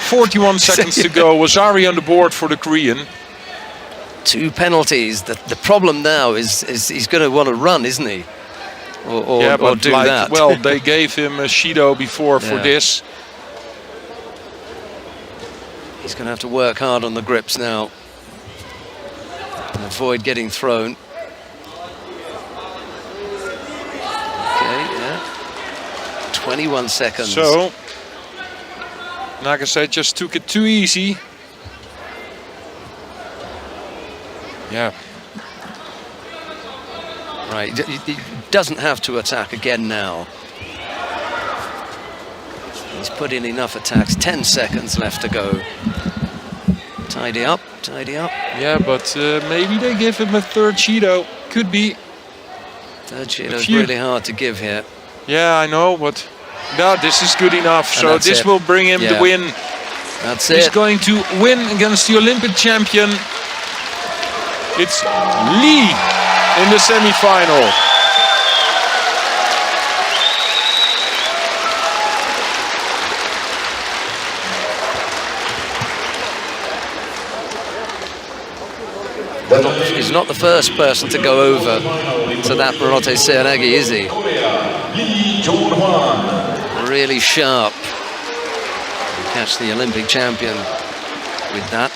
41 seconds to go. Wazari on the board for the Korean. 2 penalties. The problem now is he's going to want to run, isn't he? Or do that. Well, they gave him a Shido before for Yeah. this. He's going to have to work hard on the grips now and avoid getting thrown. Okay, yeah. 21 seconds. So, Nagase just took it too easy. Yeah. Right, he doesn't have to attack again now. He's put in enough attacks. 10 seconds left to go. Tidy up, tidy up. Yeah, but maybe they give him a third Shido. Could be. Third Shido's few. really hard to give here. Yeah, I know, but no, this is good enough. And So that's this it. will bring him Yeah. the win. That's He's it. going to win against the Olympic champion. It's Lee in the semi-final. He's not the first person to go over to that Morote Seoinage, is he? Lee Jong-hwan. Really sharp. Catch the Olympic champion with that.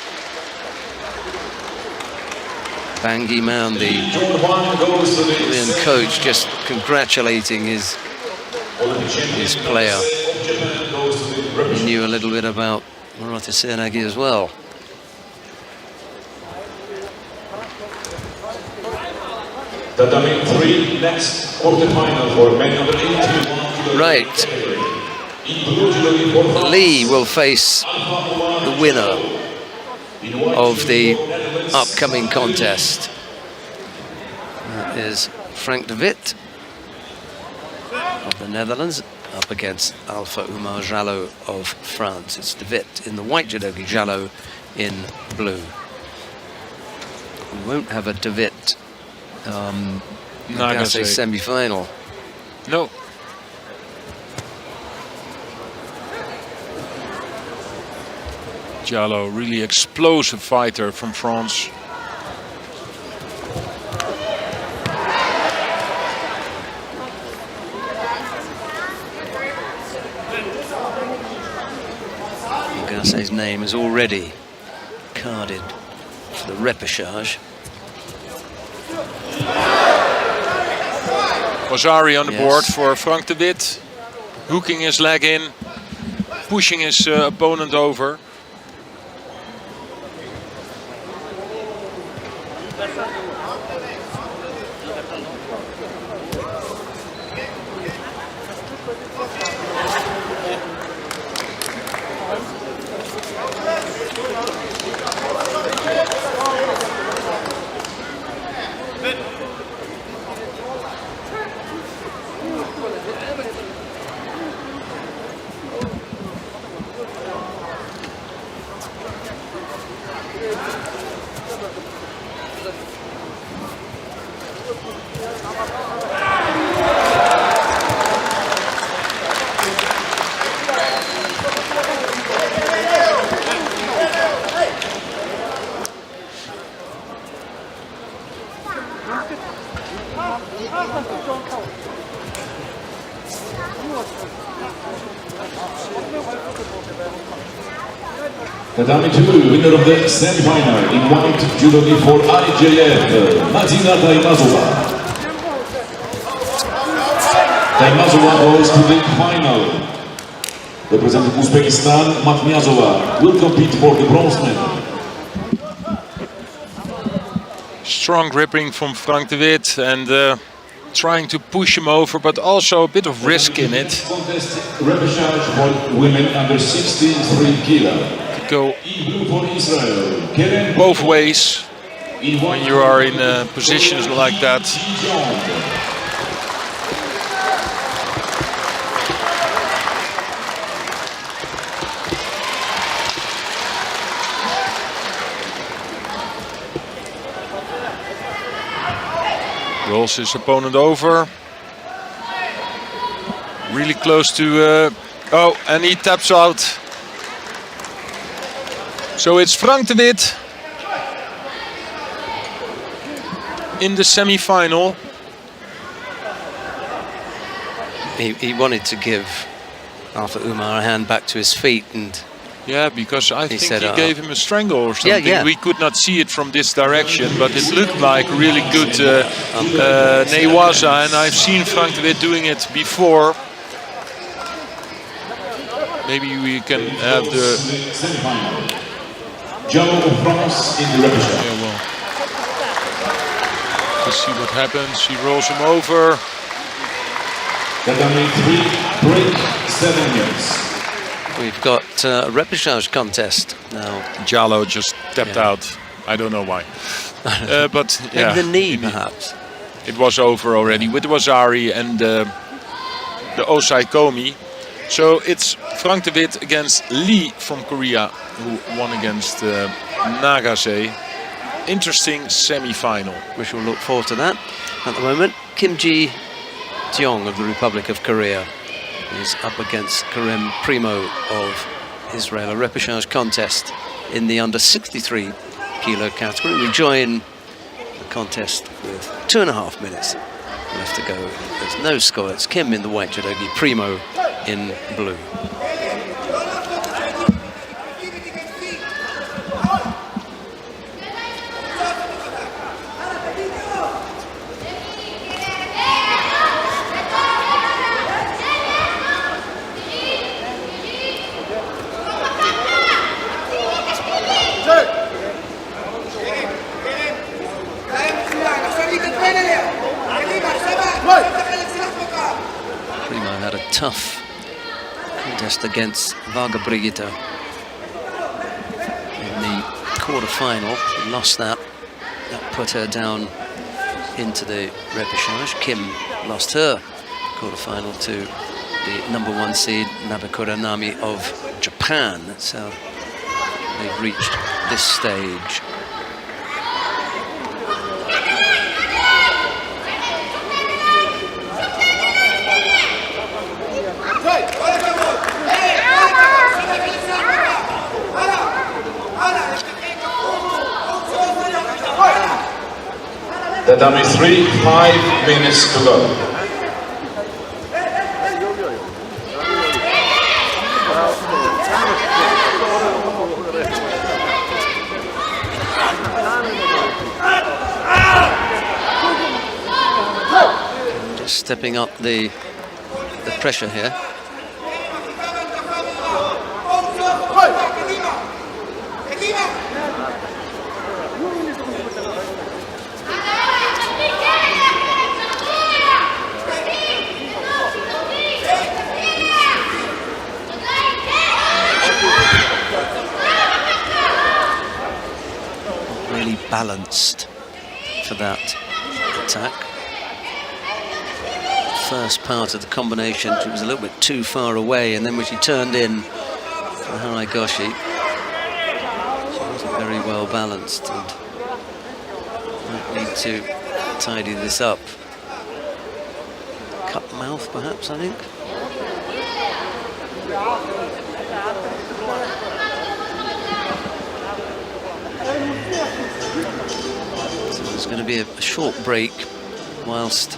Bang Gi-man, the Jong-hwan goes to the Korean coach, just congratulating his player. He knew a little bit about Morote Seoinage as well. Tatami 3, next quarterfinal for men under 81 Right, Lee will face the winner of the upcoming contest. That is Frank de Witt of the Netherlands up against Alpha Umar Jallo of France. It's de Witt in the white judogi, Jallo in blue. We won't have a de Witt Nagase semi-final. No. Jallo, really explosive fighter from France. Nagase's name is already carded for the repechage. Wazari on the Yes. board for Frank de Witt. Hooking his leg in, pushing his opponent over. Tatami 2, winner of the semi-final in white judogi for IJF, Madina Taimazova. Taymazova goes to the final. Representing Uzbekistan, Matniazova will compete for the bronze medal. Strong gripping from Frank de Wit and trying to push him over, but also a bit of risk in it. Contest repechage for women under 63 kilo. Could go For Israel, both ways when you are in positions like that. Rolls his opponent over. Really close to... oh, and he taps out. So it's Frank de Wit in the semi-final. He wanted to give Arthur Umar a hand back to his feet, and yeah, because I think said, he gave him a strangle or something. Yeah. We could not see it from this direction, but it looked like really good newaza, and I've seen Frank de Wit doing it before. Maybe we can have the Judo of France in the repechage. yeah, well, let's see what happens. He rolls him over. Tatami 3, break 7 minutes. we've got a repechage contest now. Jallo just tapped Yeah. out. I don't know why. But Maybe yeah, the knee, perhaps. it was over already with Wazari and the Osai Komi. So it's Frank de Wit against Lee from Korea, who won against Nagase. Interesting semi-final. We shall look forward to that. At the moment, Kim Ji-jeong of the Republic of Korea is up against Karem Primo of Israel, a repechage contest in the under 63 kilo category. We join the contest with 2.5 minutes left to go. There's no score. It's Kim in the white judogi, Primo in blue. Primo had a tough contest against Varga Brigitte in the quarter-final. She lost that. That put her down into the repechage. Kim lost her quarter-final to the #1 seed Nabekura Nami of Japan. That's how they've reached this stage. Tatami 3, 5 minutes to go. Just stepping up the pressure here. Really balanced for that attack. First part of the combination, she was a little bit too far away, and then when she turned in for Haraigoshi, she wasn't very well balanced, and might need to tidy this up. Cut mouth, perhaps, I think. So there's going to be a short break whilst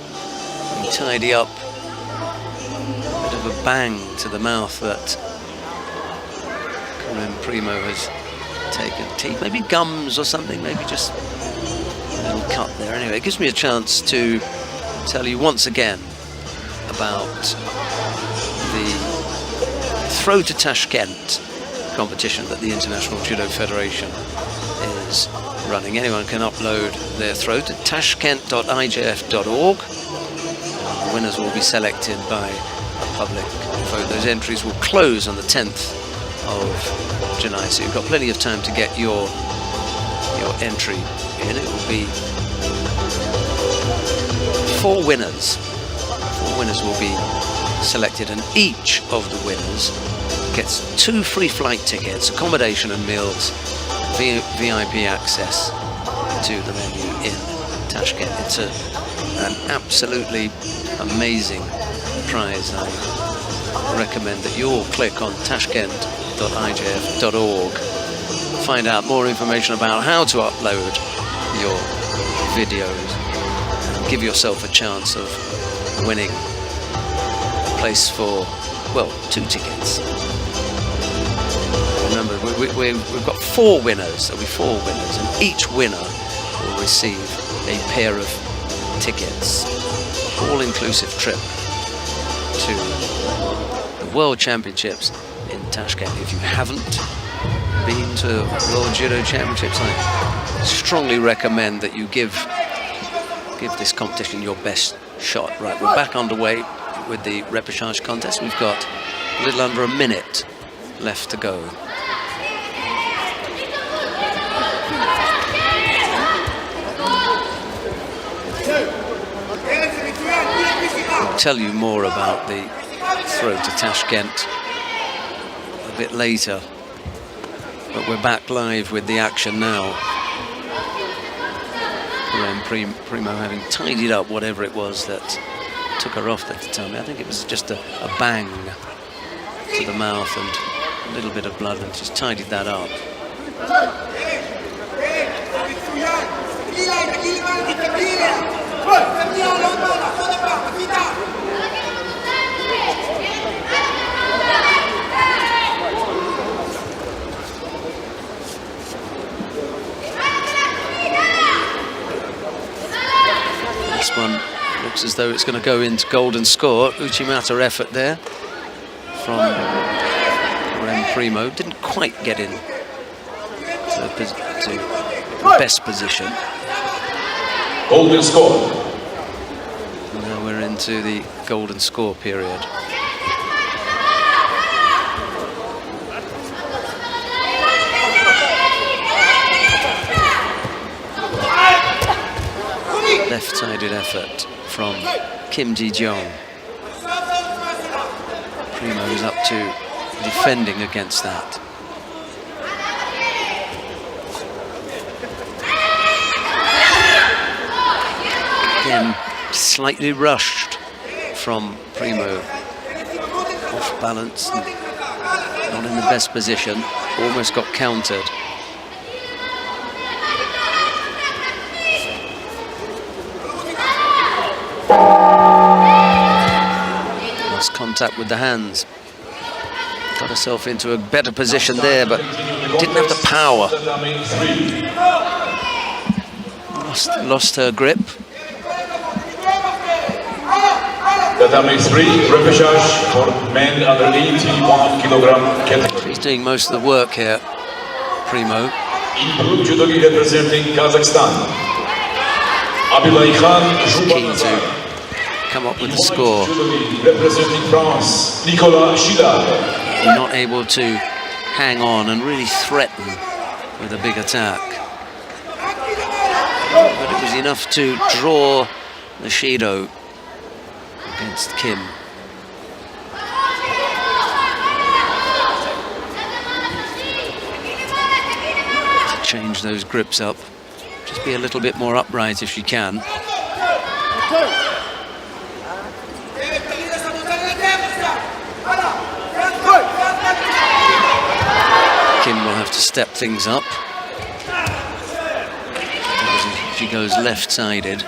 we tidy up a bit of a bang to the mouth that Karem Primo has taken. Teeth, maybe gums or something, maybe just a little cut there. Anyway, it gives me a chance to tell you once again about the Throw to Tashkent competition that the International Judo Federation is running. Anyone can upload their throw to tashkent.ijf.org. The winners will be selected by a public vote. Those entries will close on the 10th of July, so you've got plenty of time to get your entry in. It will be 4 winners. 4 winners will be selected, and each of the winners gets 2 free flight tickets, accommodation and meals, VIP access to the venue in Tashkent. It's an absolutely amazing prize. I recommend that you all click on tashkent.ijf.org, find out more information about how to upload your videos, and give yourself a chance of winning a place for, well, 2 tickets. Remember, we've got 4 winners. There'll be 4 winners, and each winner will receive a pair of tickets, all-inclusive trip to the World Championships in Tashkent. If you haven't been to World Judo Championships, I strongly recommend that you give this competition your best shot. Right, we're back underway with the repechage contest. We've got a little under a minute left to go. I'll tell you more about the throw to Tashkent a bit later, but we're back live with the action now. Primo having tidied up whatever it was that took her off at the time. I think it was just a bang to the mouth and a little bit of blood, and just tidied that up. This one looks as though it's going to go into golden score. Uchimata effort there from Primo. Didn't quite get in to the best position. Golden score. Now we're into the golden score period. Left-sided effort from Kim Ji-jeong. Primo is up to defending against that. Again, slightly rushed from Primo. Off balance, not in the best position, almost got countered. Lost contact with the hands. Got herself into a better position there, but didn't have the power. Lost her grip. Tatami 3, repechage for men under 81 kilogram category. She's doing most of the work here, Primo. Judo representing Kazakhstan. Keen to come up with the score. Representing France, Nicolas Not able to hang on and really threaten with a big attack. But it was enough to draw the Shido against Kim. Change those grips up. Just be a little bit more upright if you can. Kim will have to step things up. She goes left-sided.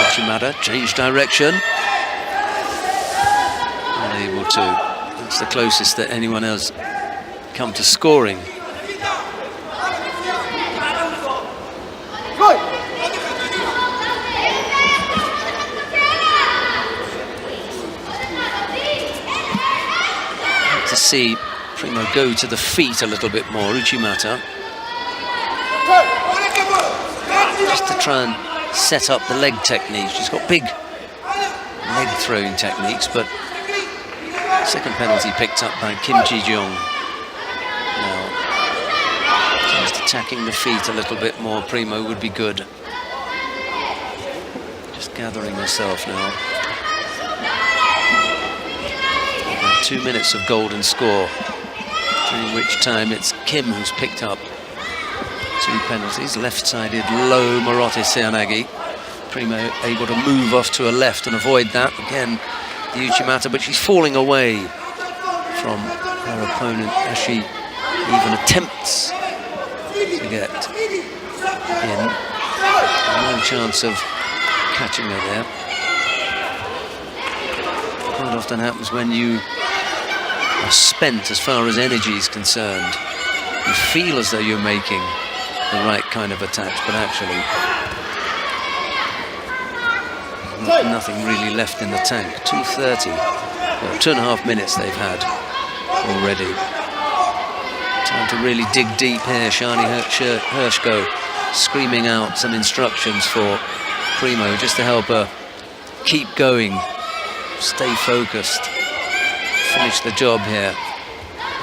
Uchimata, change direction. Unable to. That's the closest that anyone else come to scoring. To see Primo go to the feet a little bit more, Uchimata. Just to try and set up the leg technique. She's got big leg throwing techniques, but second penalty picked up by Kim Ji-jeong. Now, just attacking the feet a little bit more, Primo would be good. Just gathering herself now. About 2 minutes of golden score, during which time it's Kim who's picked up 2 penalties. Left-sided low Marotte Seanagi. Primo able to move off to her left and avoid that. Again, the Uchimata, but she's falling away from her opponent as she even attempts to get in. No chance of catching her there. Quite often happens when you are spent as far as energy is concerned. You feel as though you're making the right kind of attacks, but actually nothing really left in the tank. 2:30, well, 2.5 minutes they've had already. Time to really dig deep here. Shani Hershko screaming out some instructions for Primo just to help her keep going, stay focused, finish the job here.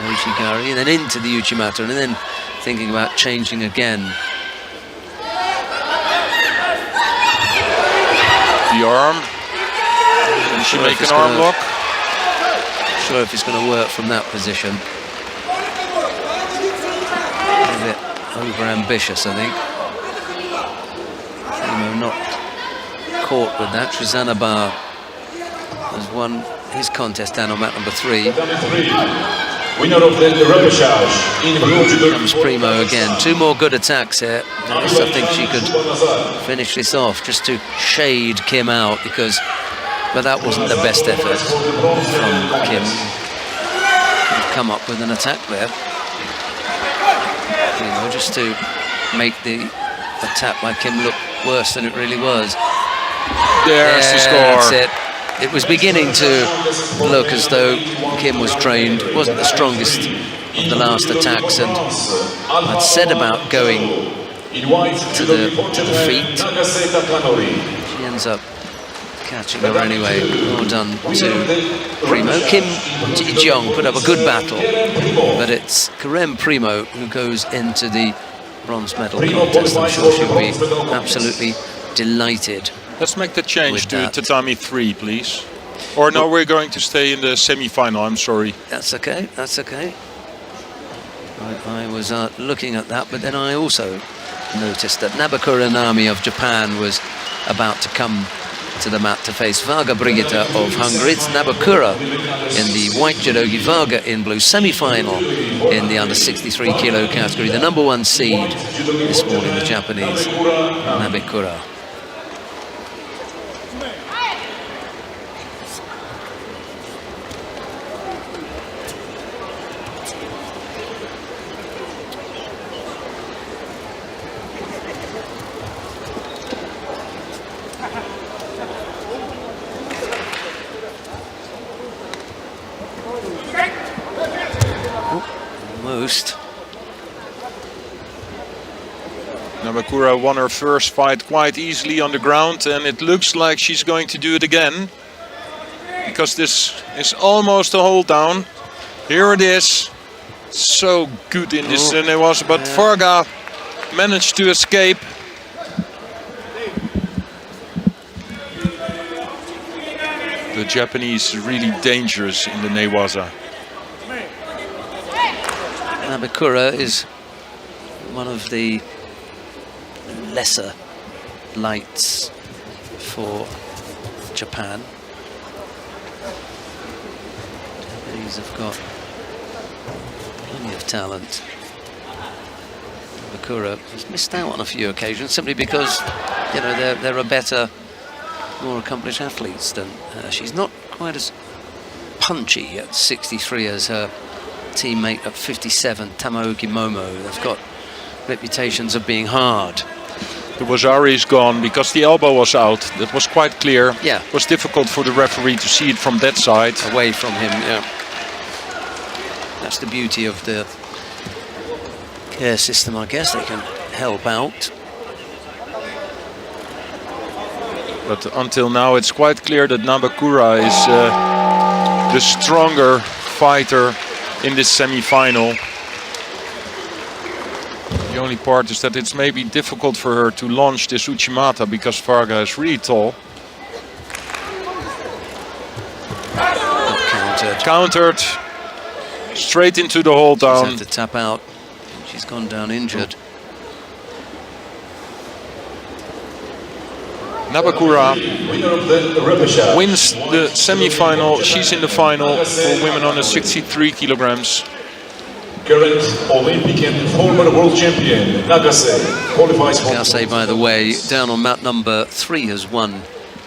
Ishigari, and then into the Uchimata, and then thinking about changing again. The arm. Can she make an arm lock? Not sure if it's going to work from that position. A bit over-ambitious, I think. Primo not caught with that. Trizanabar has won his contest down on mat number 3. Winner of the repechage in blue judo. Comes Primo again. 2 more good attacks here. I think she could finish this off just to shade Kim out, but that wasn't the best effort from Kim. Could have come up with an attack there. Primo just to make the attack by Kim look worse than it really was. There's the score. That's it. It was beginning to look as though Kim was trained. It wasn't the strongest of the last attacks, and I'd said about going to the feet. She ends up catching her anyway. Well done to Primo. Kim Ji-jeong put up a good battle, but it's Karen Primo who goes into the bronze medal contest. I'm sure she'll be absolutely delighted. Let's make the change to tatami 3, please. Or no, we're going to stay in the semi-final. I'm sorry. That's okay. That's okay. I was looking at that, but then I also noticed that Nabakura Nami of Japan was about to come to the mat to face Varga Brigitte of Hungary. It's Nabakura in the white judogi, Varga in blue. Semi-final in the under 63 kilo category. The number 1 seed this morning, the Japanese Nabakura. Nabakura won her first fight quite easily on the ground, and it looks like she's going to do it again, because this is almost a hold down. Here it is. So good in this, and it was, but Varga managed to escape. The Japanese are really dangerous in the Newaza. Nabakura is one of the lesser lights for Japan. Japanese have got plenty of talent. Nabakura has missed out on a few occasions simply because, you know, there are better, more accomplished athletes than her. She's not quite as punchy at 63 as her teammate at 57, Tamaoki Momo. They've got reputations of being hard. The Wazari is gone because the elbow was out. That was quite clear. Yeah. It was difficult for the referee to see it from that side. Away from him, yeah. That's the beauty of the care system, I guess. They can help out. But until now, it's quite clear that Nabakura is the stronger fighter in this semi-final. The only part is that it's maybe difficult for her to launch this Uchimata because Varga is really tall. Countered. Straight into the hold down. She's had to tap out. She's gone down injured. Nabakura wins the semi-final. She's in the final for women under 63 kilograms. Current Olympic and former world champion Nagase qualifies for... Nagase, by the way, down on mat number 3 has won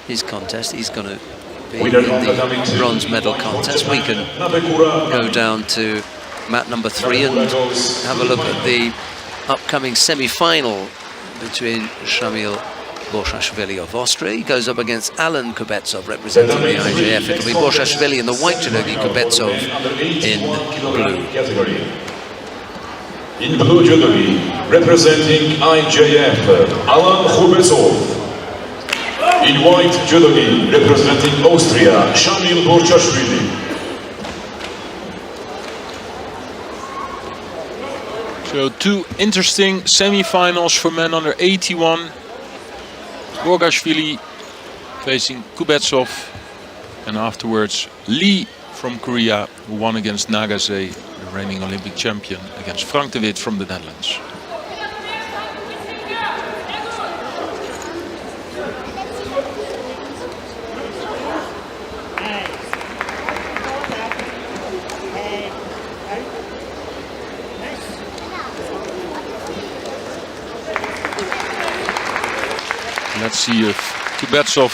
his contest. He's going to be in the bronze medal contest. We can go down to mat number 3 and have a look at the upcoming semi-final between Shamil Borshashvili of Austria. He goes up against Alan Kubetsov representing the IJF. It'll be Borshashvili in the white judogi, Kubetsov in blue. In blue judogi, representing IJF, Alan Kubetsov. In white judogi, representing Austria, Shamil Borshashvili. So 2 interesting semi-finals for men under 81. Borshashvili facing Kubetsov, and afterwards Lee from Korea, who won against Nagase, the reigning Olympic champion, against Frank de Wit from the Netherlands. Let's see if Kubetsov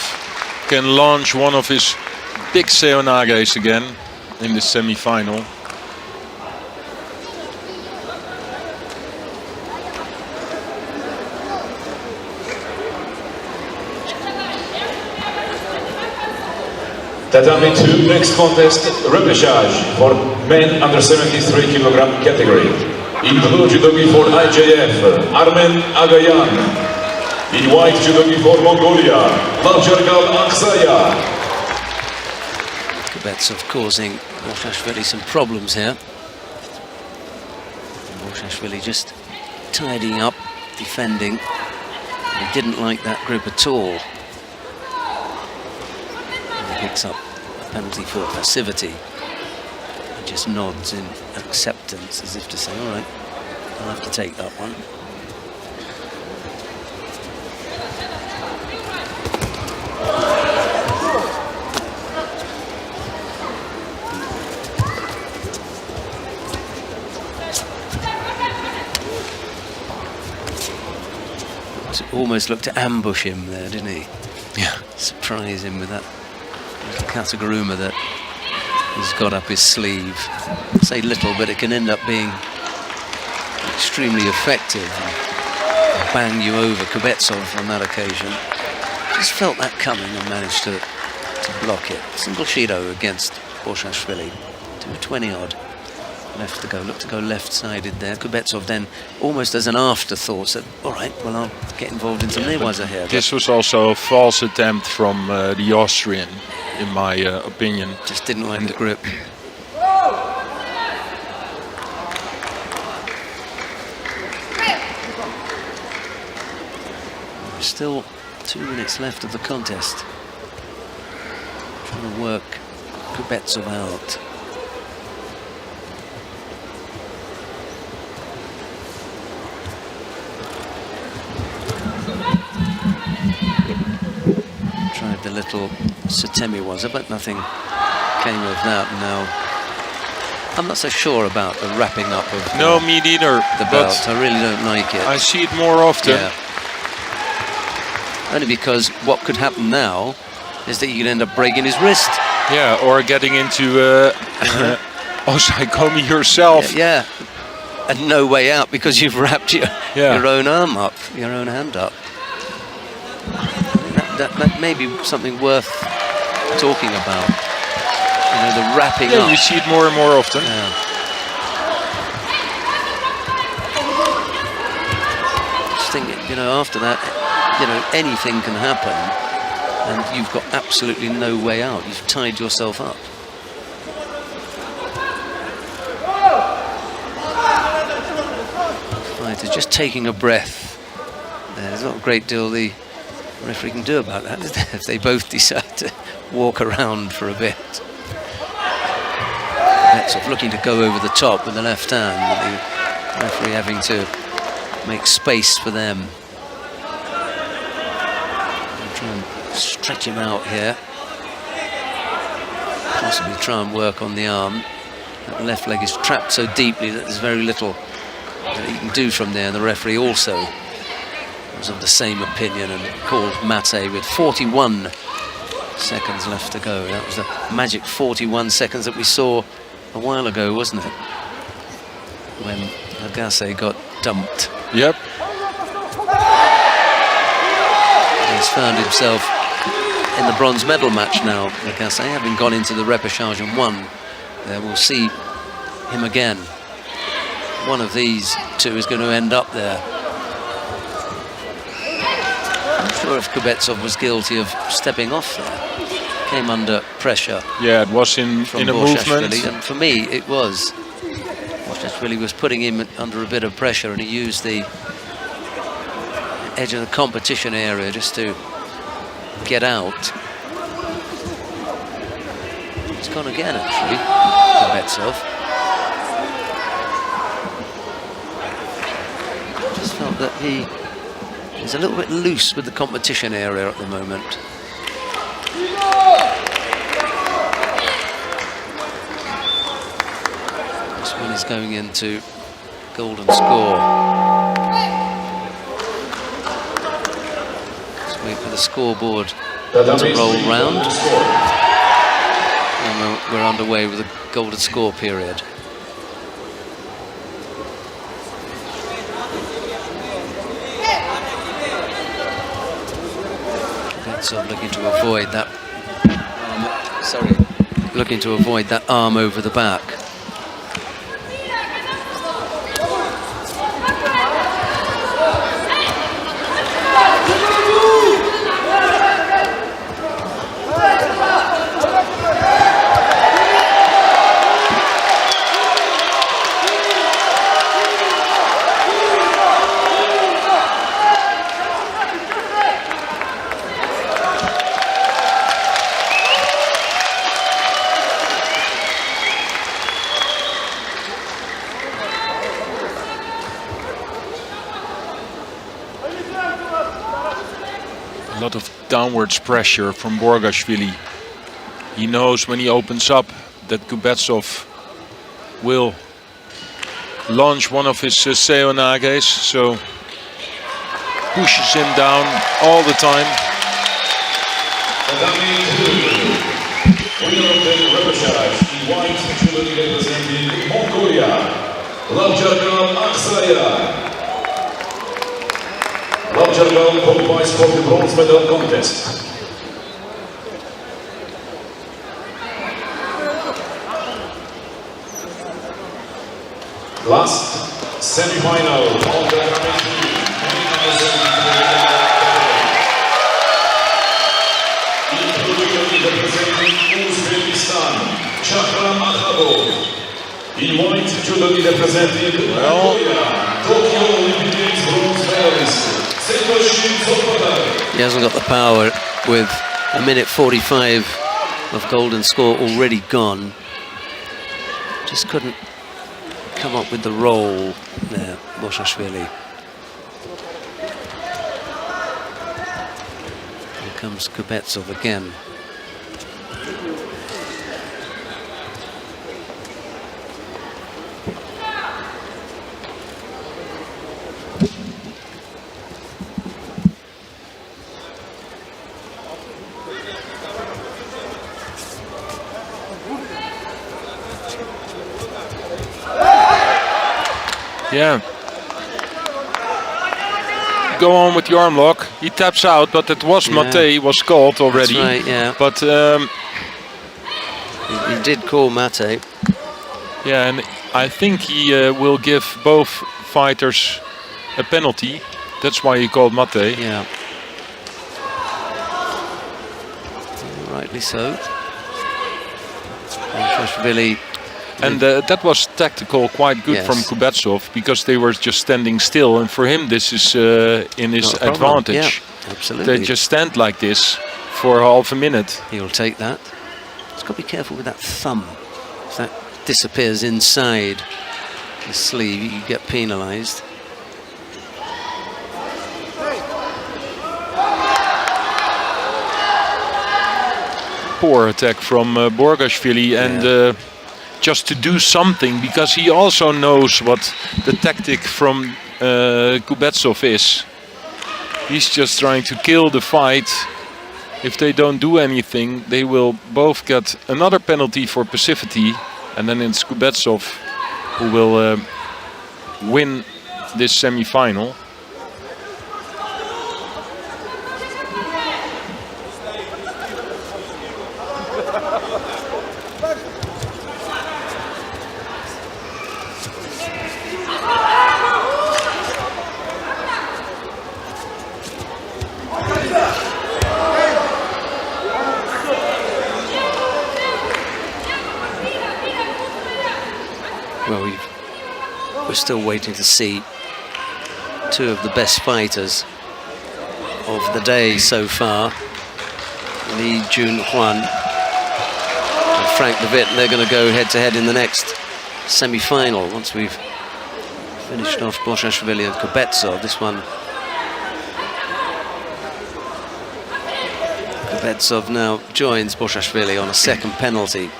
can launch one of his big seonages again in the semi-final. Tatami 2, next contest, repechage for men under 73 kilogram category. In blue judogi for IJF, Armen Agayan. In white judogi for Mongolia, Laljargal Aksaya. Kubetsov causing Borshashvili some problems here. Borshashvili just tidying up, defending. He didn't like that grip at all. He picks up a penalty for passivity. He just nods in acceptance as if to say, all right, I'll have to take that one. Almost looked to ambush him there, didn't he? Yeah. Surprise him with that little kataguruma that he's got up his sleeve. I say little, but it can end up being extremely effective and bang you over. Kubetsov on that occasion just felt that coming and managed to block it. Single Shido against Borshashvili. 220 odd. Left to go, looked to go left-sided there. Kubetsov then, almost as an afterthought, said, all right, well, I'll get involved in some nearwaza here. This was also a false attempt from the Austrian, in my opinion. Just didn't like the grip. Still 2 minutes left of the contest. Trying to work Kubetsov out. Tried the little Satemi-waza, but nothing came of that. Now, I'm not so sure about the wrapping up of me neither. The belt. I really don't like it. I see it more often. Yeah. Only because what could happen now is that you could end up breaking his wrist. Yeah, or getting into Osaikomi yourself. Yeah, and no way out because you've wrapped your own arm up, your own hand up. That may be something worth talking about. You know, the wrapping up. You see it more and more often. Yeah. Just think, you know, after that, you know, anything can happen, and you've got absolutely no way out. You've tied yourself up. Fighter just taking a breath. There's not a great deal the referee can do about that, is there, if they both decide to walk around for a bit. That's looking to go over the top with the left hand, with the referee having to make space for them. And try and stretch him out here. Possibly try and work on the arm. That left leg is trapped so deeply that there's very little that he can do from there. The referee also was of the same opinion and called Mate with 41 seconds left to go. That was the magic 41 seconds that we saw a while ago, wasn't it? When Agase got dumped. Yep. He's found himself in the bronze medal match now, Agase, having gone into the repechage and won. We'll see him again. One of these two is going to end up there. I'm not sure if Kubetsov was guilty of stepping off there. Came under pressure. Yeah, it was in a movement. And for me, it was. Boshashvili was putting him under a bit of pressure, and he used the edge of the competition area just to get out. He's gone again, actually, Kubetsov. Just felt that he is a little bit loose with the competition area at the moment. This one is going into golden score. Let's wait for the scoreboard to roll round. And we're underway with the golden score period. So looking to avoid that looking to avoid that arm over the back. A lot of downwards pressure from Borgashvili. He knows when he opens up that Kubetsov will launch one of his seonages, so pushes him down all the time. Ulaanbaatar qualifies for the bronze medal contest. Last semi-final of the including representing Uzbekistan, Chakram Akhabov. In white judo representing Tokyo Olympic Games bronze medalist. He hasn't got the power with a minute 45 of golden score already gone. Just couldn't come up with the roll there, Boshashvili. Here comes Kubetsov again. Yeah. Go on with the arm lock. He taps out, but it was Mate was called already. That's right, yeah. But he did call Mate. yeah, and I think he will give both fighters a penalty. That's why he called Mate. Yeah. Rightly so. Boshashvili. And that was tactical, quite good from Kubetsov, because they were just standing still, and for him this is in his advantage. Yeah, absolutely. They just stand like this for half a minute. He'll take that. Just got to be careful with that thumb. If that disappears inside the sleeve, you get penalised. Poor attack from Borgashvili, and just to do something, because he also knows what the tactic from Kubetsov is. He's just trying to kill the fight. If they don't do anything, they will both get another penalty for passivity, and then it's Kubetsov who will win this semi-final. Well, we're still waiting to see two of the best fighters of the day so far. Lee Jun-hwan and Frank de Witt, and they're going to go head-to-head in the next semi-final once we've finished off Boshashvili and Kubetsov. This one, Kubetsov now joins Boshashvili on a second penalty.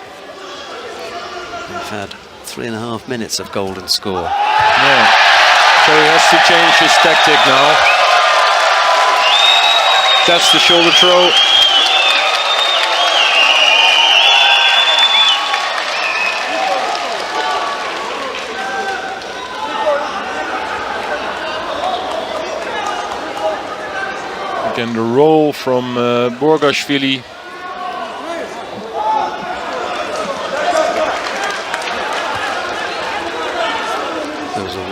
We've had 3.5 minutes of golden score. Yeah. So he has to change his tactic now. That's the shoulder throw. Again, the roll from Borgashvili.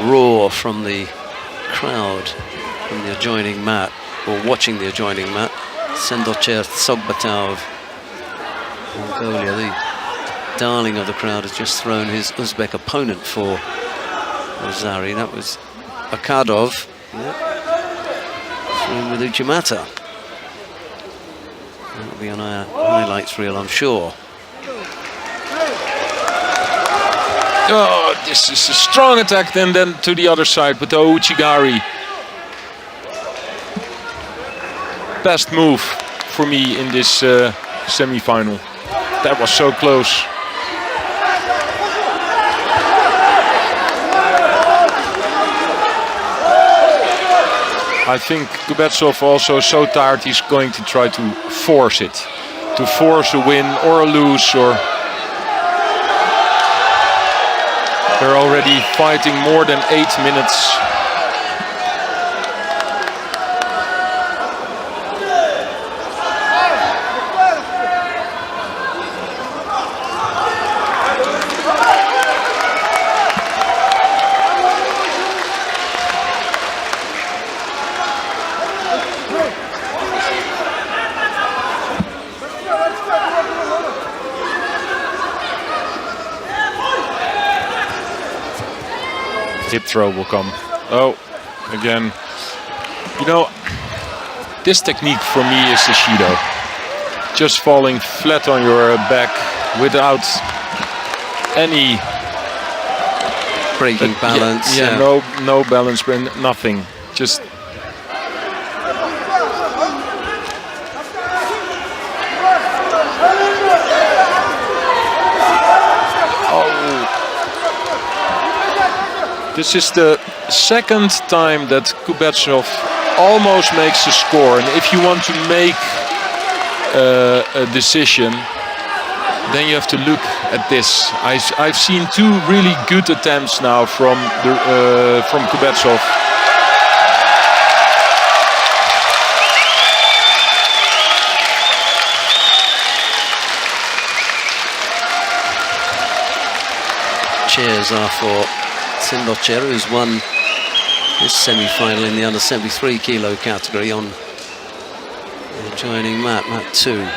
Roar from the crowd from the adjoining mat, or watching the adjoining mat. Sendocher Tsogbata of Mongolia, the darling of the crowd, has just thrown his Uzbek opponent for Rosari. That was Akadov. Thrown with Uchimata. That'll be on our highlights reel, I'm sure. Oh, this is a strong attack, and then to the other side with the Uchigari. Best move for me in this semi-final. That was so close. I think Kubetsov also so tired he's going to try to force it. To force a win or a lose, or... They're already fighting more than 8 minutes. Hip throw will come. Oh, again. You know, this technique for me is the Shido. Just falling flat on your back without any breaking balance. Yeah, no balance, nothing. Just this is the second time that Kubetsov almost makes a score, and if you want to make a decision, then you have to look at this. I've seen two really good attempts now from Kubetsov. Cheers are for Sindocher, who's won his semi-final in the under 73 kilo category on the adjoining mat 2.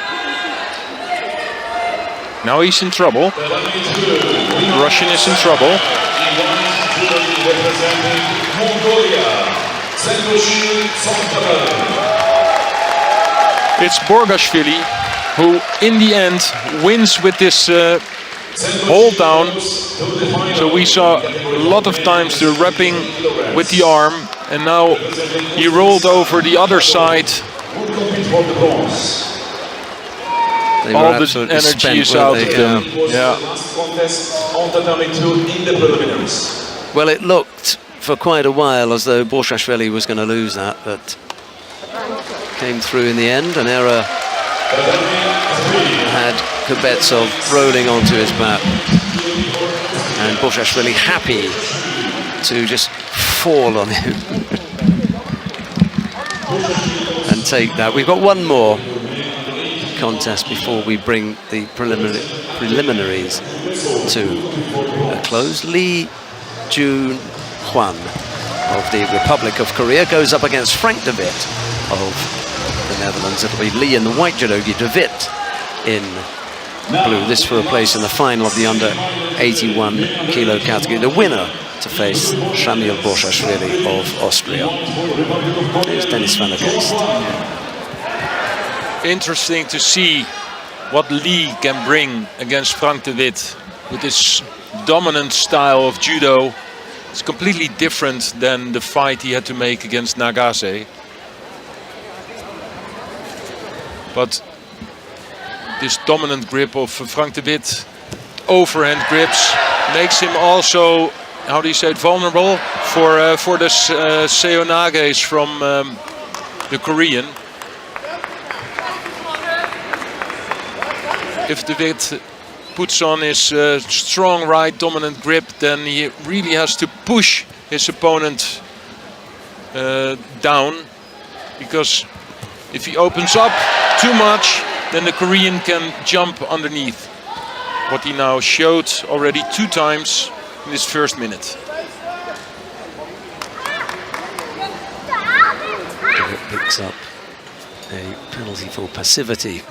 Now he's in trouble. The Russian is in trouble. It's Borgashvili who in the end wins with this hold down. So we saw a lot of times the wrapping with the arm, and now he rolled over the other side. All the energy is out of them. Yeah. Well, it looked for quite a while as though Borgashvili was going to lose that, but came through in the end. An error had Kubetsov rolling onto his back, and Borgashvili happy to just fall on him and take that. We've got one more contest before we bring the preliminaries to a close. Lee Jun-hwan of the Republic of Korea goes up against Frank de Witt of the Netherlands. It'll be Lee in the white judogi, de Witt in blue. This for a place in the final of the under 81 kilo category. The winner to face Shamil Borgashvili of Austria. Here's Dennis van der Geest. Interesting to see what Lee can bring against Frank de Witt with this dominant style of judo. It's completely different than the fight he had to make against Nagase. But this dominant grip of Frank de Witt, overhand grips, makes him also, how do you say it, vulnerable for the Seonages from the Korean. If de Witt puts on his strong right dominant grip, then he really has to push his opponent down, because if he opens up too much, then the Korean can jump underneath. What he now showed already 2 times in this first minute. It picks up a penalty for passivity.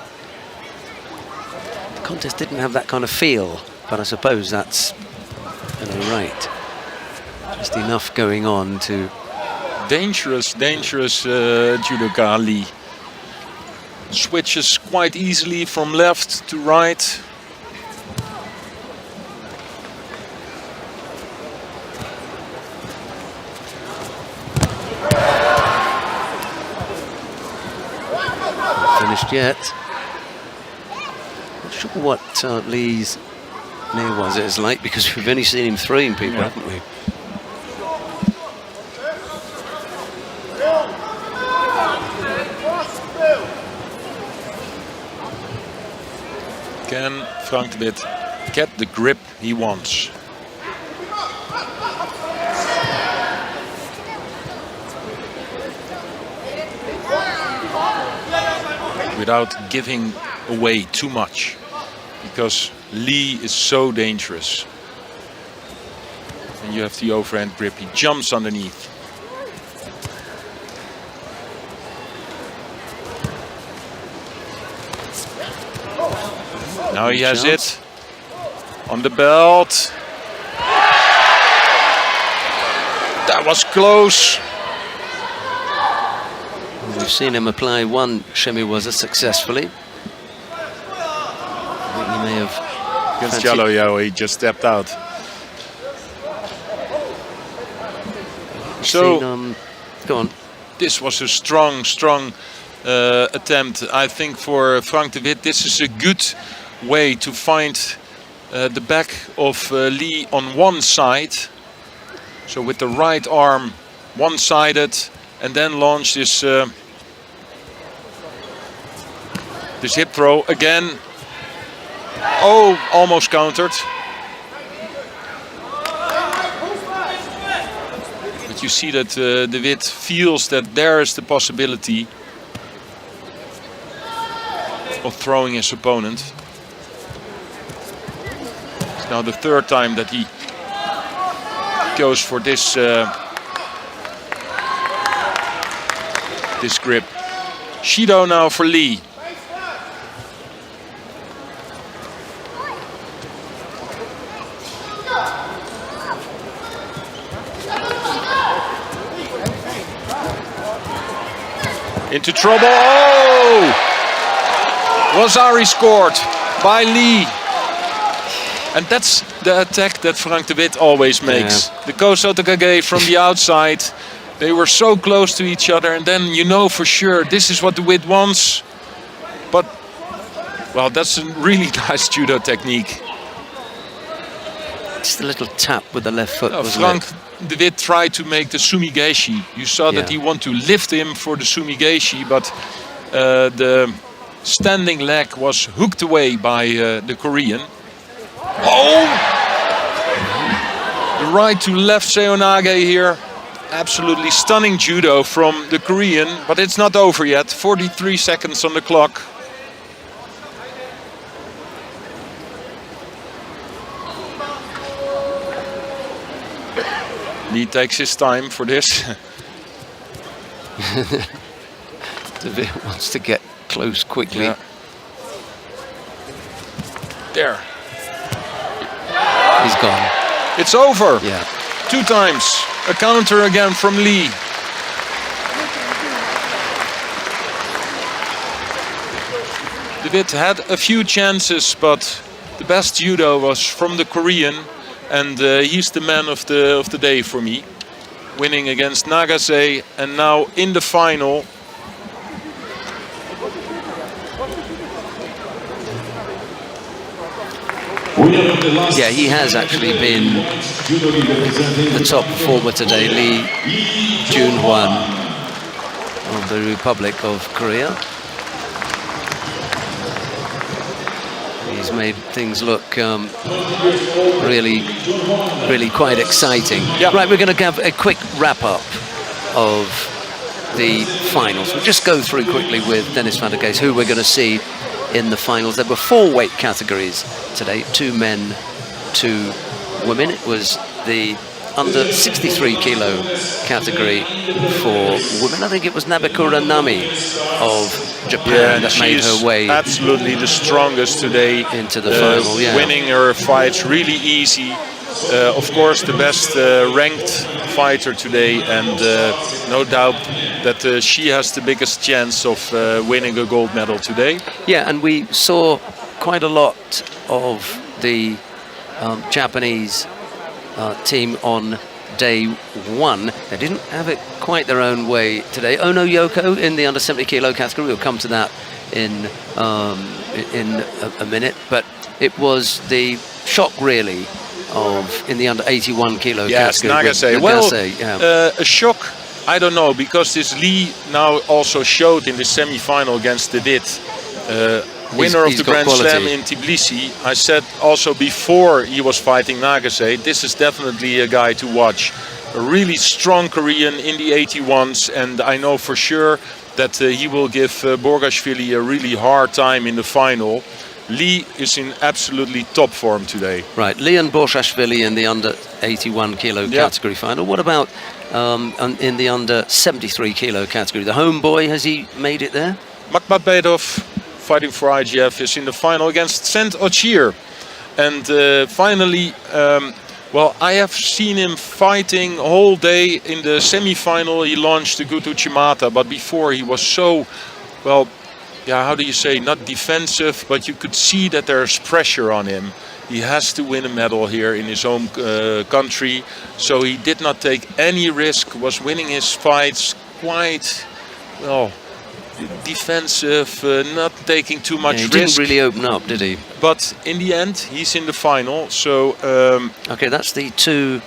The contest didn't have that kind of feel, but I suppose that's right. Just enough going on to... Dangerous judoka Lee. Switches quite easily from left to right. Not finished yet. Not sure what Lee's name was. It's like, because we've only seen him throwing people, haven't we? Can Frank de Witt get the grip he wants? Without giving away too much, because Lee is so dangerous. And you have the overhand grip, he jumps underneath. Now he has it on the belt. That was close. We've seen him apply one shemiwaza successfully. I think he may have... Against Jaloyo, he just stepped out. So, go on. This was a strong attempt, I think, for Frank de Witt. This is a good way to find the back of Lee on one side. So with the right arm one-sided, and then launch this this hip throw again. Oh, almost countered. But you see that De Wit feels that there is the possibility of throwing his opponent. It's now the third time that he goes for this this grip. Shido now for Lee. Into trouble. Oh! Wazari scored by Lee. And that's the attack that Frank de Wit always makes. Yeah. The Kosotokage from the outside. They were so close to each other, and then you know for sure this is what de Wit wants. But, well, that's a really nice judo technique. Just a little tap with the left foot. Frank de Wit tried to make the sumigeshi. You saw that he wanted to lift him for the sumigeshi, but the standing leg was hooked away by the Korean. Oh! The right to left seonage here. Absolutely stunning judo from the Korean, but it's not over yet. 43 seconds on the clock. Lee takes his time for this. De Wit wants to get close quickly. Yeah. There. He's gone. It's over. Yeah. 2 times. A counter again from Lee. De Wit had a few chances, but the best judo was from the Korean, and he's the man of the day for me. Winning against Nagase, and now in the final. Yeah, he has actually been the top performer today, Lee Jun-hwan of the Republic of Korea. He's made things look really quite exciting. Yep. Right, we're going to have a quick wrap-up of the finals. We'll just go through quickly with Dennis van der Geest who we're going to see in the finals. There were 4 weight categories today, 2 men, 2 women. It was the under 63 kilo category for women. I think it was Nabekura Nami of Japan that made her way absolutely the strongest today into the final. Yeah. Winning her fights really easy. Of course, the best ranked fighter today, and no doubt that she has the biggest chance of winning a gold medal today. Yeah, and we saw quite a lot of the Japanese team on day 1. They didn't have it quite their own way today. Ono Yoko in the under 70 kilo category. We'll come to that in a minute, but it was the shock really of in the under 81 kilo category. Nagase. Well, a shock, I don't know, because this Lee now also showed in the semi-final against De Wit, winner of the Grand Slam in Tbilisi. I said also before he was fighting Nagase, this is definitely a guy to watch. A really strong Korean in the 81s, and I know for sure that he will give Borgashvili a really hard time in the final. Lee is in absolutely top form today. Right, Leon Borgashvili in the under 81 kilo category final. What about in the under 73 kilo category? The homeboy, has he made it there? Makhmatbedov, fighting for IGF, is in the final against Saint Ochir. And finally, well, I have seen him fighting all day. In the semi-final he launched the Gutu Chimata, but before he was so, well, yeah, how do you say, not defensive, but you could see that there's pressure on him. He has to win a medal here in his own country, so he did not take any risk, was winning his fights quite, well, defensive, not taking too much risk. He didn't really open up, did he? But in the end, he's in the final, so... okay, that's the 2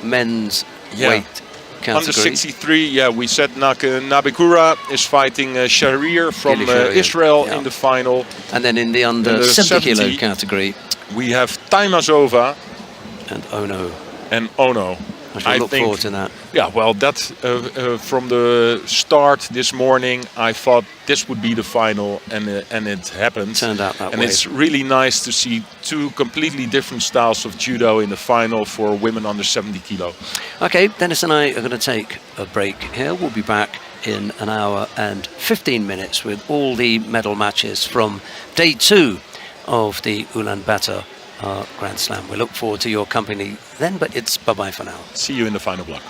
men's weight category. Under 63, yeah, we said Nabekura is fighting Sharir from Sharir, Israel yeah. in the final. And then in the under 70 kilo category, we have Taimazova and Ono. and Ono. I shall look forward to that. Yeah, well, that from the start this morning, I thought this would be the final, and it happened. Turned out that and way. it's really nice to see two completely different styles of judo in the final for women under 70 kilo. Okay, Dennis and I are going to take a break here. We'll be back in an hour and 15 minutes with all the medal matches from day 2 of the Ulaanbaatar Grand Slam. We look forward to your company then, but it's bye-bye for now. See you in the final block.